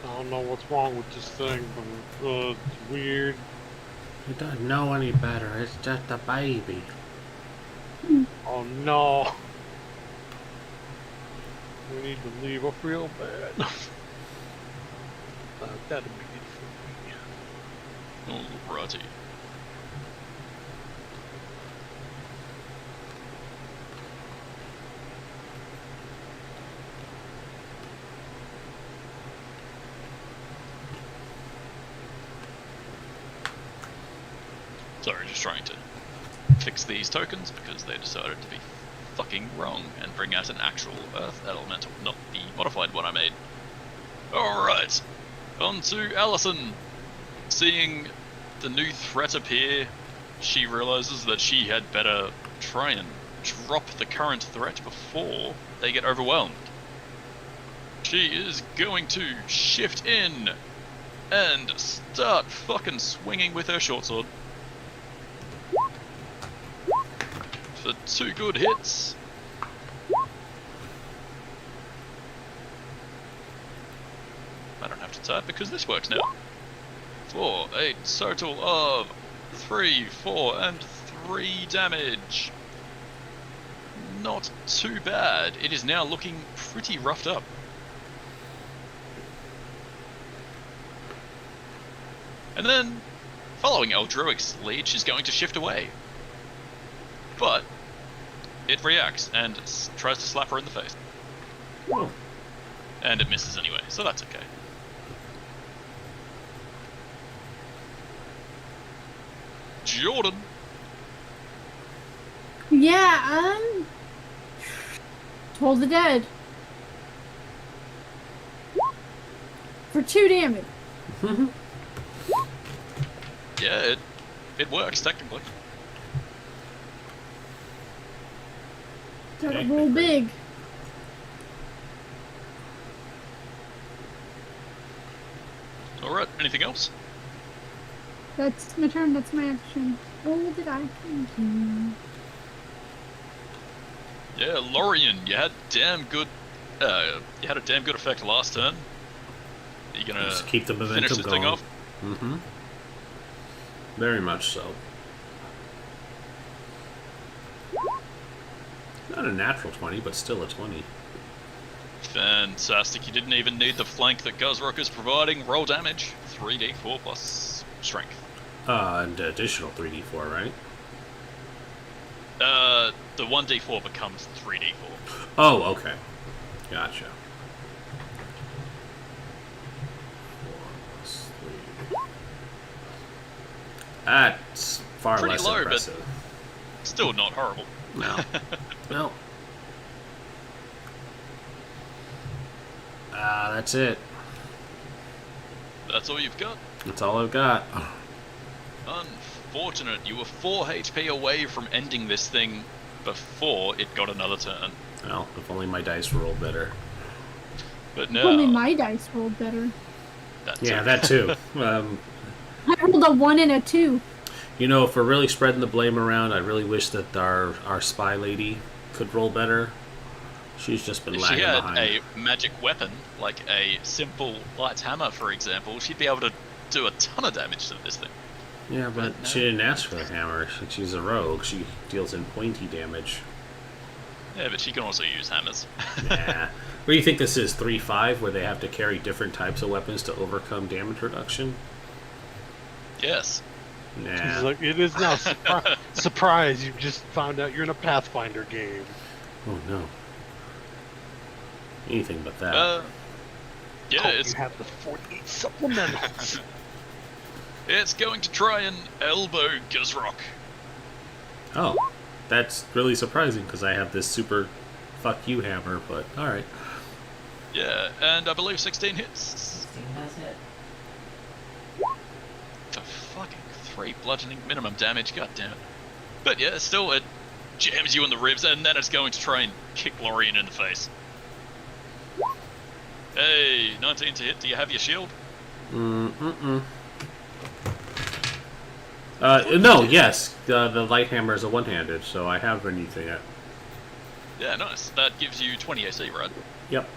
I don't know what's wrong with this thing, but it's weird. It doesn't know any better. It's just a baby. Oh no. We need to leave up real bad. That'd be good for me. Alrighty. Sorry, just trying to fix these tokens because they decided to be fucking wrong and bring out an actual Earth Elemental, not the modified one I made. Alright, on to Allison. Seeing the new threat appear, she realizes that she had better try and drop the current threat before they get overwhelmed. She is going to shift in and start fucking swinging with her short sword. For 2 good hits. I don't have to type because this works now. For a total of 3, 4, and 3 damage. Not too bad. It is now looking pretty roughed up. And then, following Eldroic's lead, she's going to shift away. But it reacts and tries to slap her in the face. Oh. And it misses anyway, so that's okay. Jordan. Yeah, Toll the Dead. For 2 damage. Yeah, it works technically. Gotta roll big. Alright, anything else? That's my turn, that's my action. Oh, did I? Yeah, Lorien, you had damn good. You had a damn good effect last turn. Are you gonna Just keep the momentum finish this going. thing off? Mm-hmm. Very much so. Not a natural 20, but still a 20. Fantastic. You didn't even need the flank that Guzrock is providing. Roll damage. 3d4 plus strength. And additional 3d4, right? The 1d4 becomes 3d4. Oh, okay. Gotcha. 4 plus 3. That's far Pretty less low, but- impressive. Still not horrible. No. No. That's it. That's all you've got. That's all I've got. Unfortunate. You were 4 HP away from ending this thing before it got another turn. Well, if only my dice rolled better. But Only no. my dice rolled better. Yeah, that too. I rolled a 1 and a 2. You know, if we're really spreading the blame around, I really wish that our spy lady could roll better. She's just been If lagging she had behind. a magic weapon, like a simple light hammer, for example, she'd be able to do a ton of damage to this thing. Yeah, but no. she didn't ask for the hammer. She's a rogue. She deals in pointy damage. Yeah, but she can also use hammers. Nah. What do you think this is, 3-5, where they have to carry different types of weapons to overcome damage reduction? Yes. Nah. He's like, it is now surprise! You just found out you're in a Pathfinder game. Oh no. Anything but that. Yeah, Oh, it's you have the 48 supplementals. it's going to try and elbow Guzrock. Oh, that's really surprising because I have this super fuck you hammer, but alright. Yeah, and I believe 16 hits. 16 has hit. For fucking 3 bludgeoning minimum damage, goddammit. But yeah, still, it jams you in the ribs, and then it's going to try and kick Lorien in the face. Hey, 19 to hit, do you have your shield? No, yes. The light hammer is a one-handed, so I have been using it. Yeah, nice. That gives you 20 AC, right? Yep.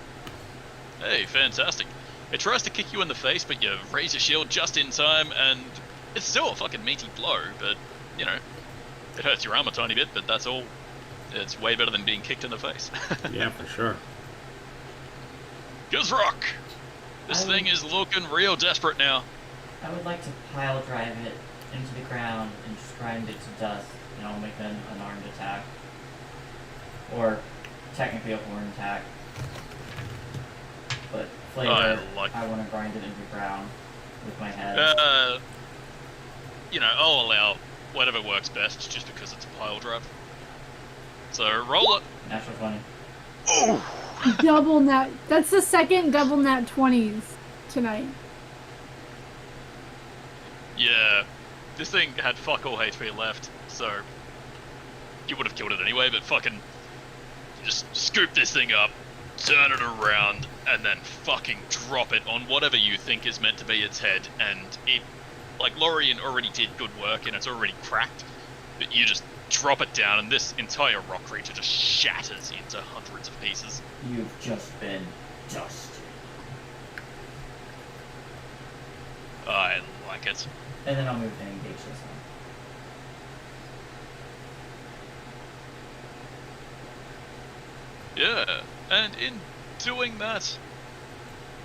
Hey, fantastic. It tries to kick you in the face, but you raise your shield just in time, and it's still a fucking meaty blow, but, you know, it hurts your arm a tiny bit, but that's all. It's way better than being kicked in the face. Yeah, for sure. Guzrock! This thing is looking real desperate now. I would like to pile drive it into the ground and just grind it to dust, and I'll make an unarmed attack. Or technically a horn attack. But flavor, I want to grind it into the ground with my head. You know, I'll allow whatever works best just because it's a pile drive. So roll it. Natural 20. Oh! Double nat. That's the second double nat 20s tonight. Yeah, this thing had fuck all HP left, so you would have killed it anyway, but fucking just scoop this thing up, turn it around, and then fucking drop it on whatever you think is meant to be its head, and it, like, Lorien already did good work and it's already cracked, but you just drop it down and this entire rock creature just shatters into hundreds of pieces. You've just been dusted. I like it. And then I'll move to engage this one. Yeah, and in doing that,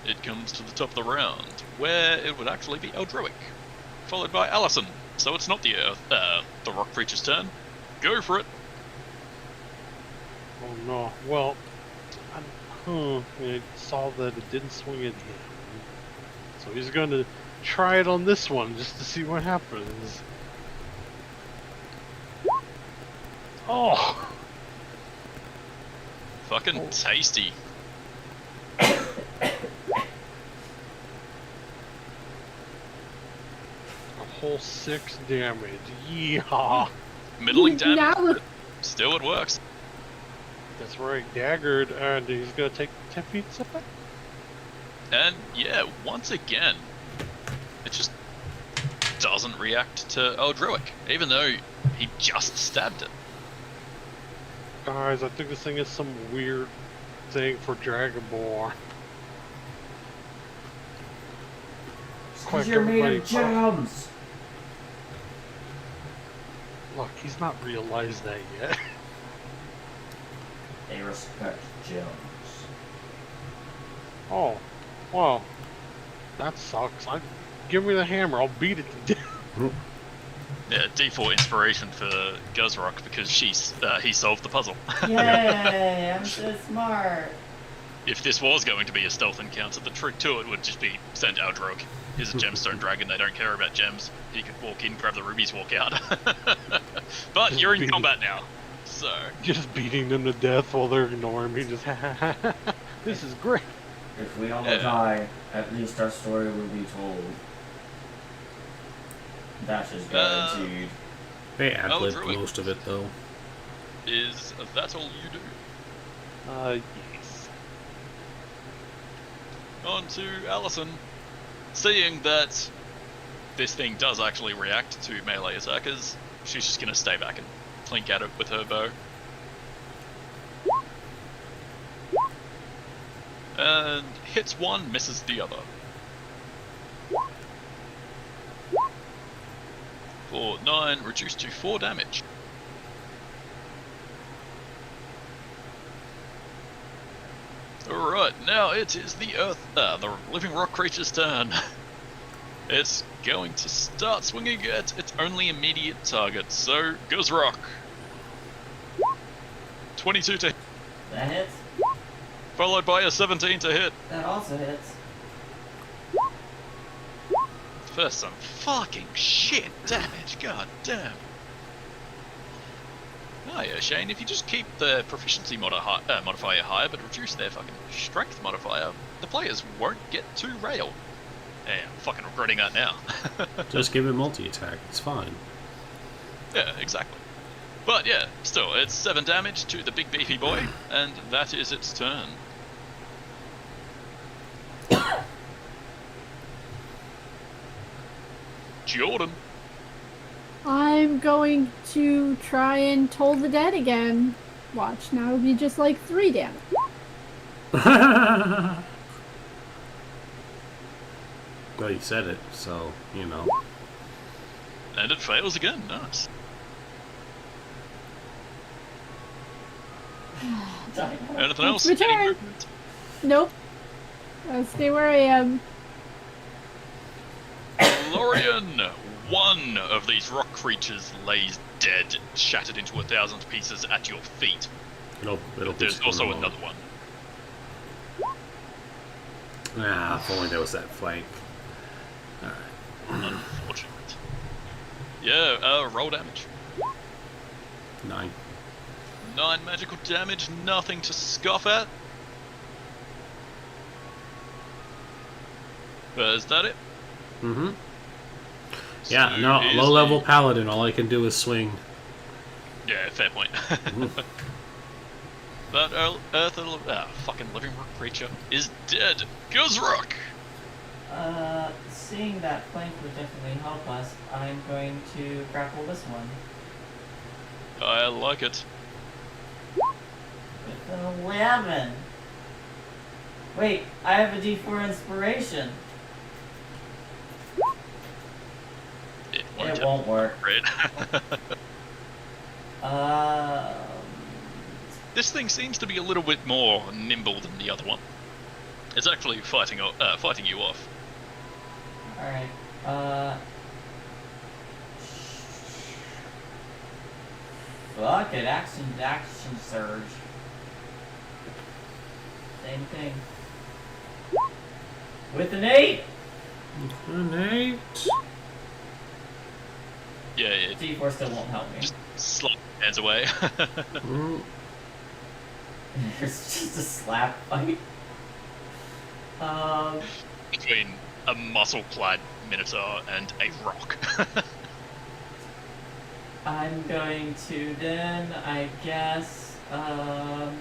it comes to the top of the round, where it would actually be Eldroic, followed by Allison. So it's not the rock creature's turn. Go for it. Oh no. Well, I saw that it didn't swing at him. So he's going to try it on this one just to see what happens. Oh! Fucking tasty. A whole 6 damage. Yeehaw! Middling damage. Now, Still it works. That's right, daggered, and he's gonna take 10 feet step. And yeah, once again, it just doesn't react to Eldroic, even though he just stabbed it. Guys, I think this thing is some weird thing for Dragonborn. Because you're made of gems! Look, he's not realized that yet. They respect gems. Oh, well, that sucks. Give me the hammer, I'll beat it to death. Yeah, default inspiration for Guzrock because he solved the puzzle. Yay, I'm so smart. If this was going to be a stealth encounter, the trick to it would just be send Eldroic. He's a gemstone dragon, they don't care about gems. He could walk in, grab the rubies, walk out. But Just you're in beat combat now, so... Just beating them to death while they're ignoring me, just this is great. If we all die, at least our story will be told. That's just guaranteed. They ad-libbed Eldroic. most of it, though. Is that all you do? Yes. On to Allison. Seeing that this thing does actually react to melee attackers, she's just gonna stay back and plink at it with her bow. And hits one, misses the other. For 9, reduced to 4 damage. Alright, now it is the living rock creature's turn. It's going to start swinging at its only immediate target, so Guzrock. 22 to hit, That hits. followed by a 17 to hit. That also hits. For some fucking shit damage, god damn. Oh yeah, Shane, if you just keep the proficiency modifier higher, but reduce their fucking strength modifier, the players won't get too railed. Yeah, I'm fucking regretting that now. Just give it multi-attack, it's fine. Yeah, exactly. But yeah, still, it's 7 damage to the big beefy boy, and that is its turn. Jordan. I'm going to try and toll the dead again. Watch, now it'll be just like 3 damage. Well, you said it, so, you know. And it fails again. Nice. Anything else? It's Any return. movement? Nope. I'll stay where I am. Lorian, one of these rock creatures lays dead, shattered into 1,000 pieces at your feet. It'll There's also another one. Ah, if only there was that flank. Alright. Unfortunate. Yeah, roll damage. 9. 9 magical damage, nothing to scoff at. Is that it? Mm-hmm. Yeah, So no, is low level the- paladin, all I can do is swing. Yeah, fair point. That fucking living rock creature is dead. Guzrock! Seeing that flank would definitely help us, I'm going to grapple this one. I like it. With an 11. Wait, I have a D4 inspiration. It It won't work. Great. Um, This thing seems to be a little bit more nimble than the other one. It's actually fighting you off. Alright, fuck it, action surge. Same thing. With an 8! An 8. Yeah, it D4 still won't help me. just slap hands away. Mm. It's just a slap fight. Between a muscle-clad minotaur and a rock. I'm going to then, I guess, I'm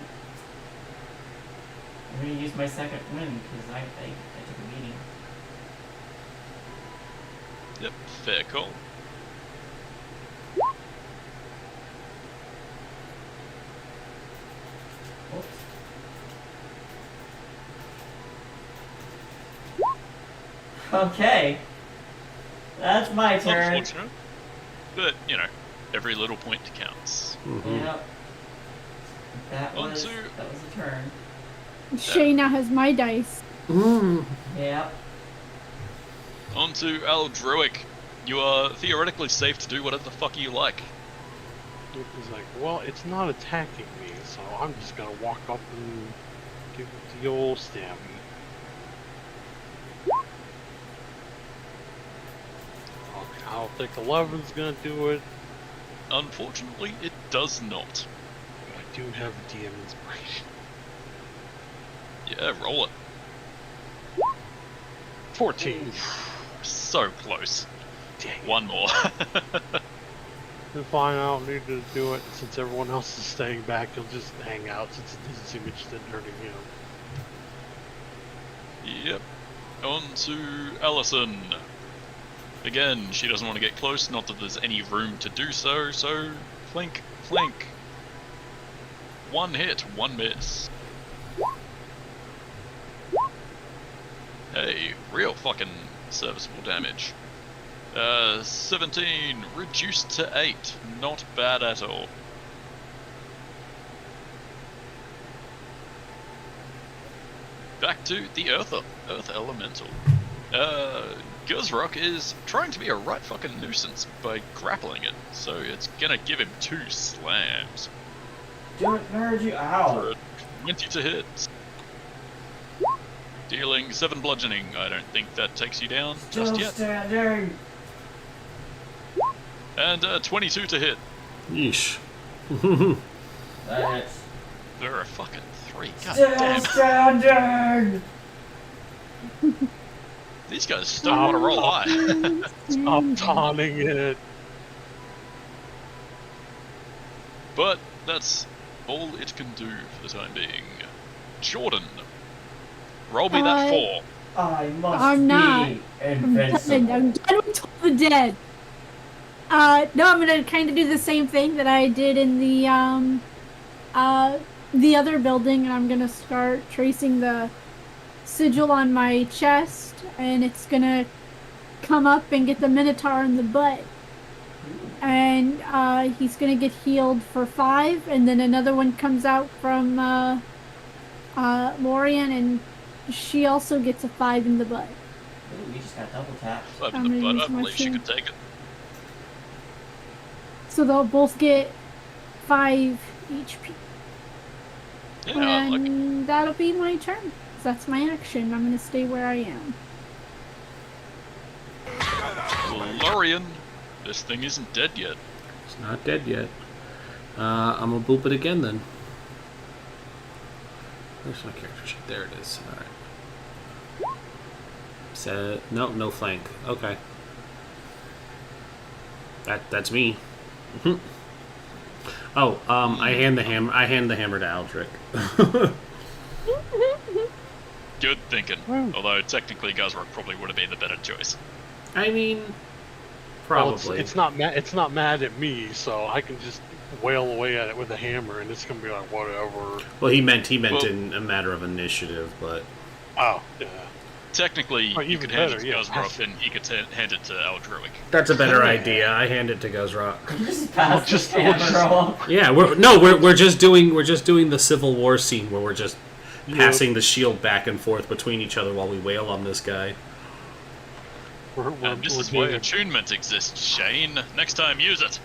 gonna use my second win because I took a beating. Yep, fair call. Oops. Okay. That's my turn. Unfortunate. But, you know, every little point counts. Mm-hmm. Yep. That On was to- a turn. Shay now has my dice. Mm. Yep. On to Aldruic. You are theoretically safe to do whatever the fuck you like. He's like, well, it's not attacking me, so I'm just gonna walk up and give it the old stabby. Okay, I don't think 11's gonna do it, Unfortunately, it does not. but I do have a DM inspiration. Yeah, roll it. 14. So close. Dang. One more. Then fine, I don't need to do it. Since everyone else is staying back, he'll just hang out since it doesn't seem interested in hurting him. Yep. On to Allison. Again, she doesn't want to get close, not that there's any room to do so, so flank, flank. One hit, one miss. Hey, real fucking serviceable damage. 17, reduced to 8. Not bad at all. Back to the Earth Elemental. Guzrock is trying to be a right fucking nuisance by grappling it, so it's gonna give him 2 slams. Do it, nerd you. For Ow. a 20 to hit. Dealing 7 bludgeoning. I don't think that takes you down just Still yet. standing. And 22 to hit. Yeesh. That's There are fucking 3. God still damn. standing. These guys just don't want to roll high. Stop taunting it. But that's all it can do for the time being. Jordan, roll me that 4. I must I'm not. be I'm done. invincible. I'm done with Toll the Dead. No, I'm gonna kind of do the same thing that I did in the the other building, and I'm gonna start tracing the sigil on my chest, and it's gonna come up and get the Minotaur in the butt. And he's gonna get healed for 5, and then another one comes out from Lorian, and she also gets a 5 in the butt. Ooh, we just got double tapped. Five in the butt, I believe she could take it. So they'll both get 5 HP. Yeah, I like it. And that'll be my turn. That's my action. I'm gonna stay where I am. Lorian, this thing isn't dead yet. It's not dead yet. I'm gonna boop it again then. Where's my character sheet? There it is. Alright. No flank. Okay. That's me. Oh, I hand the hammer to Aldrich. Good thinking. Although technically Guzrock probably would have been the better choice. I mean, Well, probably. it's not mad at me, so I can just wail away at it with a hammer, and it's gonna be like whatever. Well, he meant Well- in a matter of initiative, but Oh, yeah. Technically, Oh, you even could hand better, it to yeah. Guzrock and he could hand it to Aldruic. that's a better idea. I hand it to Guzrock. Just pass just- the hammer roll. Yeah, we're just doing the Civil War scene where we're just passing the shield back and forth between each other while we wail on this guy. And this we're is why doing attunement exists, Shane. Next time, use it.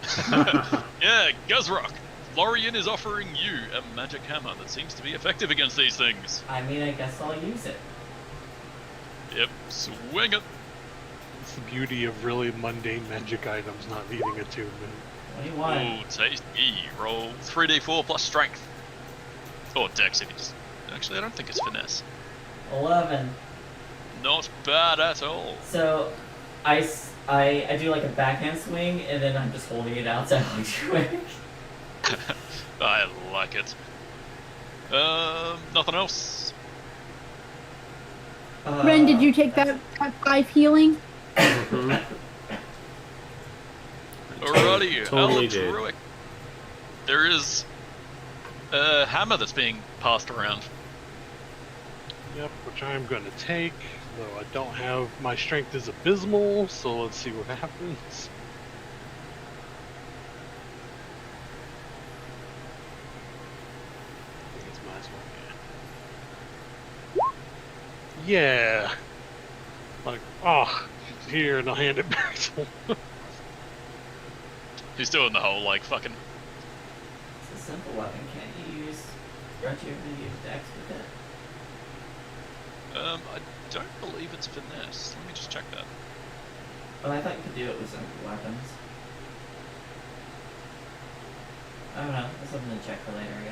Yeah, Guzrock. Lorian is offering you a magic hammer that seems to be effective against these things. I mean, I guess I'll use it. Yep, swing it. It's the beauty of really mundane magic items not needing attunement. 21. Ooh, tasty. Roll 3d4 plus strength. Or dex if you just... Actually, I don't think it's finesse. 11. Not bad at all. So, I do like a backhand swing, and then I'm just holding it out to Aldruic. I like it. Nothing else? Ren, did you take that 5 healing? Alrighty, Totally did. Aldruic. There is a hammer that's being passed around. Yep, which I'm gonna take, though I don't have, my strength is abysmal, so let's see what happens. I think it's might as well, yeah. Yeah! Like, oh, here, and I'll hand it back to him. He's doing the whole, like, fucking... It's a simple weapon. Can't you use stretch over to use dex with it? I don't believe it's finesse. Let me just check that. Oh, I thought you could do it with simple weapons. I don't know. That's something to check for later, I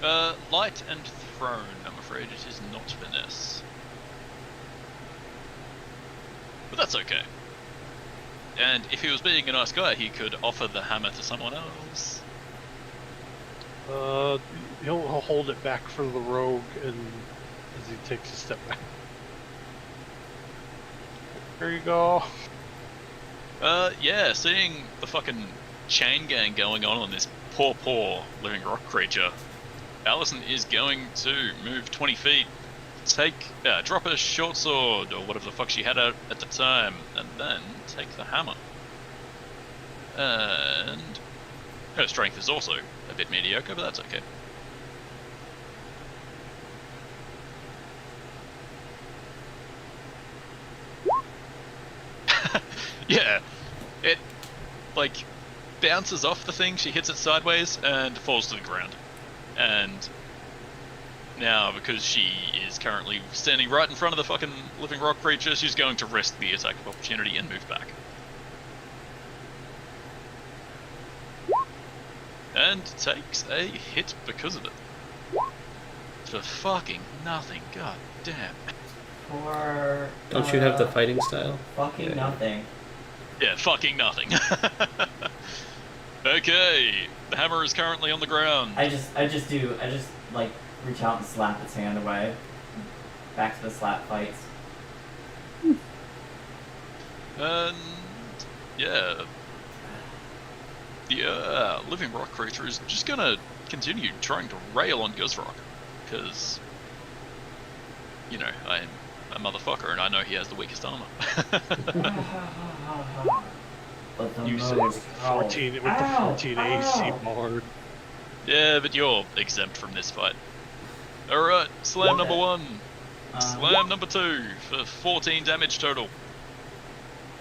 guess. Light and thrown. I'm afraid it is not finesse. But that's okay. And if he was being a nice guy, he could offer the hammer to someone else. He'll hold it back for the rogue, and as he takes a step back. There you go. Yeah, seeing the fucking chain gang going on this poor living rock creature, Allison is going to move 20 feet, drop her short sword, or whatever the fuck she had out at the time, and then take the hammer. And her strength is also a bit mediocre, but that's okay. Yeah, it, like, bounces off the thing, she hits it sideways, and falls to the ground. And now, because she is currently standing right in front of the fucking living rock creature, she's going to risk the attack of opportunity and move back. And takes a hit because of it. For fucking nothing, god damn. For Don't you have the fighting style? fucking Yeah. nothing. Yeah, fucking nothing. Okay, the hammer is currently on the ground. I just like reach out and slap its hand away. Back to the slap fights. And yeah, the living rock creature is just gonna continue trying to rail on Guzrock, because, you know, I'm a motherfucker and I know he has the weakest armor. But the You said most 14 with the 14 AC board. Yeah, but you're exempt from this fight. Alright, slam number 1, slam number 2 for 14 damage total.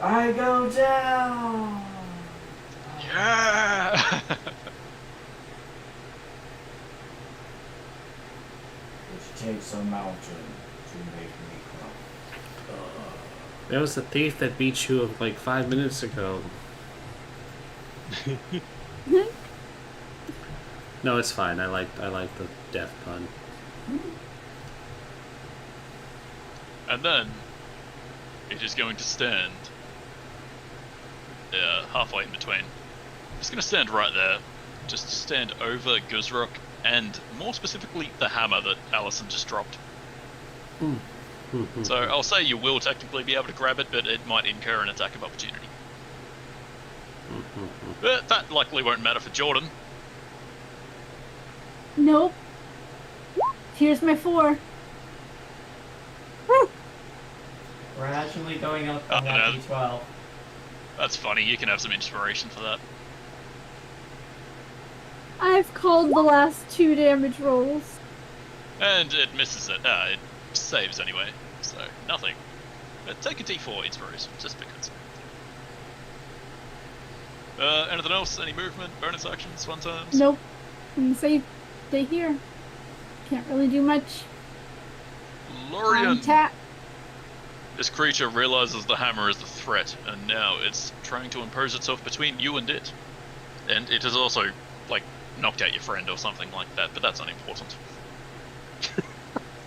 I go down. Yeah! Which takes a mountain to make me cry. That was the thief that beat you like 5 minutes ago. No, it's fine. I like the death pun. And then it is going to stand halfway in between. It's going to stand right there, just stand over Guzrock, and more specifically the hammer that Allison just dropped. So I'll say you will technically be able to grab it, but it might incur an attack of opportunity. But that likely won't matter for Jordan. Nope. Here's my 4. Gradually going up Oh, on that no. D12. That's funny, you can have some inspiration for that. I've called the last 2 damage rolls. And it misses it. It saves anyway, so nothing. But take a d4 inspiration, just because. Anything else? Any movement? Bonus actions? Fun times? Nope. I'm safe. Stay here. Can't really do much. Lorian! Tap. This creature realizes the hammer is the threat, and now it's trying to impose itself between you and it. And it has also, like, knocked out your friend or something like that, but that's unimportant.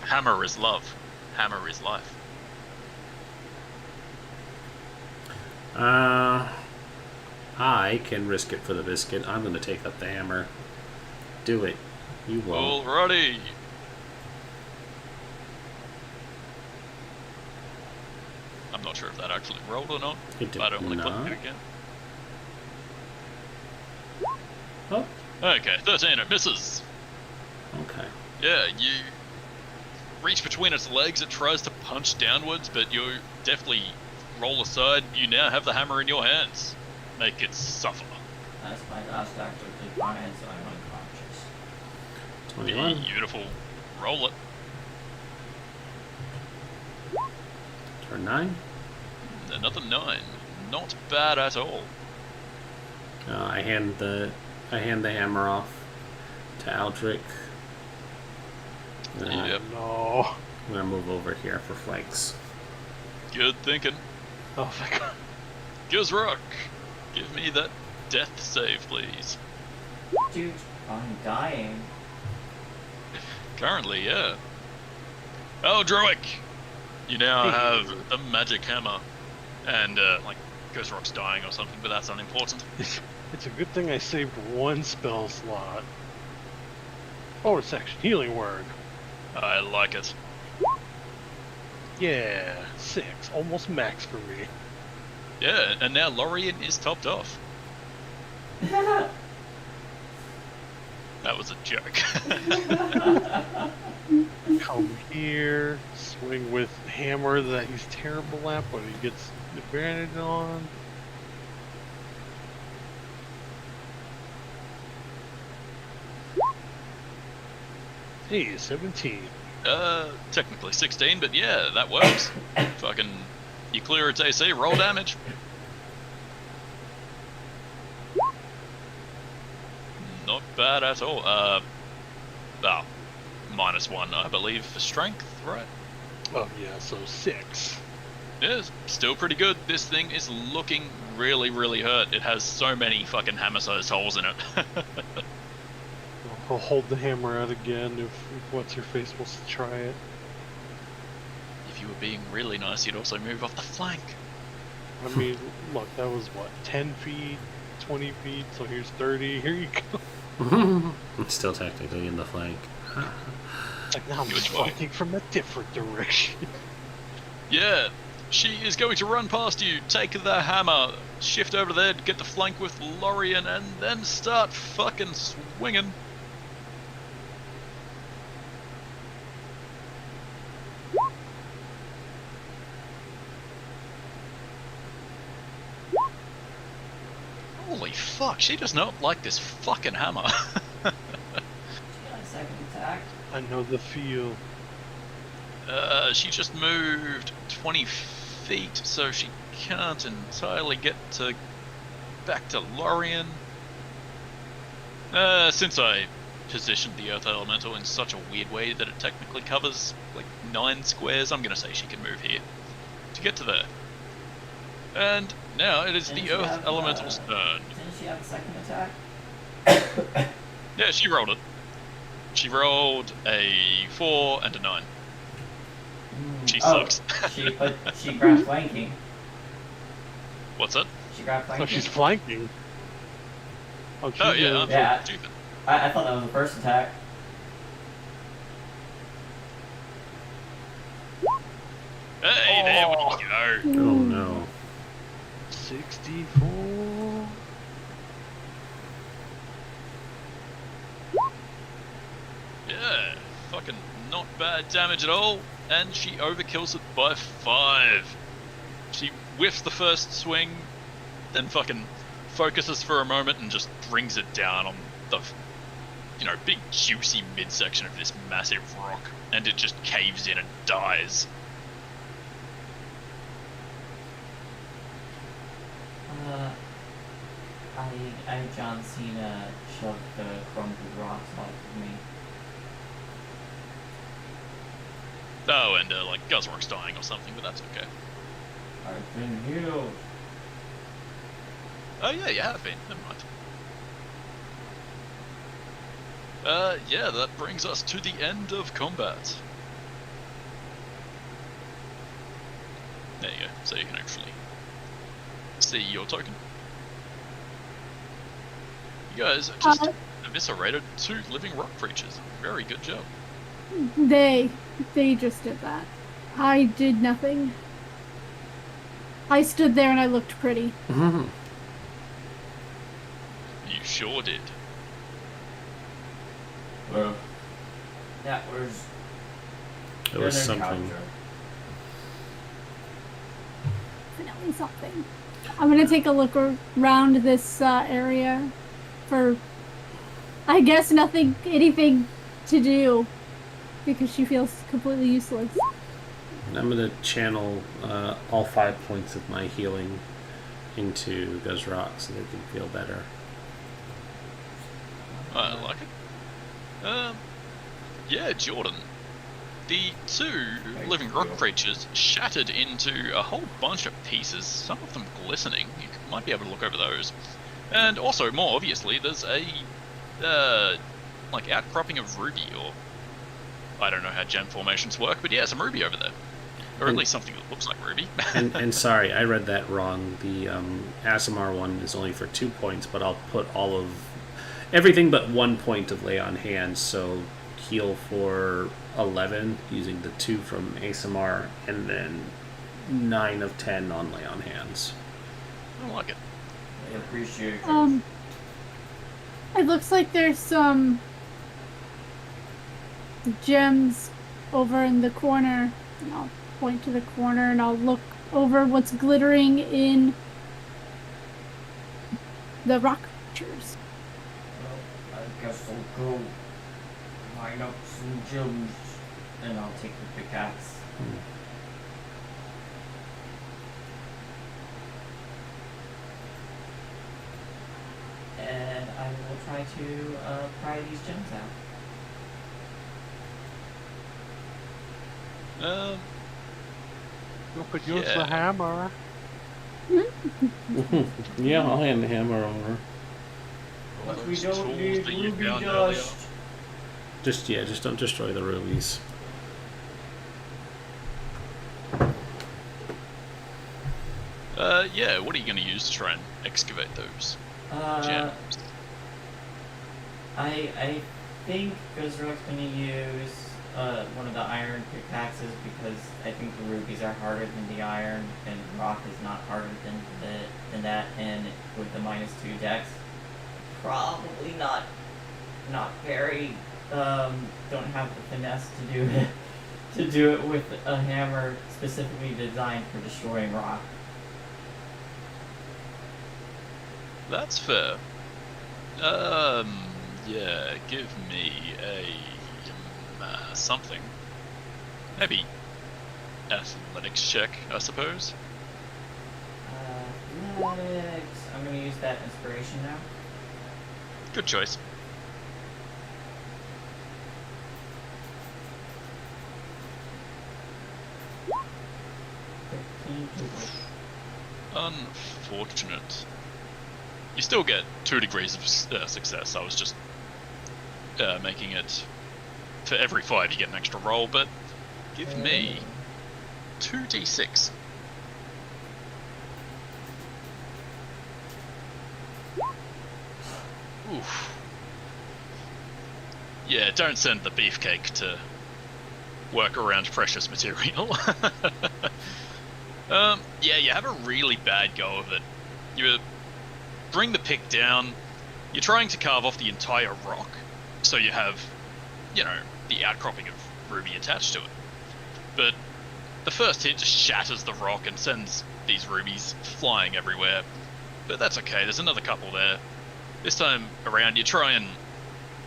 Hammer is love. Hammer is life. I can risk it for the biscuit. I'm going to take up the hammer. Do it. You won't. Alrighty. I'm not sure if that actually rolled or not, It did but I don't want to not. click it again. Oh, Okay, 13, it misses. okay. Yeah, you reach between its legs, it tries to punch downwards, but you definitely roll aside. You now have the hammer in your hands. Make it suffer. That's my last act of defiance, so I'm unconscious. 21. Beautiful. Roll it. Turn 9. Another 9. Not bad at all. I hand the hammer off to Aldrich. And Yep. No. I'm gonna move over here for flanks. Good thinking. Oh my god. Guzrock, give me that death save, please. Dude, I'm dying. Currently, yeah. Oh, Droic! You now have the magic hammer. And, like, Guzrock's dying or something, but that's unimportant. It's a good thing I saved 1 spell slot. Bonus action, healing word. I like it. Yeah, 6. Almost max for me. Yeah, and now Lorien is topped off. That was a joke. Come here, swing with hammer that he's terrible at, but he gets advantage on. Hey, 17. Technically 16, but yeah, that works. Fucking, you clear its AC, roll damage. Not bad at all. -1, I believe, for strength, right? Oh yeah, so 6. Yeah, still pretty good. This thing is looking really, really hurt. It has so many fucking hammer-sized holes in it. I'll hold the hammer out again if what's-her-face wants to try it. If you were being really nice, you'd also move off the flank. I mean, look, that was what, 10 feet, 20 feet, so here's 30, here you go. I'm still technically in the flank. It's like, now I'm Good just boy. fighting from a different direction. Yeah, She is going to run past you, take the hammer, shift over there, get the flank with Lorien, and then start fucking swinging. Holy fuck, she does not like this fucking hammer. She got a second attack. I know the feel. She just moved 20 feet, so she can't entirely get back to Lorien. Since I positioned the Earth Elemental in such a weird way that it technically covers like 9 squares, I'm gonna say she can move here to get to there. And now it is Didn't the she Earth have, Elemental's turn. Didn't she have a second attack? Yeah, she rolled it. She rolled a 4 and a 9. She sucks. She grabbed flanking. What's that? She grabbed flanking. Oh, she's flanking. Oh, she's Oh yeah, Yeah. stupid. I thought that was the first attack. Hey, there we go. Oh no. 64. Yeah, fucking not bad damage at all, and she overkills it by 5. She whiffs the first swing, then fucking focuses for a moment and just brings it down on the, big juicy midsection of this massive rock, and it just caves in and dies. I John Cena shoved the crumbled rocks off of me. Oh, and Guzrock's dying or something, but that's okay. I've been healed. Oh yeah, you have been. Never mind. Yeah, that brings us to the end of combat. There you go, so you can actually see your token. You guys just eviscerated 2 living rock creatures. Very good job. They just did that. I did nothing. I stood there and I looked pretty. Mhm. You sure did. Well, that was. It was good something. encounter. Definitely something. I'm gonna take a look around this area for, I guess, anything to do, because she feels completely useless. And I'm gonna channel all 5 points of my healing into Guzrock so they can feel better. I like it. Yeah, Jordan. The 2 living rock creatures shattered into a whole bunch of pieces, some of them glistening. You might be able to look over those. And also, more obviously, there's a, outcropping of ruby, or I don't know how gem formations work, but yeah, some ruby over there. Or at least something that looks like ruby. and sorry, I read that wrong. The Aasimar one is only for 2 points, but I'll put everything but 1 point of lay on hands, so heal for 11 using the 2 from Aasimar, and then 9 of 10 on lay on hands. I like it. I appreciate it. It looks like there's some gems over in the corner. And I'll point to the corner and I'll look over what's glittering in the rock creatures. Well, I guess I'll go mine up some gems and I'll take the pickaxe. And I will try to pry these gems out. You could use Yeah. the hammer. Yeah, I'll hand the hammer over. But we Those don't tools need that you ruby found earlier. dust. Just don't destroy the rubies. Yeah, what are you going to use to try and excavate those gems? I think Guzrock's gonna use one of the iron pickaxes because I think the rubies are harder than the iron, and rock is not harder than that. And with the -2 dex, probably not very. Don't have the finesse to do it to do it with a hammer specifically designed for destroying rock. That's fair. Yeah, give me a something. Maybe athletics check, I suppose. Athletics. I'm gonna use that inspiration now. Good choice. Unfortunate. You still get 2 degrees of success. I was just making it for every 5 you get an extra roll, but give me 2d6. Oof. Yeah, don't send the beefcake to work around precious material. Yeah, you have a really bad go of it. You bring the pick down, you're trying to carve off the entire rock, so you have, you know, the outcropping of ruby attached to it. But the first hit just shatters the rock and sends these rubies flying everywhere. But that's okay, there's another couple there. This time around, you try and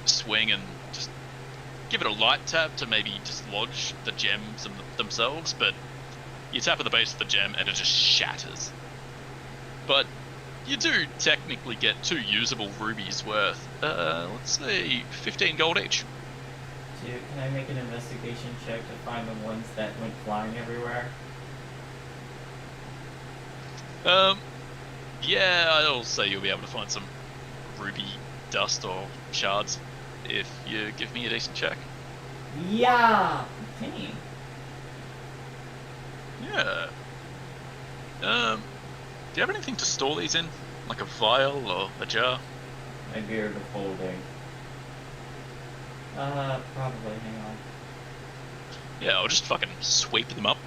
swing and just give it a light tap to maybe dislodge the gems themselves, but you tap at the base of the gem and it just shatters. But you do technically get 2 usable rubies worth, let's say 15 gold each. Can I make an investigation check to find the ones that went flying everywhere? Yeah, I'll say you'll be able to find some ruby dust or shards if you give me a decent check. Yeah! 15. Yeah. Do you have anything to store these in? Like a vial or a jar? My beard of holding. Probably, hang on. Yeah, I'll just fucking sweep them up.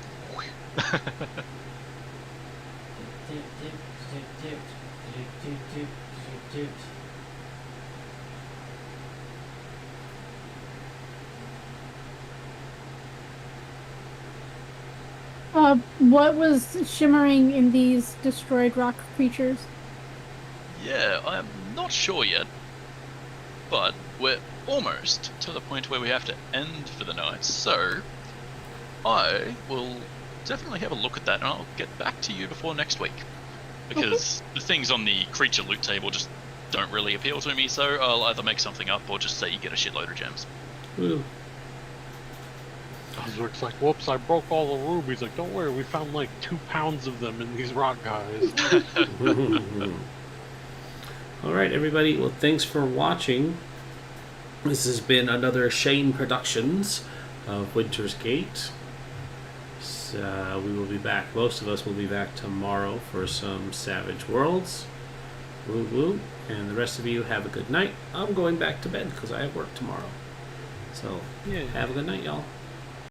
What was shimmering in these destroyed rock creatures? Yeah, I'm not sure yet, but we're almost to the point where we have to end for the night, so I will definitely have a look at that and I'll get back to you before next week, because the things on the creature loot table just don't really appeal to me, so I'll either make something up or just say you get a shitload of gems. Ooh. Osric's like, whoops, I broke all the rubies. Like, don't worry, we found like 2 pounds of them in these rock guys. Alright, everybody. Well, thanks for watching. This has been another Shane Productions of Winter's Gate. So, we will be back. Most of us will be back tomorrow for some Savage Worlds. Woo woo. And the rest of you have a good night. I'm going back to bed because I have work tomorrow. So, Yeah. have a good night, y'all.